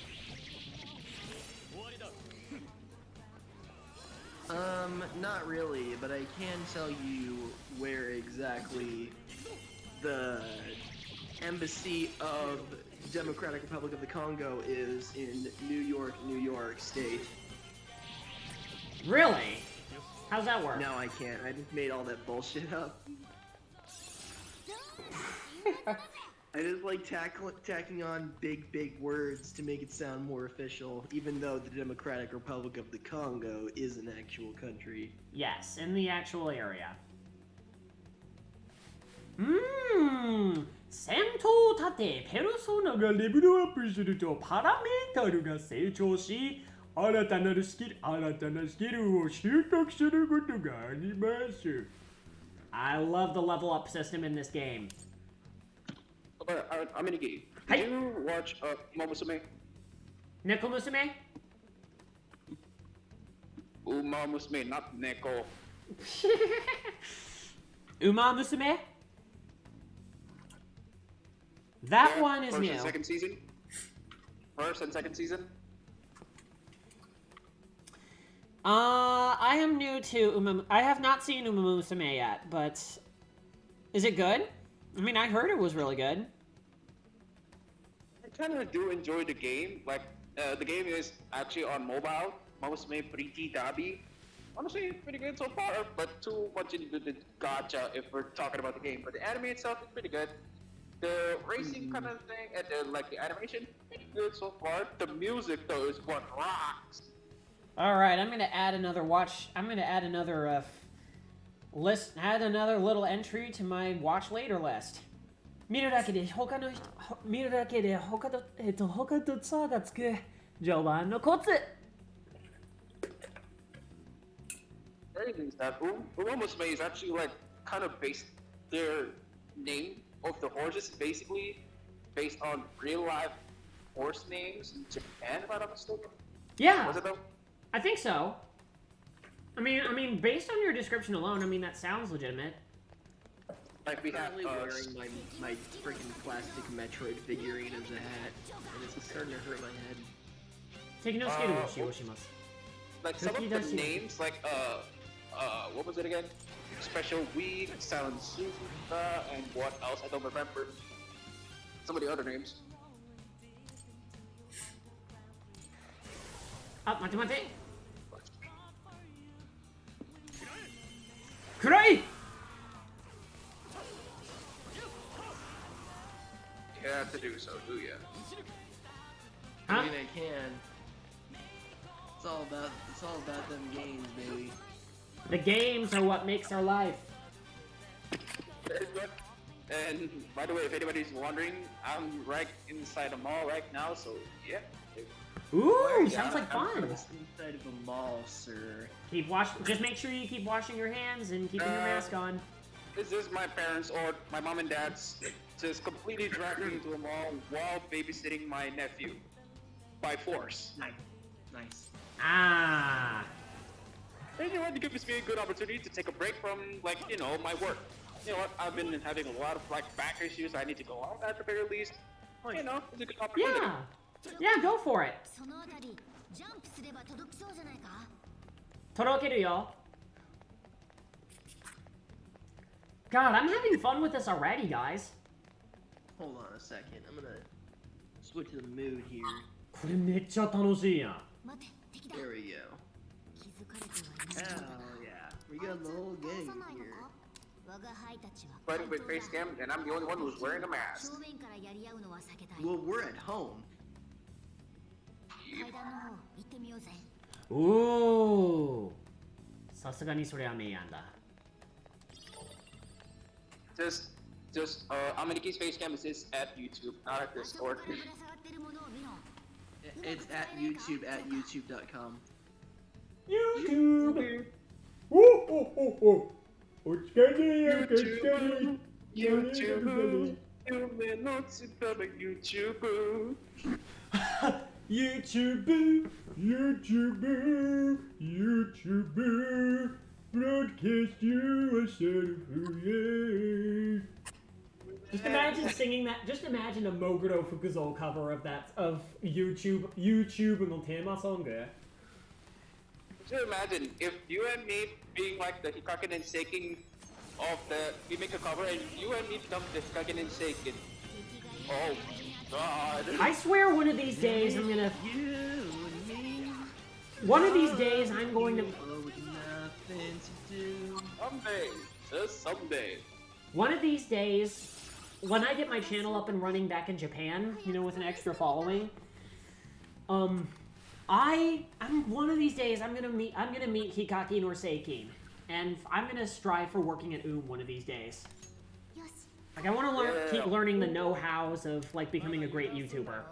Not really, but I can tell you where exactly the embassy of Democratic Republic of the Congo is in New York State. Really? How's that work? No, I can't. I just made all that bullshit up. I just like tacking on big words to make it sound more official, even though the Democratic Republic of the Congo is an actual country. Yes, in the actual area. 戦闘を立て、ペルソナがレベルアップするとパラメータルが成長し、新たなスキルを習得することがあります。I love the level up system in this game. AmeNiki, did you watch Umamusume? 猫娘 Umamusume, not Neko. 馬娘 That one is First new. and second season? First and second season? I am new to I have not seen Umamusume yet, but is it good? I mean, I heard it was really good. I kind of do enjoy the game. Like, the game is actually on mobile. Umamusume Pretty Dabi. Honestly, pretty good so far, but too much into the gacha if we're talking about the game. But the anime itself is pretty good. The racing kind of thing and the animation, pretty good so far. The music though is what rocks. All right, I'm gonna add another list. Add another little entry to my watch later list. 見るだけで他と差がつく序盤のコツ。Crazy is that Umamusume is actually like kind of based their name of the horses basically based on real life horse names in Japan, if I'm not mistaken. Yeah. Was it though? I think so. I mean, based on your description alone, I mean that sounds legitimate. Like we have wearing my freaking plastic Metroid figurine as a hat, and it's starting to hurt my head. Take no skillを使用します。 Like some of the names, like what was it again? Special Week, Silent Suzuka, and what else? I don't remember. Some of the other names. あ、待て。暗い。You have to do so, do ya? I mean, I can. It's all about them games, baby. The games are what makes our life. And by the way, if anybody's wondering, I'm right inside a mall right now, so yeah. Ooh, sounds like fun. Inside of a mall, sir. Just make sure you keep washing your hands and keeping your mask on. This is my parents or my mom and dad's just completely dragged me into a mall while babysitting my nephew by force. Nice. Ah. And you know what? It gives me a good opportunity to take a break from, like, you know, my work. You know what? I've been having a lot of, like, back issues. I need to go out at the very least. You know, it's a good opportunity. Yeah. Yeah, go for it. 届けるよ。God, I'm having fun with this already, guys. Hold on a second. I'm gonna switch to the mood here. これめっちゃ楽しいやん。 There we go. Oh yeah, we got the whole gang here. Fighting with face cam, and I'm the only one who's wearing a mask. Well, we're at home. Ooh. さすがにそれは名案だ。Just, AmeNiki's face cam is at YouTube, not at Discord. It's at youtube.com. YouTube! Oh! お疲れよ、お疲れ。YouTube! YouTube! Broadcast yourself, yeah. Just imagine singing that. Just imagine a Moguro Fukuzo cover of YouTube のテーマソング。 Just imagine if you and me being like the Hikaken and Seiken of we make a cover and you and me become the Hikaken and Seiken. Oh my god. I swear one of these days I'm gonna. One of these days I'm going to. Someday, just someday. One of these days when I get my channel up and running back in Japan, you know, with an extra following, I'm one of these days I'm gonna meet Hikaki nor Seikin, and I'm gonna strive for working at one of these days. Like I want to keep learning the know-hows of like becoming a great YouTuber.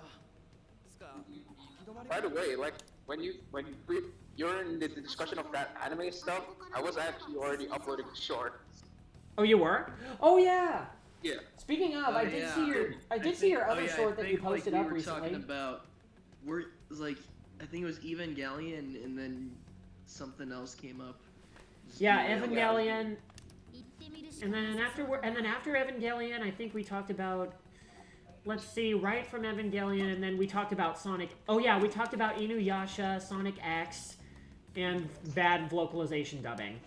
By the way, like when you're in the discussion of that anime stuff, I was actually already uploading shorts. Oh, you were? Oh yeah. Yeah. Speaking of, I did see your other short that you posted up recently. Talking about, I think it was Evangelion, and then something else came up. Yeah, Evangelion. And then after Evangelion, I think we talked about, let's see, right from Evangelion, and then we talked about Sonic. Oh yeah, we talked about Inuyasha, Sonic X, and bad localization dubbing.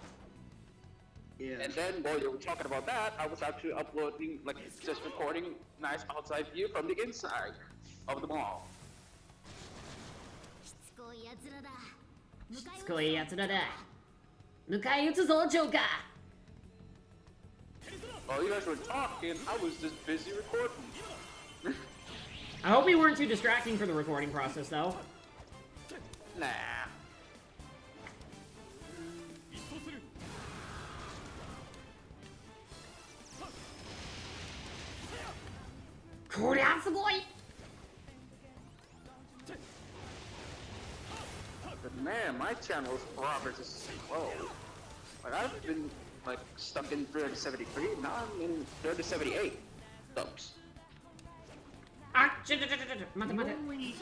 Yeah. And then while you were talking about that, I was actually uploading, like, just recording nice outside view from the inside of the mall. しつこい奴らだ。しつこい奴らだ。迎え撃つぞ、ジョーカー。 While you guys were talking, I was just busy recording. I hope we weren't too distracting for the recording process, though. Nah. But man, my channel's progress is slow. Like I've been like stuck in 3073, now I'm in 3078. Thumbs. The only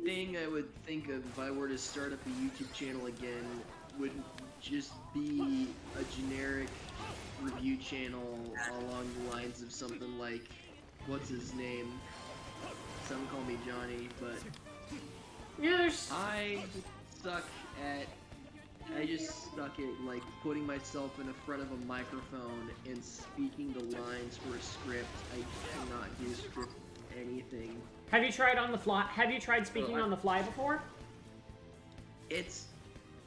thing I would think of if I were to start up a YouTube channel again would just be a generic review channel along the lines of something like, what's his name? Some call me Johnny, but yes. I just suck at like putting myself in the front of a microphone and speaking the lines for a script. I cannot do script anything. Have you tried on the fly? Have you tried speaking on the fly before?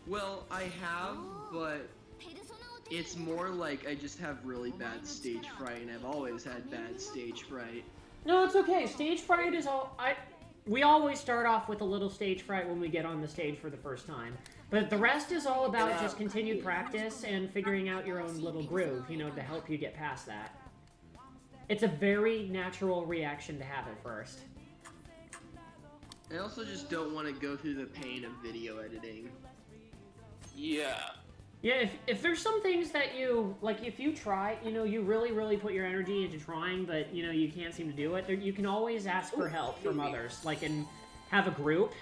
Well, I have, but it's more like I just have really bad stage fright, and I've always had bad stage fright. No, it's okay. Stage fright is we always start off with a little stage fright when we get on the stage for the first time. But the rest is all about just continued practice and figuring out your own little groove, you know, to help you get past that. It's a very natural reaction to have at first. I also just don't want to go through the pain of video editing. Yeah. Yeah, if there's some things that you, like, if you try, you know, you really put your energy into trying, but, you know, you can't seem to do it, you can always ask for help from others, like, and have a group.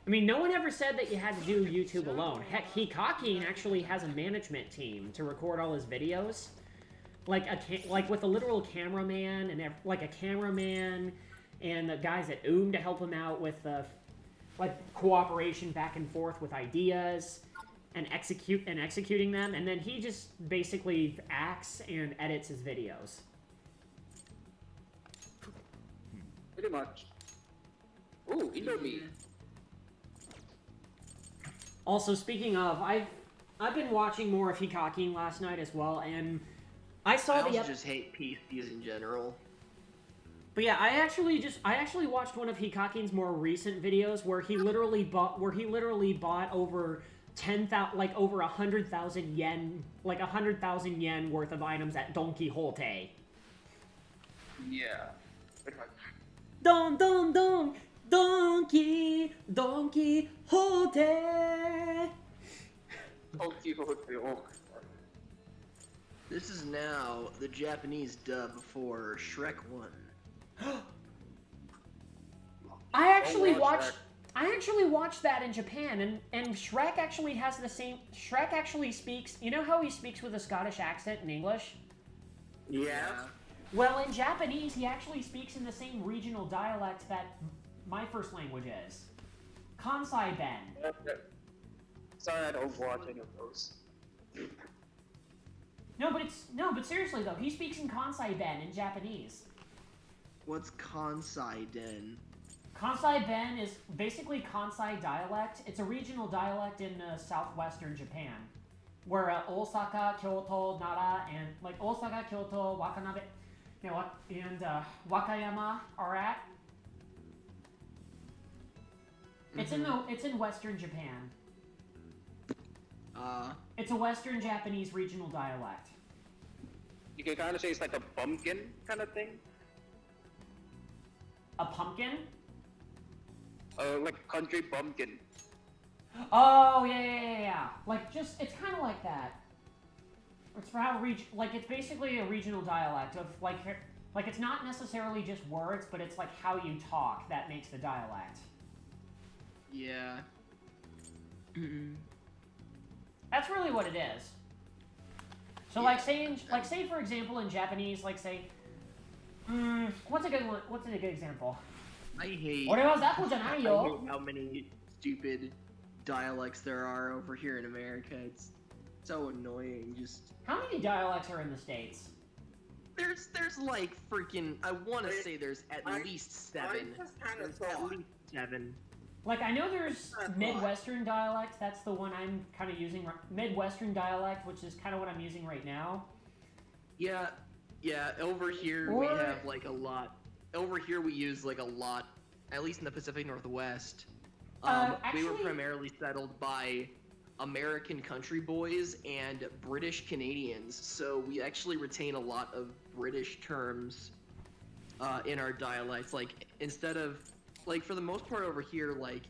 I mean, no one ever said that you had to do YouTube alone. Heck, Hikaki actually has a management team to record all his videos. Like with a literal cameraman, and like a cameraman, and the guys at to help him out with, like, cooperation back and forth with ideas. And executing them, and then he just basically acts and edits his videos. Pretty much. Ooh, Indomie. Also, speaking of, I've been watching more of Hikaki last night as well, and I saw I just hate PCs in general. But yeah, I actually watched one of Hikaki's more recent videos where he literally bought over 10,000, like over 100,000 yen, like 100,000 yen worth of items at Don Quixote. Yeah. Don Quixote. Don Quixote. This is now the Japanese dub for Shrek 1. I actually watched that in Japan, and Shrek actually has the same. Shrek actually speaks. You know how he speaks with a Scottish accent in English? Yeah. Well, in Japanese, he actually speaks in the same regional dialect that my first language is. Kansai Ben. Sorry, I don't watch any of those. No, but seriously though, he speaks in Kansai Ben in Japanese. What's Kansai Den? Kansai Ben is basically Kansai dialect. It's a regional dialect in southwestern Japan, where Osaka, Kyoto, Nara, and like Osaka, Kyoto, Watanabe. Wakayama are at. It's in Western Japan. It's a Western Japanese regional dialect. You can kind of say it's like a bumpkin kind of thing. A pumpkin? Like country bumpkin. Oh yeah. Like it's kind of like that. It's for how like it's basically a regional dialect of like it's not necessarily just words, but it's like how you talk that makes the dialect. Yeah. That's really what it is. So yeah. say for example in Japanese, like say, what's a good one? What's a good example? I hate how many stupid dialects there are over here in America. It's so annoying. Just how many dialects are in the States? There's like freaking. I want to say there's at least 7. There's at least 7. Like, I know there's Midwestern dialect, that's the one I'm kind of using, Midwestern dialect, which is kind of what I'm using right now. Yeah, over here we have, like, a lot. Over here we use, like, a lot, at least in the Pacific Northwest. We were primarily settled by American country boys and British Canadians, so we actually retain a lot of British terms in our dialects. Like, instead of... Like, for the most part over here, like,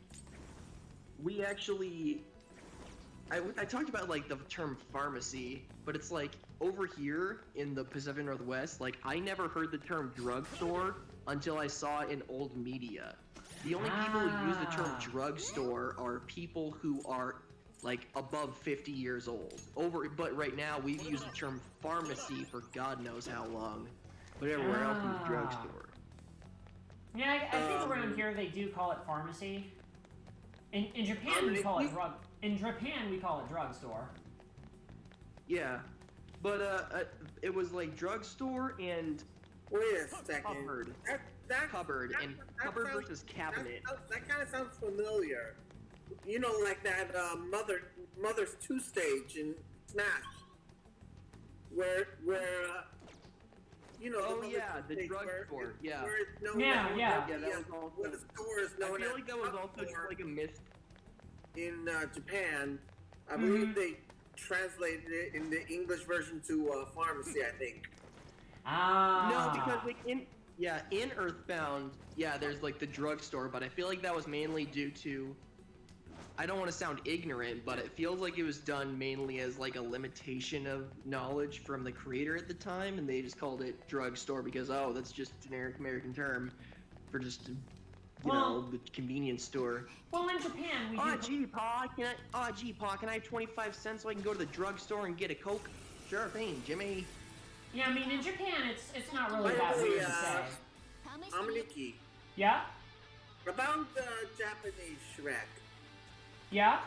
we actually... I talked about, like, the term pharmacy, but it's like, over here in the Pacific Northwest, like, I never heard the term drugstore until I saw it in old media. The only people who use the term drugstore are people who are, like, above 50 years old. But right now, we've used the term pharmacy for God knows how long. But everywhere else is drugstore. Yeah, I think around here they do call it pharmacy. In Japan we call it drug. In Japan we call it drugstore. Yeah, but it was like drugstore and wait a second. Cupboard. Cupboard versus cabinet. That kind of sounds familiar. You know, like that Mother's 2 stage in Smash, where you know. Oh yeah, the drugstore. Yeah. Yeah. That was also, where the store is known I feel like that was also just like a myth. In Japan, I believe they translated it in the English version to pharmacy. I think. No, because like in Earthbound, there's like the drugstore, but I feel like that was mainly due to. I don't want to sound ignorant, but it feels like it was done mainly as like a limitation of knowledge from the creator at the time, and they just called it drugstore because, oh, that's just a generic American term for just, you know, the convenience store. Well, in Japan, we Gee, Pa, can I have 25 cents so I can go to the drugstore and get a Coke? Sure thing, Jimmy. Yeah, I mean, in Japan, it's not really that weird to say. AmeNiki. Yeah? About the Japanese Shrek. Yeah?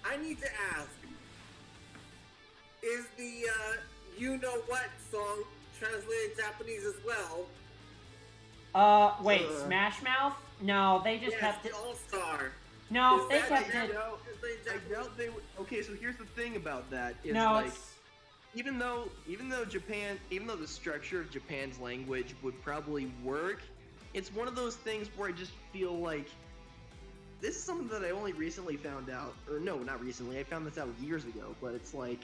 I need to ask, is the You Know What song translated Japanese as well? Wait, Smash Mouth? No, they just kept it. All-Star. No, they kept it. Okay, so here's the thing about that. Is no, like, even though the structure of Japan's language would probably work, it's one of those things where I just feel like this is something that I only recently found out, or no, not recently, I found this out years ago, but it's like,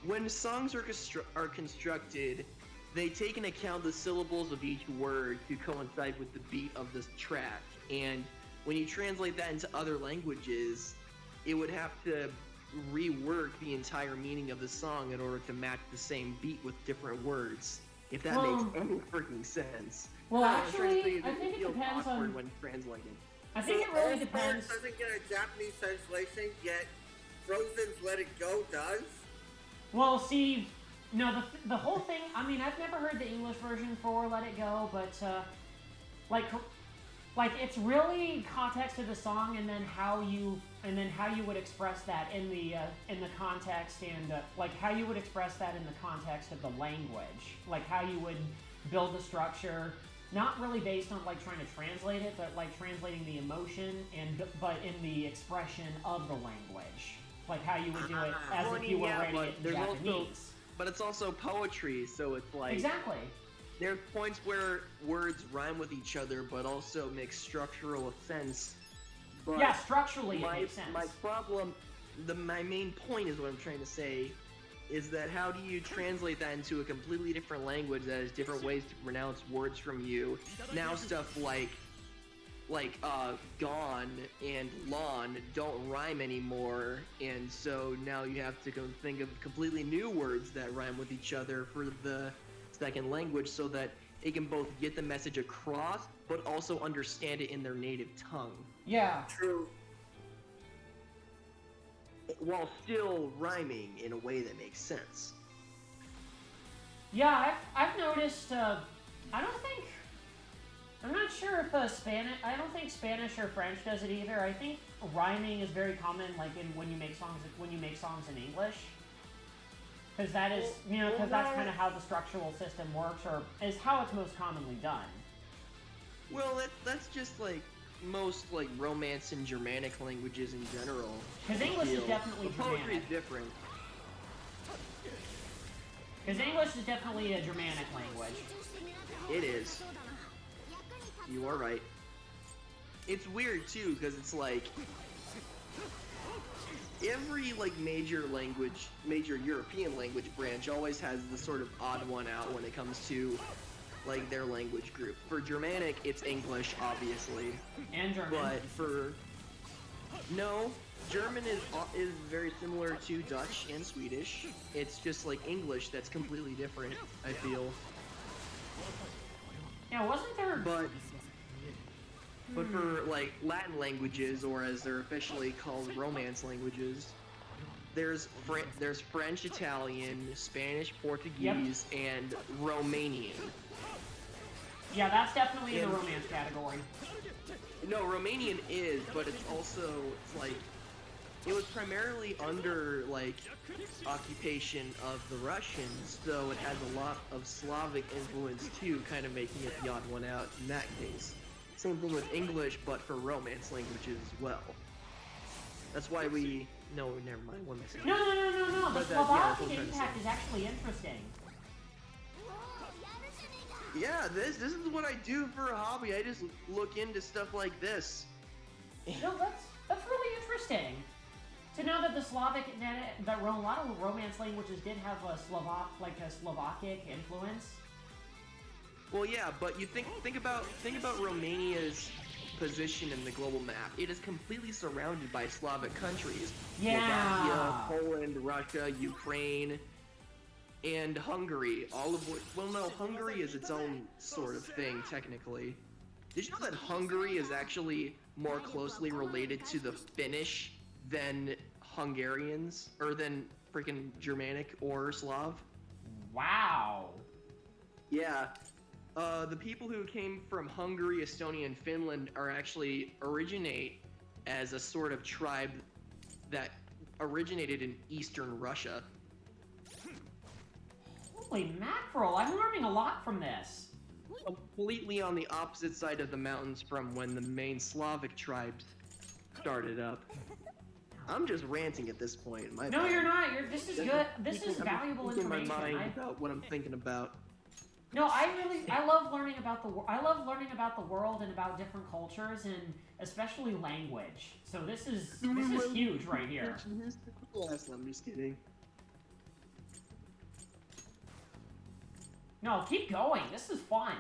when songs are constructed, they take into account the syllables of each word to coincide with the beat of this track, and when you translate that into other languages, it would have to rework the entire meaning of the song in order to match the same beat with different words, if that makes any freaking sense. Well, actually, I think it depends on when translating. I think it really depends. Doesn't get a Japanese translation, yet Frozen's Let It Go does. Well, see, no, the whole thing. I mean, I've never heard the English version for Let It Go, but like it's really context of the song, and then how you would express that in the context, and like how you would express that in the context of the language, like how you would build the structure. Not really based on like trying to translate it, but like translating the emotion but in the expression of the language, like how you would do it as if you were writing it in Japanese. but it's also poetry, so it's like Exactly. There's points where words rhyme with each other, but also make structural sense. But Yeah, structurally it makes sense. My problem, my main point is what I'm trying to say, is that how do you translate that into a completely different language that has different ways to pronounce words from you? Now stuff like gone and lawn don't rhyme anymore, and so now you have to go think of completely new words that rhyme with each other for the second language so that it can both get the message across but also understand it in their native tongue. Yeah. True. While still rhyming in a way that makes sense. Yeah, I've noticed, I'm not sure if I don't think Spanish or French does it either. I think rhyming is very common, like when you make songs in English. Because that is, because that's kind of how the structural system works, or is how it's most commonly done. Well, that's just like most like Romance and Germanic languages in general. Because English is definitely Poetry Germanic. is different. Because English is definitely a Germanic language. It is. You are right. It's weird too, because it's like every like major European language branch always has the sort of odd one out when it comes to like their language group. For Germanic, it's English, obviously. And German. But no, German is very similar to Dutch and Swedish. It's just like English that's completely different, I feel. Yeah, wasn't there... But for like Latin languages, or as they're officially called, Romance languages, there's French, Italian, Spanish, Portuguese, and Romanian. Yeah, that's definitely in the Romance category. No, Romanian is, but it's also like it was primarily under like occupation of the Russians, so it has a lot of Slavic influence too, kind of making it the odd one out in that case. Same thing with English, but for Romance languages as well. That's why we... No, never mind. We're missing. No. The Slovakian impact is actually interesting. Yeah, this is what I do for a hobby. I just look into stuff like this. No, that's really interesting. To know that a lot of Romance languages did have a Slovakic influence. Well, yeah, but you think about Romania's position in the global map. It is completely surrounded by Slavic countries. Yeah. Slovakia, Poland, Russia, Ukraine, and Hungary. All of which, well, no, Hungary is its own sort of thing technically. Did you know that Hungary is actually more closely related to the Finnish than Hungarians, or than freaking Germanic or Slav? Wow. Yeah. The people who came from Hungary, Estonia, and Finland originate as a sort of tribe that originated in Eastern Russia. Holy mackerel, I'm learning a lot from this. Completely on the opposite side of the mountains from when the main Slavic tribes started up. I'm just ranting at this point. No, you're not. This is good. This is valuable information. My mind about what I'm thinking about. No, I love learning about the world and about different cultures, and especially language. So this is huge right here. I'm just kidding. No, keep going. This is fun.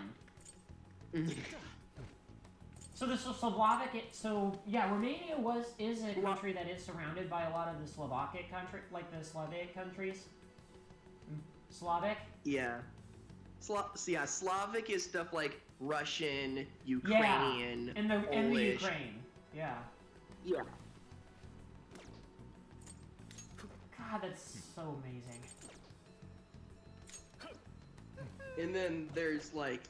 So this is Slavic. So yeah, Romania is a country that is surrounded by a lot of the Slavic countries. Slavic. Yeah. Slavic is stuff like Russian, Ukrainian, and the Polish. Ukraine. Yeah. Yeah. God, that's so amazing. And then there's like,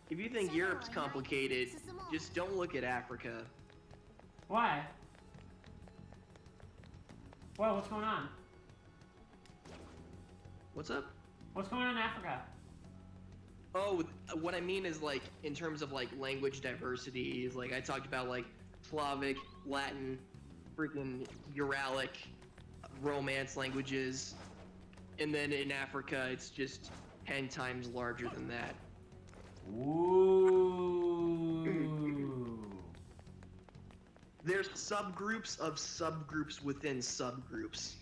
if you think Europe's complicated, just don't look at Africa. Why? Well, what's going on? What's up? What's going on in Africa? Oh, what I mean is like, in terms of like language diversity, is like I talked about like Slavic, Latin, freaking Uralic, Romance languages, And then in Africa, it's just 10 times larger than that. Ooh. There's subgroups of subgroups within subgroups.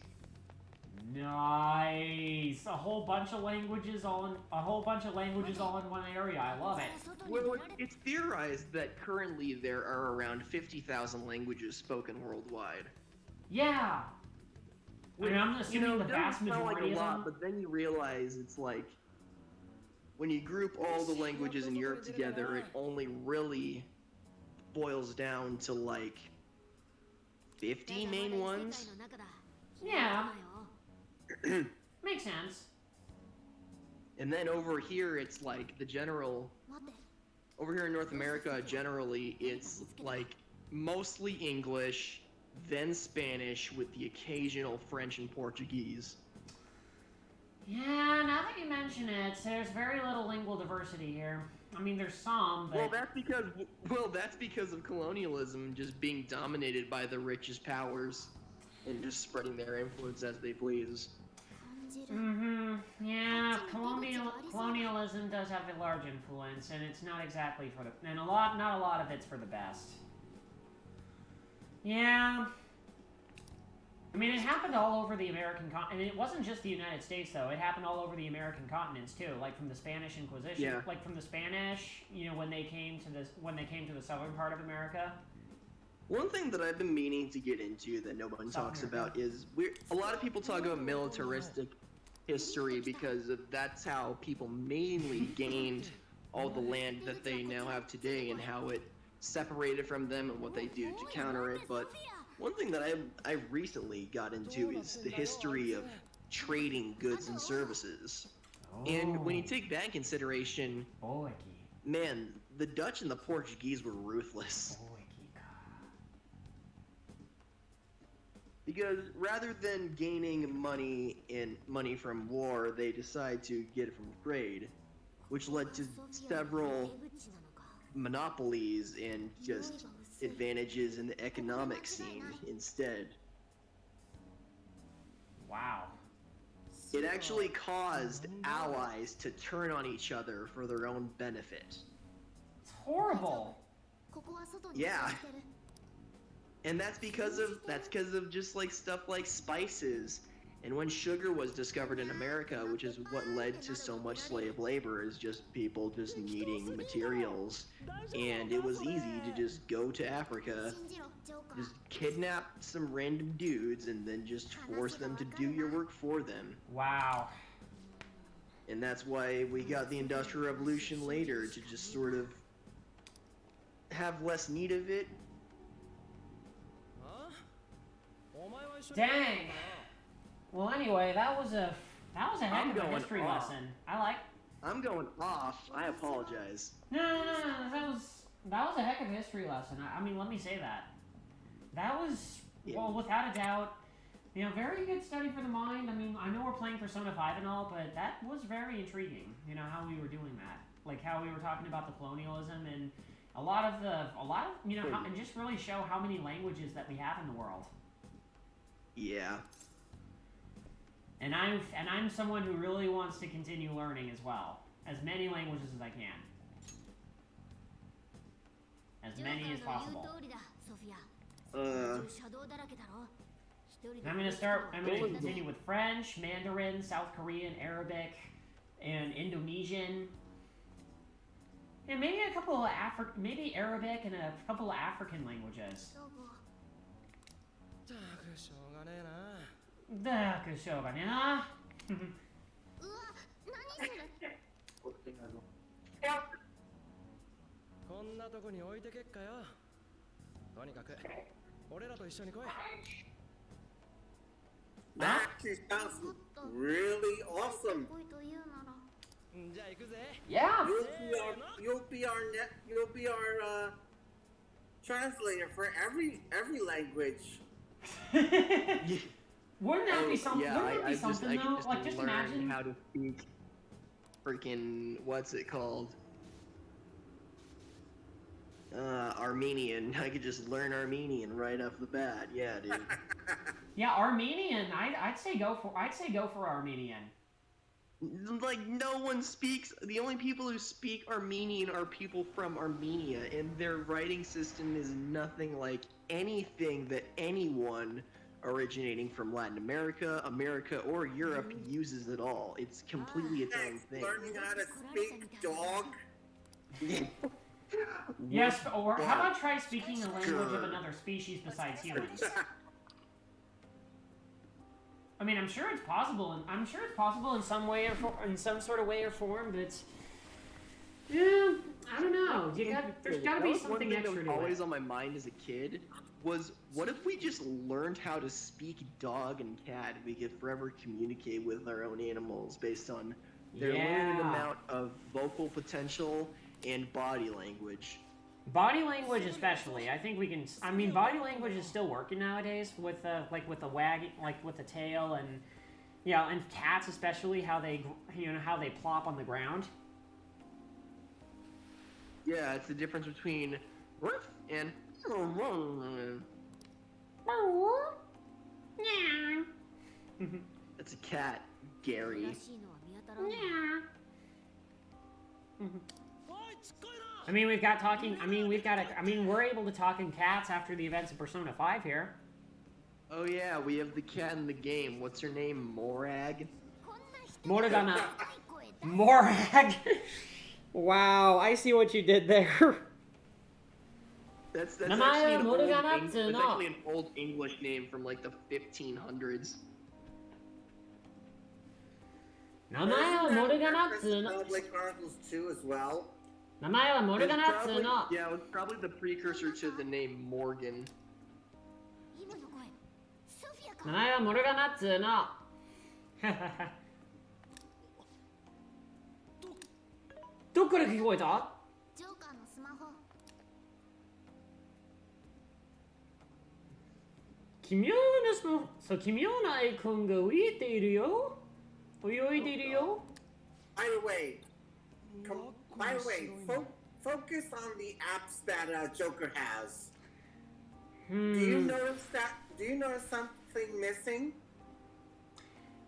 Nice. A whole bunch of languages all in one area. I love it. Well, it's theorized that currently there are around 50,000 languages spoken worldwide. Yeah. I mean, I'm assuming the vast majority of them. But then you realize it's like when you group all the languages in Europe together, it only really boils down to like 50 main ones. Yeah. Makes sense. And then over here, it's like the general. Over here in North America, generally, it's like mostly English, then Spanish, with the occasional French and Portuguese. Yeah, now that you mention it, there's very little lingual diversity here. I mean, there's some, but... that's because of colonialism just being dominated by the richest powers and just spreading their influence as they please. Mm-hmm. Yeah, colonialism does have a large influence, and it's not exactly for the... And not a lot of it's for the best. Yeah. I mean, it happened all over the American continent. And it wasn't just the United States, though. It happened all over the American continents, too. Like, from the Spanish Inquisition. Yeah. Like, from the Spanish, you know, when they came to the southern part of America. One thing that I've been meaning to get into that no one talks about is a lot of people talk about militaristic history because that's how people mainly gained all the land that they now have today and how it separated from them and what they do to counter it. But one thing that I recently got into is the history of trading goods and services. And when you take that in consideration, man, the Dutch and the Portuguese were ruthless. Because rather than gaining money from war, they decide to get it from trade, which led to several monopolies and just advantages in the economic scene instead. Wow. It actually caused allies to turn on each other for their own benefit. It's horrible. Yeah. And that's because of just like stuff like spices. And when sugar was discovered in America, which is what led to so much slave labor, is just people just needing materials. And it was easy to just go to Africa, just kidnap some random dudes, and then just force them to do your work for them. Wow. And that's why we got the Industrial Revolution later, to just sort of have less need of it. Dang. Well, anyway, that was a heck of a history lesson. I'm going off. I apologize. No. That was a heck of a history lesson. I mean, let me say that. That was, well, without a doubt, you know, very good study for the mind. I mean, I know we're playing Persona 5 and all, but that was very intriguing. You know, how we were doing that, like how we were talking about the colonialism and a lot of you know, and just really show how many languages that we have in the world. Yeah. And I'm someone who really wants to continue learning as well. As many languages as I can. As many as possible. I'm gonna continue with French, Mandarin, South Korean, Arabic, and Indonesian. And maybe a couple of maybe Arabic and a couple of African languages. That actually sounds really awesome. Yeah. You'll be our translator for every language. Wouldn't that be something? Yeah, wouldn't that be something though? Like, just imagine how to speak freaking what's it called? Armenian. I could just learn Armenian right off the bat. Yeah, dude. Yeah, Armenian. I'd say go for Armenian. Like, no one speaks. The only people who speak Armenian are people from Armenia, and their writing system is nothing like anything that anyone originating from Latin America, America, or Europe uses at all. It's completely its own thing. Learning how to speak dog. Yes, or how about try speaking a language of another species besides humans? I mean, I'm sure it's possible, and I'm sure it's possible in some way or in some sort of way or form, but yeah, I don't know. There's got to be something extra to it. One thing that was always on my mind as a kid was, what if we just learned how to speak dog and cat? We could forever communicate with our own animals based on their limited amount of vocal potential and body language. Body language, especially. I think we can. I mean, body language is still working nowadays with like with the wagging, like with the tail, and yeah, and cats especially, how they how they plop on the ground. Yeah, it's the difference between ruff and. It's a cat, Gary. I mean, we've got talking. I mean, we're able to talk in cats after the events of Persona 5 here. Oh yeah, we have the cat in the game. What's her name? Morag? Morgana. Morag. Wow, I see what you did there. That's actually an old English name from like the 1500s. 名前はモルガナっつうの。 Public Chronicles 2 as well. 名前はモルガナっつうの。 Yeah, it was probably the precursor to the name Morgan. 名前はモルガナっつうの。どっから聞こえた？ジョーカーのスマホ。奇妙なアイコンが浮いているよ。泳いでいるよ。By the way, focus on the apps that Joker has. Do you notice something missing?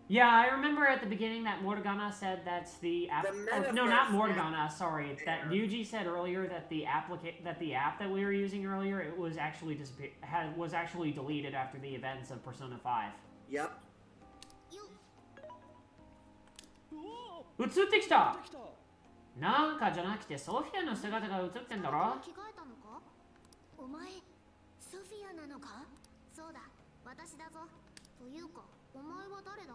Yeah, I remember at the beginning that Morgana said that's the app. No, not Morgana. Sorry, that Yuji said earlier that the app that we were using earlier, it was actually was actually deleted after the events of Persona 5. Yep. 映ってきた。なんかじゃなくてソフィアの姿が映ってんだろ。着替えたのか？お前ソフィアなのか？そうだ、私だぞ。というか、お前は誰だ？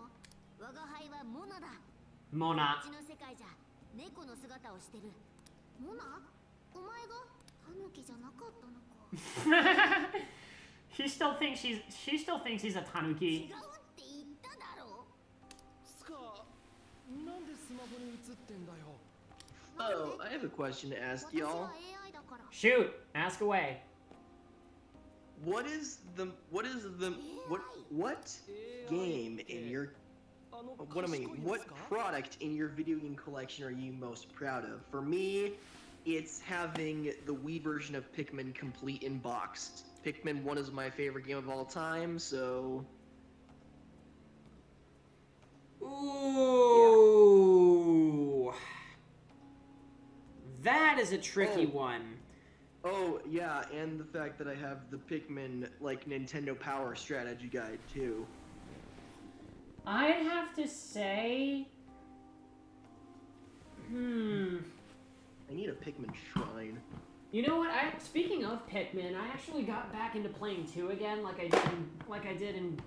我が輩はモナだ。モナ。うちの世界じゃ猫の姿をしてる。モナ？お前がタヌキじゃなかったのか。She still thinks he's a tanuki. 違うって言っただろ。スカ、なんでスマホに映ってんだよ。Oh, I have a question to ask y'all. Shoot, ask away. What game in your what product in your video game collection are you most proud of? For me, it's having the Wii version of Pikmin complete in box. Pikmin 1 is my favorite game of all time, so Ooh. Yeah. That is a tricky one. Oh, yeah, and the fact that I have the Pikmin, like, Nintendo Power strategy guide, too. I'd have to say... I need a Pikmin shrine. You know what? Speaking of Pikmin, I actually got back into playing 2 again, like I did in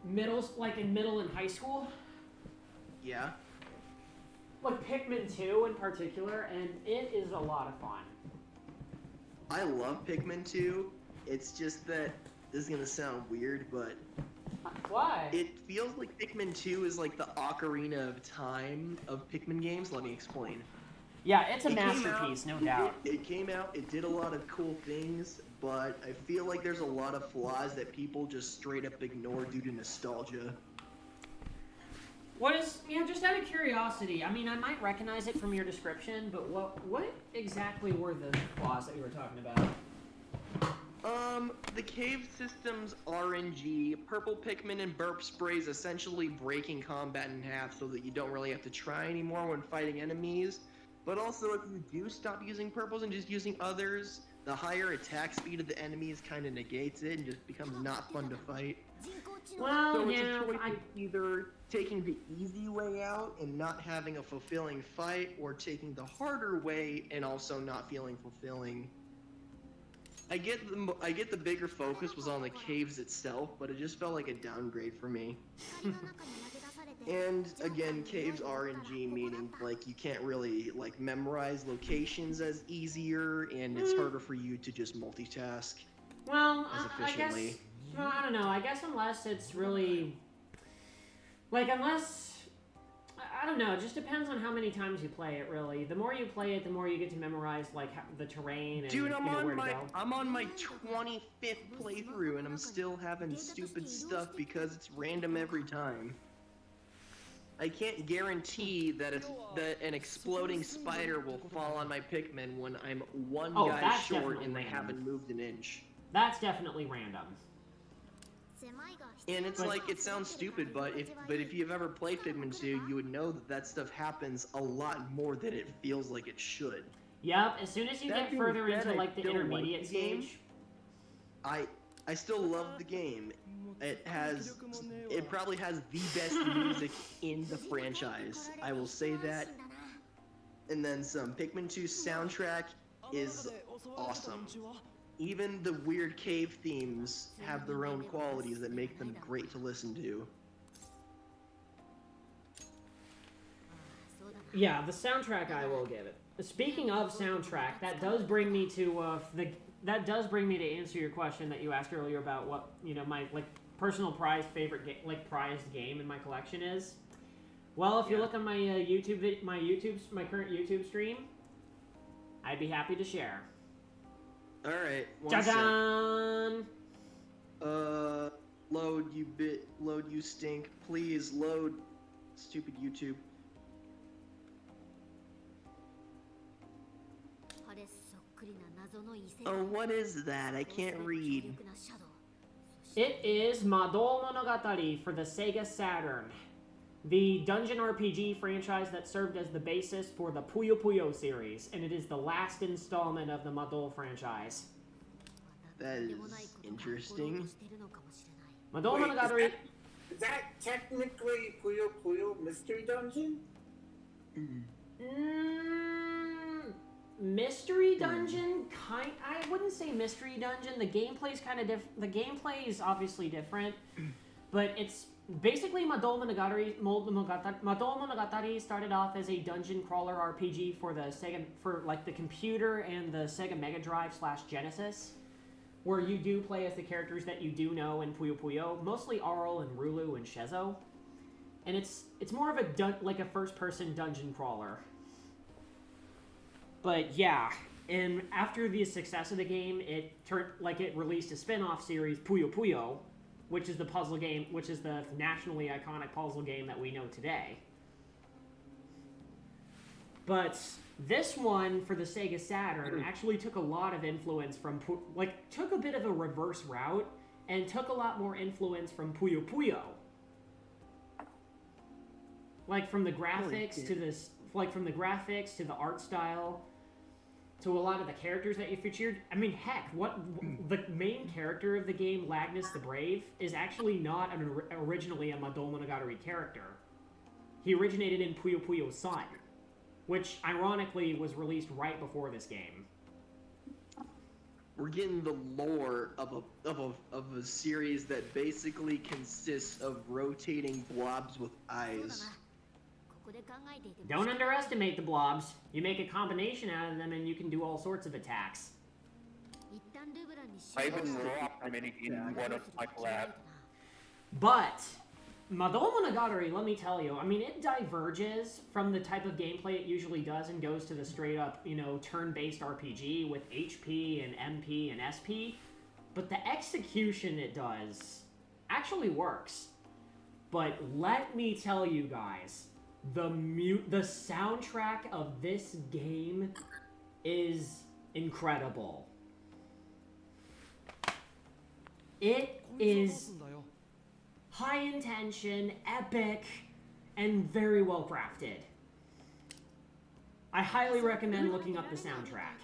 middle and high school. Yeah. Like Pikmin 2 in particular, and it is a lot of fun. I love Pikmin 2. It's just that this is gonna sound weird, but why? It feels like Pikmin 2 is like the Ocarina of Time of Pikmin games. Let me explain. Yeah, it's a masterpiece, no doubt. It came out, it did a lot of cool things, but I feel like there's a lot of flaws that people just straight up ignore due to nostalgia. Just out of curiosity, I mean, I might recognize it from your description, but what exactly were the flaws that you were talking about? The cave system's RNG, purple Pikmin and burp sprays essentially breaking combat in half so that you don't really have to try anymore when fighting enemies. But also, if you do stop using purples and just using others, the higher attack speed of the enemies kind of negates it and just becomes not fun to fight. Well, So it's yeah, a choice of either taking the easy way out and not having a fulfilling fight, or taking the harder way and also not feeling fulfilling. I get the bigger focus was on the caves itself, but it just felt like a downgrade for me. And again, caves RNG, meaning like you can't really like memorize locations as easier, and it's harder for you to just multitask well, as I guess. efficiently. Well, I don't know. I guess unless it's really like I don't know. It just depends on how many times you play it. Really, the more you play it, the more you get to memorize like the terrain and Dude, I'm where to go. I'm on my 25th playthrough, and I'm still having stupid stuff because it's random every time. I can't guarantee that an exploding spider will fall on my Pikmin when I'm one guy that's short definitely and they random. haven't moved an inch. That's definitely random. And it's like, it sounds stupid, but if you've ever played Pikmin 2, you would know that stuff happens a lot more than it feels like it should. Yep. As soon as you That get further being said, into I like the still like intermediate the game. stage. I still love the game. It probably has the best music in the franchise. I will say that. And then some. Pikmin 2 soundtrack is awesome. Even the weird cave themes have their own qualities that make them great to listen to. Yeah, the soundtrack I will give it. Speaking of soundtrack, that does bring me to to answer your question that you asked earlier about what my personal prized game in my collection is. Well, if you look on my my current YouTube stream, I'd be happy to share. All right. Jajan! Load you stink. Please load, stupid YouTube. Oh, what is that? I can't read. It is Madol Monogatari for the Sega Saturn, the dungeon RPG franchise that served as the basis for the Puyo Puyo series, and it is the last installment of the Madol franchise. That is interesting. Madol Monogatari... Is that technically Puyo Puyo Mystery Dungeon? Mystery Dungeon? I wouldn't say Mystery Dungeon. The gameplay's kind of the gameplay is obviously different, but it's basically Madol Monogatari. Madol Monogatari started off as a dungeon crawler RPG for the Sega, for like the computer and the Sega Mega Drive / Genesis, where you do play as the characters that you do know in Puyo Puyo, mostly Arl and Rulu and Shezo, and it's more of a first-person dungeon crawler. But yeah, and after the success of the game, it released a spin-off series, Puyo Puyo, which is the puzzle game, which is the nationally iconic puzzle game that we know today. But this one for the Sega Saturn actually took a lot of influence from, took a bit of a reverse route and took a lot more influence from Puyo Puyo. From the graphics to this, from the graphics to the art style, to a lot of the characters that you featured. I mean, heck, the main character of the game, Lagnus the Brave, is actually not originally a Madol Monogatari character. He originated in Puyo Puyo Sun, which ironically was released right before this game. We're getting the lore of a series that basically consists of rotating blobs with eyes. Don't underestimate the blobs. You make a combination out of them and you can do all sorts of attacks. I even dropped AmeNiki in one of my collabs. But Madol Monogatari, let me tell you, I mean, it diverges from the type of gameplay it usually does and goes to the straight-up, turn-based RPG with HP and MP and SP. But the execution it does actually works. But let me tell you guys, the soundtrack of this game is incredible. It is high intention, epic, and very well crafted. I highly recommend looking up the soundtrack.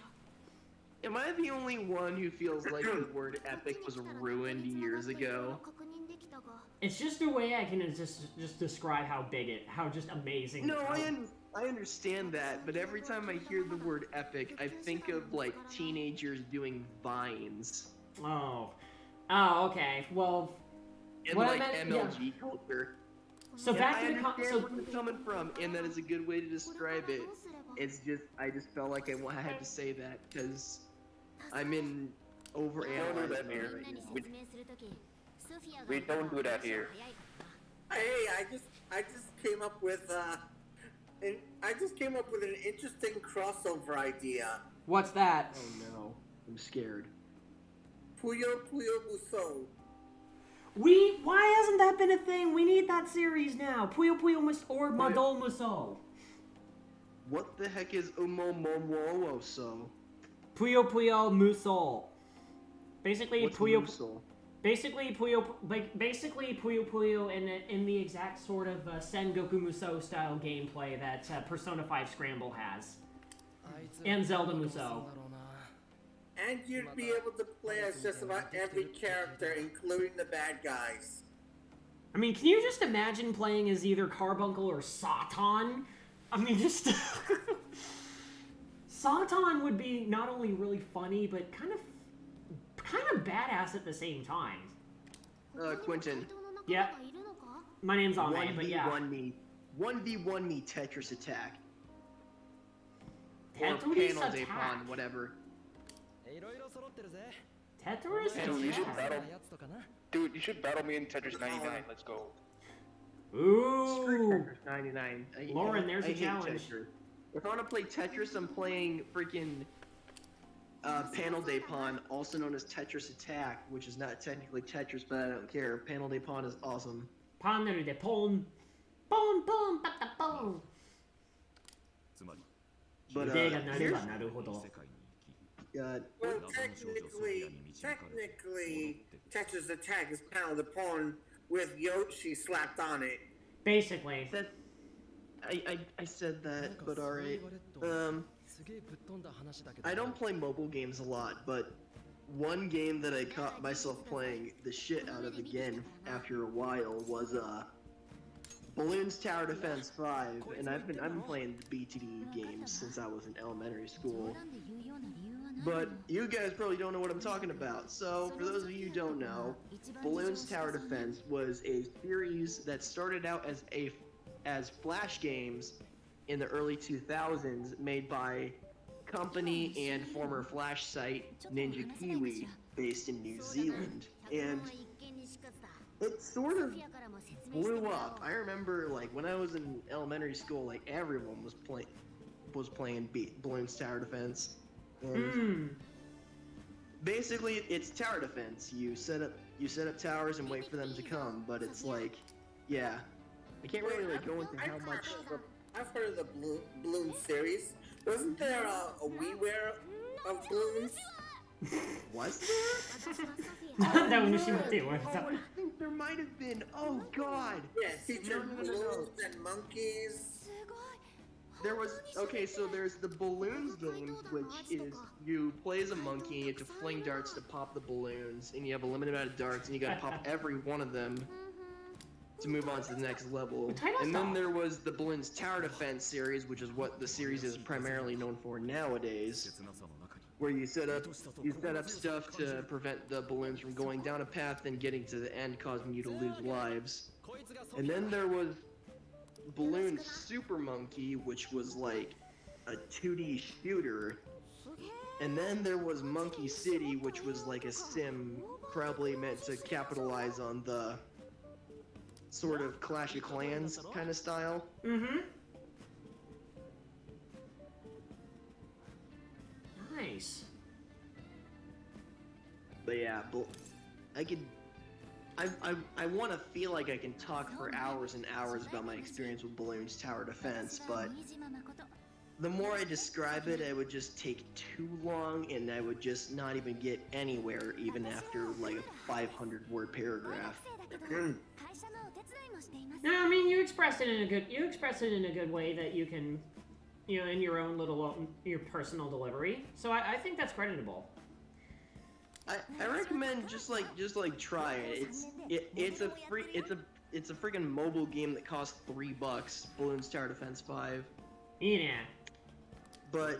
Am I the only one who feels like the word epic was ruined years ago? It's just a way I can just describe how how just amazing. No, I understand that, but every time I hear the word epic, I think of like teenagers doing vines. Oh, okay. Well, and what like I meant, MLG culture. So and back I to the understand where you're coming from, and that is a good way to describe it. It's just I just felt like I had to say that because I'm in overanalyzing that here. We don't do that here. Hey, I just came up with an interesting crossover idea. What's that? Oh no, I'm scared. Puyo Muso. Why hasn't that been a thing? We need that series now. Puyo or Madol Muso. What the heck is Umomomooso? Puyo Muso. Basically, What's Puyo. Muso? Basically, Puyo in the exact sort of Sengoku Musou style gameplay that Persona 5 Scramble has, and Zelda Musou. And you'd be able to play as just about every character, including the bad guys. I mean, can you just imagine playing as either Carbuncle or Satan? I mean, just Satan would be not only really funny, but kind of badass at the same time. Quentin. Yeah. My name's on it, but yeah. 1v1 me Tetris attack. Tetris or Panel attack. Dapon, whatever. Tetris Dude, you should attack. battle. Dude, you should battle me in Tetris 99. Let's go. Ooh. Tetris 99. Lauren, there's a hate challenge. Tetris. If I want to play Tetris, I'm playing freaking Panel Dapon, also known as Tetris Attack, which is not technically Tetris, but I don't care. Panel Dapon is awesome. Panel de pon. Pon pon pata pon. But here's... Well, technically, Tetris Attack is Panel de Pon with Yoshi slapped on it. Basically. I said that, but alright. I don't play mobile games a lot, but one game that I caught myself playing the shit out of again after a while was Balloons Tower Defense 5, and I've been playing the BTD games since I was in elementary school. But you guys probably don't know what I'm talking about. So for those of you who don't know, Balloons Tower Defense was a series that started out as Flash games in the early 2000s, made by company and former Flash site Ninja Kiwi, based in New Zealand, and it sort of blew up. I remember, like, when I was in elementary school, like, everyone was playing Balloons Tower Defense. And basically, it's tower defense. You set up towers and wait for them to come, but it's like, yeah, I can't really like go into how much. I've heard of the Bloom series. Wasn't there a WiiWare of balloons? Was there? I think there might have been. Oh God! Yeah, featured balloons and monkeys. There was, okay, so there's the balloons game, which is you play as a monkey, you have to fling darts to pop the balloons, and you have a limited amount of darts, and you gotta pop every one of them to move on to the next level. And then there was the Balloons Tower Defense series, which is what the series is primarily known for nowadays, where you set up stuff to prevent the balloons from going down a path and getting to the end, causing you to lose lives. And then there was Balloon Super Monkey, which was like a 2D shooter, and then there was Monkey City, which was like a sim, probably meant to capitalize on the sort of Clash of Clans kind of style. Nice. But yeah, I want to feel like I can talk for hours and hours about my experience with Balloons Tower Defense, but the more I describe it, it would just take too long, and I would just not even get anywhere, even after like a 500-word paragraph. No, I mean you express it in a good way that you can, you know, in your own little your personal delivery. So I think that's creditable. I recommend just try it. It's a freaking mobile game that costs $3. Balloons Tower Defense 5. Yeah. But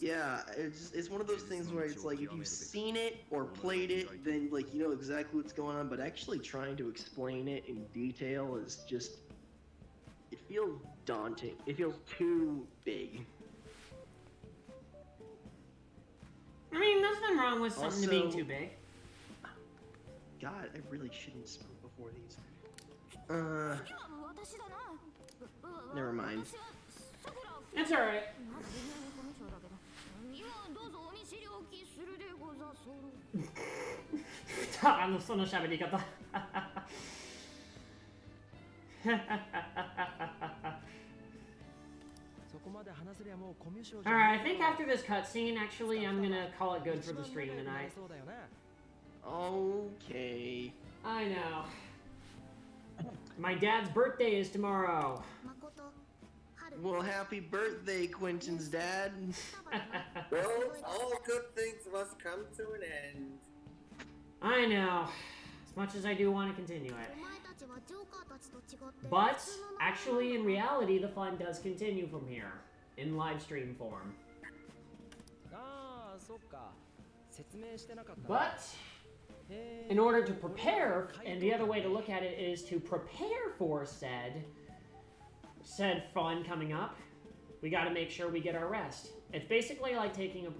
yeah, it's one of those things where it's like if you've seen it or played it, then like you know exactly what's going on. But actually trying to explain it in detail is just, it feels daunting. It feels too big. I mean, nothing wrong with something being too big. God, I really shouldn't speak before these. Never mind. It's alright. Alright, I think after this cutscene, actually, I'm gonna call it good for the stream tonight. Okay. I know. My dad's birthday is tomorrow. Well, happy birthday, Quentin's dad. Well, all good things must come to an end. I know. As much as I do want to continue it. But, actually, in reality, the fun does continue from here. In live stream form. But, in order to prepare, and the other way to look at it is to prepare for said fun coming up, we got to make sure we get our rest. It's basically like taking a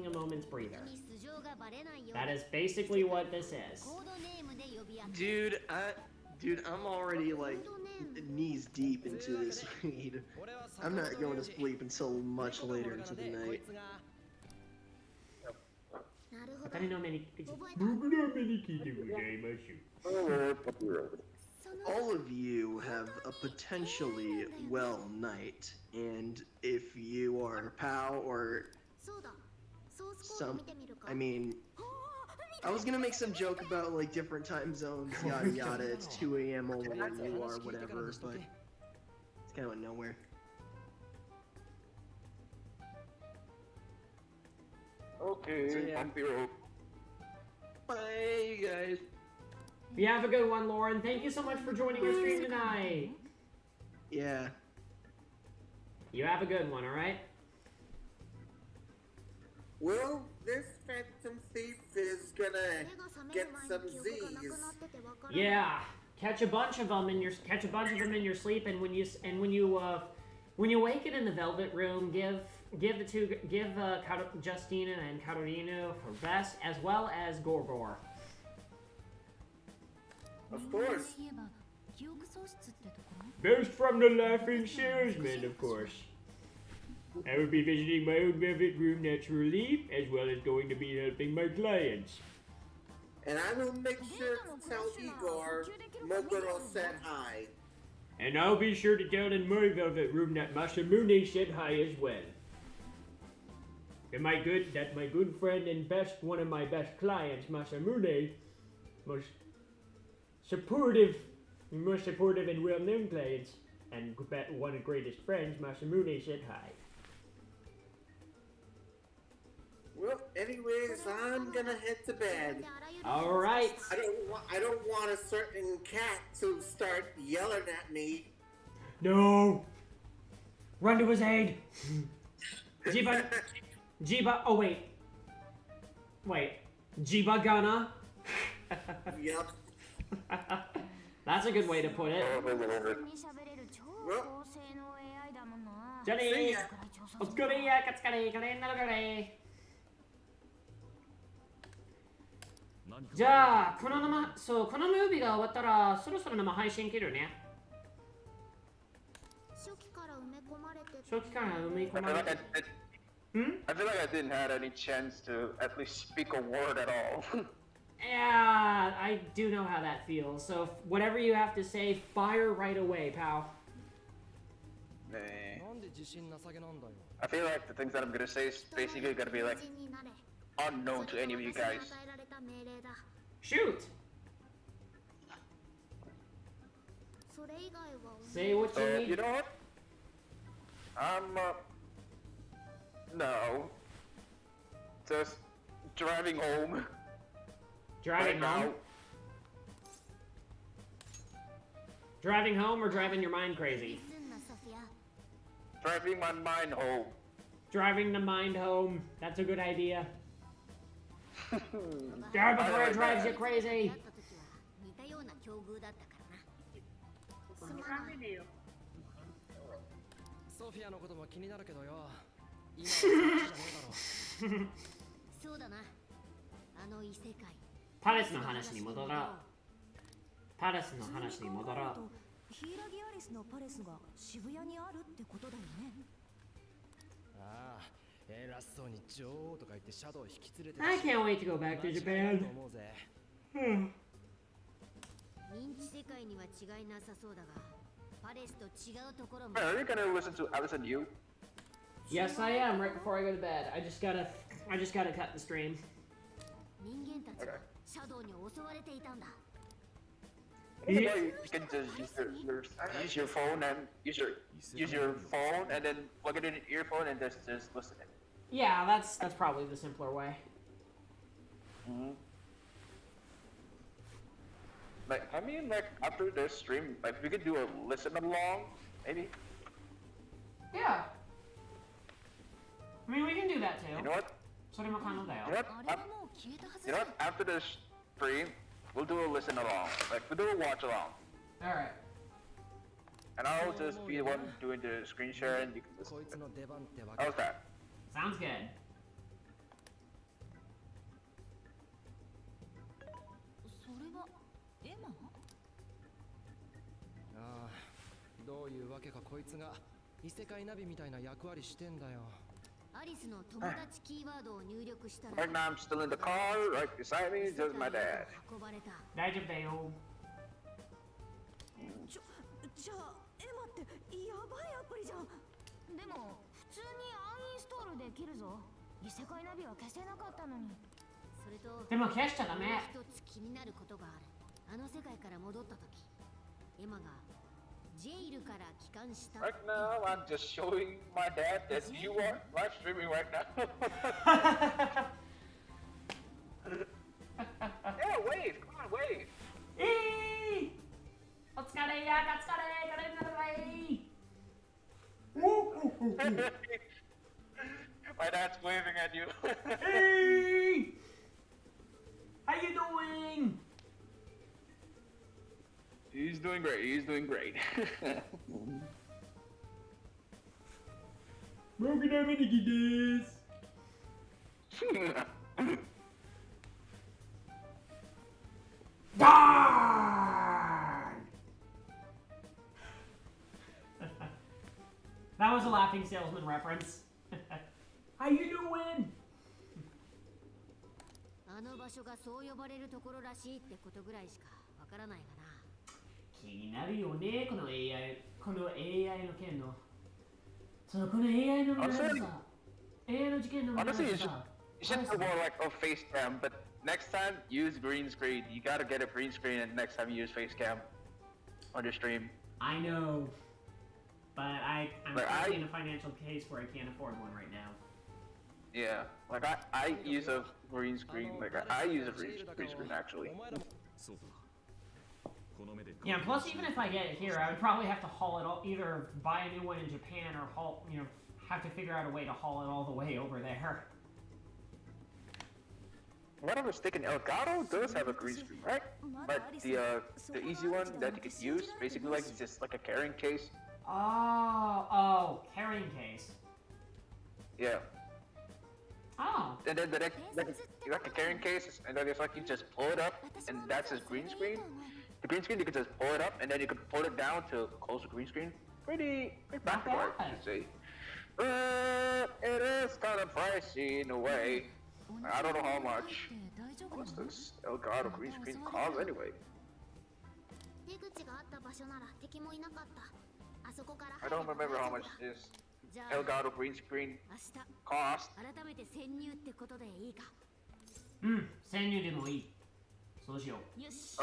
moment's breather. That is basically what this is. Dude, I'm already like knees deep into this read. I'm not going to sleep until much later into the night. All of you have a potentially well night, and if you are a pal or I mean, I was gonna make some joke about like different time zones, yada yada, it's 2 AM over where you are, whatever, but it's kind of went nowhere. Okay, So, yeah. Bye, you guys. You have a good one, Lauren. Thank you so much for joining our stream tonight. Yeah. You have a good one, alright? Well, this Phantom Thief is gonna get some Z's. Yeah, catch a bunch of them in your sleep, and when you awaken in the Velvet Room, give Justina and Carolina her best, as well as Gorgor. Of course. Best from the Laughing Salesman, of course. I will be visiting my own Velvet Room naturally, as well as going to be helping my clients. And I will make sure to tell Igor Moguro said hi. And I'll be sure to tell in my Velvet Room that Masamune said hi as well. And my good friend and one of my best clients, Masamune, most supportive and well-known clients, and one of the greatest friends, Masamune, said hi. Well, anyways, I'm gonna head to bed. All right. I don't want a certain cat to start yelling at me. No. Run to his aid. Jiba. Oh wait. Jiba Gana. Yup. That's a good way to put it. Well, Johnny. Otsukare. じゃあこのムービーが終わったらそろそろ生配信切るね。初期から埋め込まれて。I feel like I didn't have any chance to at least speak a word at all. Yeah, I do know how that feels. So whatever you have to say, fire right away, pal. I feel like the things that I'm gonna say is basically gonna be like unknown to any of you guys. Shoot! Say what you need. You know what? No. Just driving home. Driving home? Driving home or driving your mind crazy? Driving my mind home. Driving the mind home. That's a good idea. Drive before it drives you crazy. ソフィアのことも気になるけどよ。今はそっちじゃねえだろ。そうだな。あの異世界。パレスの話に戻ろう。パレスの話に戻ろう。ヒイラギアリスのパレスが渋谷にあるってことだよね。ああ、偉そうに女王とか言ってシャドウ引き連れて。I can't wait to go back to Japan. 認知世界には違いなさそうだが、パレスと違うところも。Are you gonna listen to Alice and You? Yes, I am. Right before I go to bed. I just gotta cut the stream. 人間たちはシャドウに襲われていたんだ。You can just use your phone and use your phone and then plug it in an earphone and just listen it. Yeah, that's probably the simpler way. Like, I mean, like after this stream, like we could do a listen along, maybe. Yeah. I mean, we can do that too. You know what? それも可能だよ。You know what? After this stream, we'll do a listen along. Like we'll do a watch along. All right. And I'll just be the one doing the screen share and you can listen. How's that? Sounds good. それはエマ？ああ、どういうわけかこいつが異世界ナビみたいな役割してんだよ。アリスの友達キーワードを入力したら。 Right now I'm still in the car. Right beside me is just my dad. 大丈夫だよ。じゃあエマってやばいアプリじゃん。でも普通にアンインストールできるぞ。異世界ナビは消せなかったのに。それとでも消しちゃダメ。一つ気になることがある。あの世界から戻った時、エマがジェイルから帰還した。 Right now I'm just showing my dad that you are live streaming right now. Yeah, wave. Come on, wave. お疲れやか疲れ。My dad's waving at you. Hey! How you doing? He's doing great. He's doing great. 僕のAmeNikiです。That was a Laughing Salesman reference. How you doing? あの場所がそう呼ばれるところらしいってことぐらいしかわからないかな。気になるよね、この AI の件の。そのこの AI のさ、AI の事件の Honestly, you should do more like a face cam, but next time use green screen. You gotta get a green screen and next time you use face cam on your stream. I know, but I'm currently in a financial case where I can't afford one right now. Yeah, like I use a green screen. Like I use a green screen actually. Yeah, plus even if I get it here, I would probably have to haul it all, either buy a new one in Japan or have to figure out a way to haul it all the way over there. What I'm mistaken, Elgato does have a green screen, right? But the easy one that you could use, basically like it's just like a carrying case. Oh, carrying case. Yeah. Oh. And then the next, like a carrying case, and then it's like you just pull it up, and that's his green screen. The green screen, you can just pull it up, and then you can pull it down to close the green screen. Pretty practical, I should say. It is kind of pricey in a way. I don't know how much. What's this Elgato green screen cost anyway? 出口があった場所なら敵もいなかった。I don't remember how much this Elgato green screen cost. 改めて潜入ってことでいいか。うん、潜入でもいい。そうしよう。よし、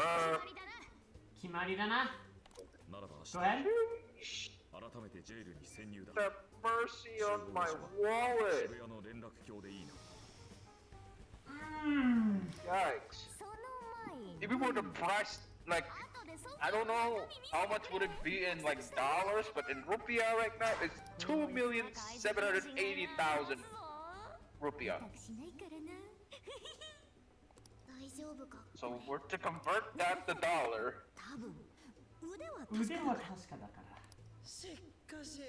決まりだな。ならば明日 Go ahead. 改めてジェイルに潜入だ。 The mercy on my wallet. 渋谷の連絡橋でいいな。Yikes. If we were to price, like, I don't know how much would it be in like dollars, but in rupiah right now, it's 2,780,000 rupiah. So we're to convert that to dollar. 腕は確かだから。しかし、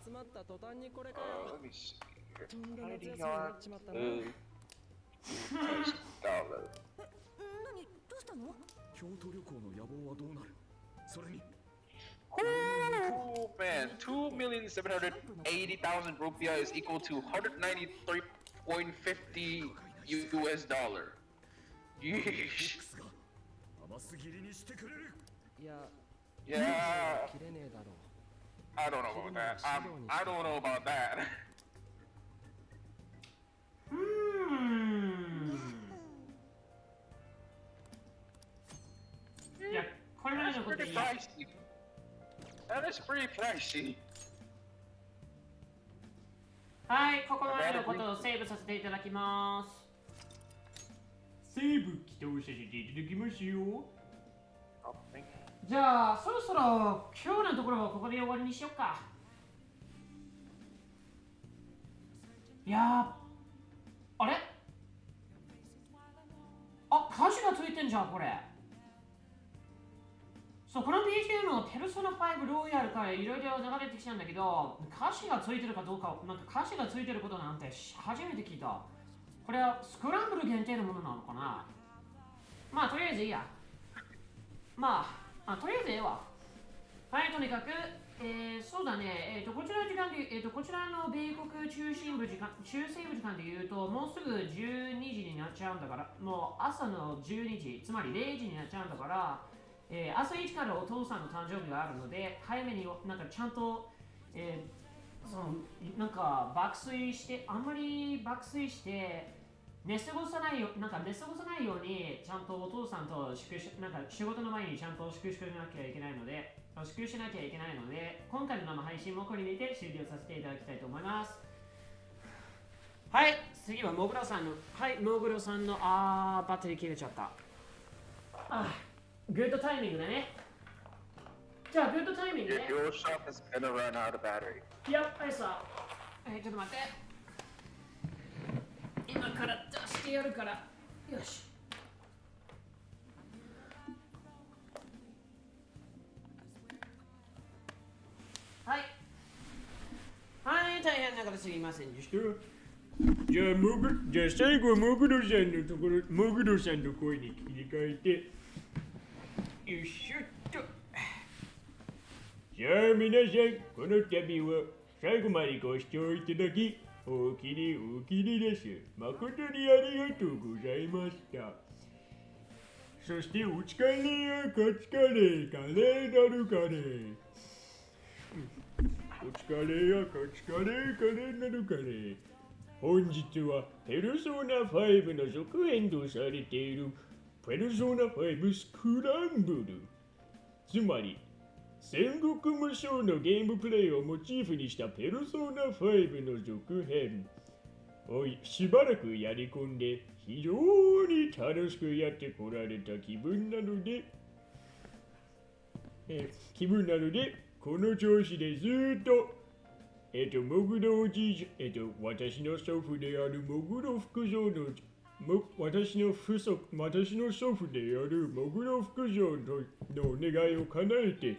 集まった途端にこれかよ。 Let me see. とんだ夏休みになっちまったな。dollar. 何どうしたの？京都旅行の野望はどうなる？それに Oh man, 2,780,000 rupiah is equal to 193.50 US dollar. Yeesh. 甘すぎりにしてくれる。いや、 Yeah. 切れねえだろう。 I don't know about that. I don't know about that. いや、これまでのこといい。 That is pretty pricey. はい、ここまでのことをセーブさせていただきます。セーブ起動させていただきますよ。じゃあ、そろそろ今日のところはここで終わりにしよっか。いやー、あれあ、歌詞がついてんじゃん、これ。そう、この BGM のペルソナ5ロイヤルからいろいろ流れてきたんだけど、歌詞がついてるかどうか、なんか歌詞がついてることなんて初めて聞いた。これはスクランブル限定のものなのかな。まあ、とりあえずいいや。まあ、とりあえずええわ。はい、とにかく、そうだね、こちらの時間で、こちらの米国中西部時間で言うと、もうすぐ12時になっちゃうんだから、もう朝の12時、つまり0時になっちゃうんだから、朝一からお父さんの誕生日があるので、早めになんかちゃんと、そのなんかあんまり爆睡して、寝過ごさないように、ちゃんとお父さんとなんか仕事の前にちゃんと祝福しなきゃいけないので、今回の生配信もこれにて終了させていただきたいと思います。はい、次はモグロさんの、バッテリー切れちゃった。グッドタイミングだね。じゃあ、グッドタイミングね。Your shop is gonna run out of battery. いや、はいさ。ちょっと待って。今から出してやるから。よし。はい。はい、大変ながらすぎませんでした。じゃあ最後はモグロさんのところ、モグロさんの声に切り替えて。よいしょっと。じゃあ皆さん、この度は最後までご視聴いただき、おおきにです。誠にありがとうございました。そしてお疲れやカツカレー、カレーなるカレー。お疲れやカツカレー、カレーなるカレー。本日はペルソナ5の続編とされているペルソナ5スクランブル、つまり戦国無双のゲームプレイをモチーフにしたペルソナ5の続編をしばらくやり込んで非常に楽しくやってこられた気分なので、この調子でずっとモグロおじいちゃん、私の祖父であるモグロ副城の私の祖父であるモグロ副城のお願いを叶えて、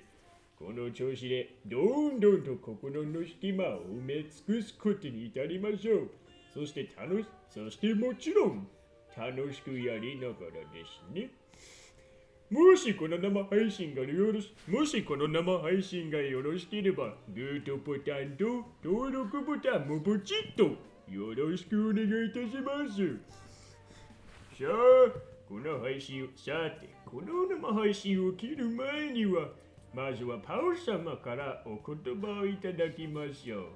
この調子でどんどんと心の隙間を埋め尽くすことに至りましょう。そしてもちろん楽しくやりながらですね。もしこの生配信がよろしければ、グッドボタンと登録ボタンもポチッとよろしくお願いいたします。さあ、この生配信を切る前には、まずはパオ様からお言葉をいただきましょう。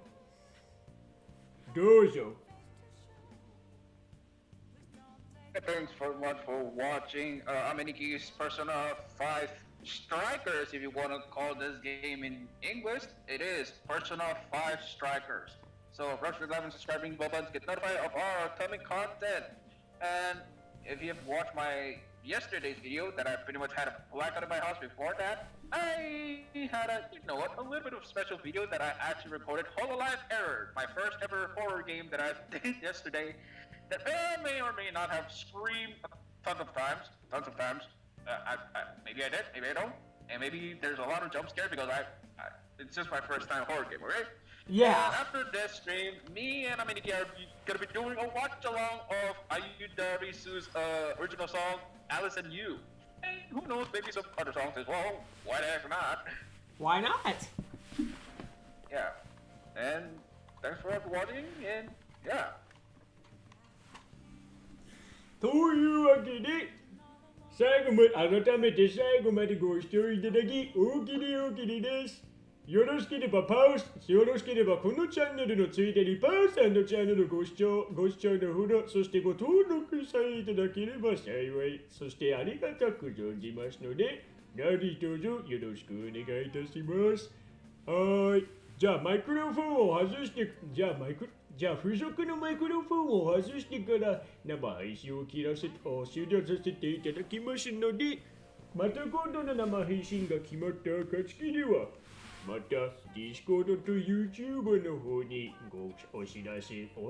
どうぞ。Thanks for much for watching AmeNiki's Persona 5 Strikers. If you want to call this game in English, it is Persona 5 Strikers. So rush the 11 subscribing buttons, get notified of our upcoming content. And if you've watched my yesterday's video that I pretty much had a blackout in my house before that, I had a little bit of special video that I actually recorded Hololive Error, my first ever horror game that I did yesterday. That may or may not have screamed tons of times. Maybe I did, maybe I don't, and maybe there's a lot of jump scares because it's just my first time horror game, okay? Yeah. After this stream, me and AmeNiki are gonna be doing a watch along of Ayu Darisu's original song, Alice and You. And who knows, maybe some other songs as well. Why the heck not? Why not? Yeah. And thanks for watching, and yeah. というわけで、改めて最後までご視聴いただき、大きりです。よろしければこのチャンネルのついでにパウさんのチャンネルご視聴のフォロー、そしてご登録させていただければ幸い、そしてありがたく存じますので、何卒よろしくお願いいたします。はい。じゃあマイクロフォンを外して、じゃあ付属のマイクロフォンを外してから生配信を終了させていただきますので、また今度の生配信が決まった暁では、また Discord と YouTube の方にお知らせ発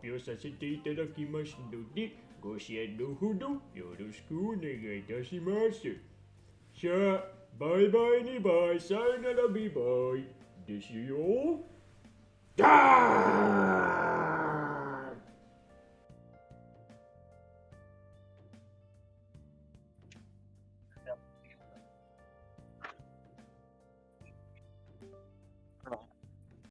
表させていただきますので、ご支援のほどよろしくお願いいたします。さあ、バイバイにバイ、さよならビバイですよ。ダー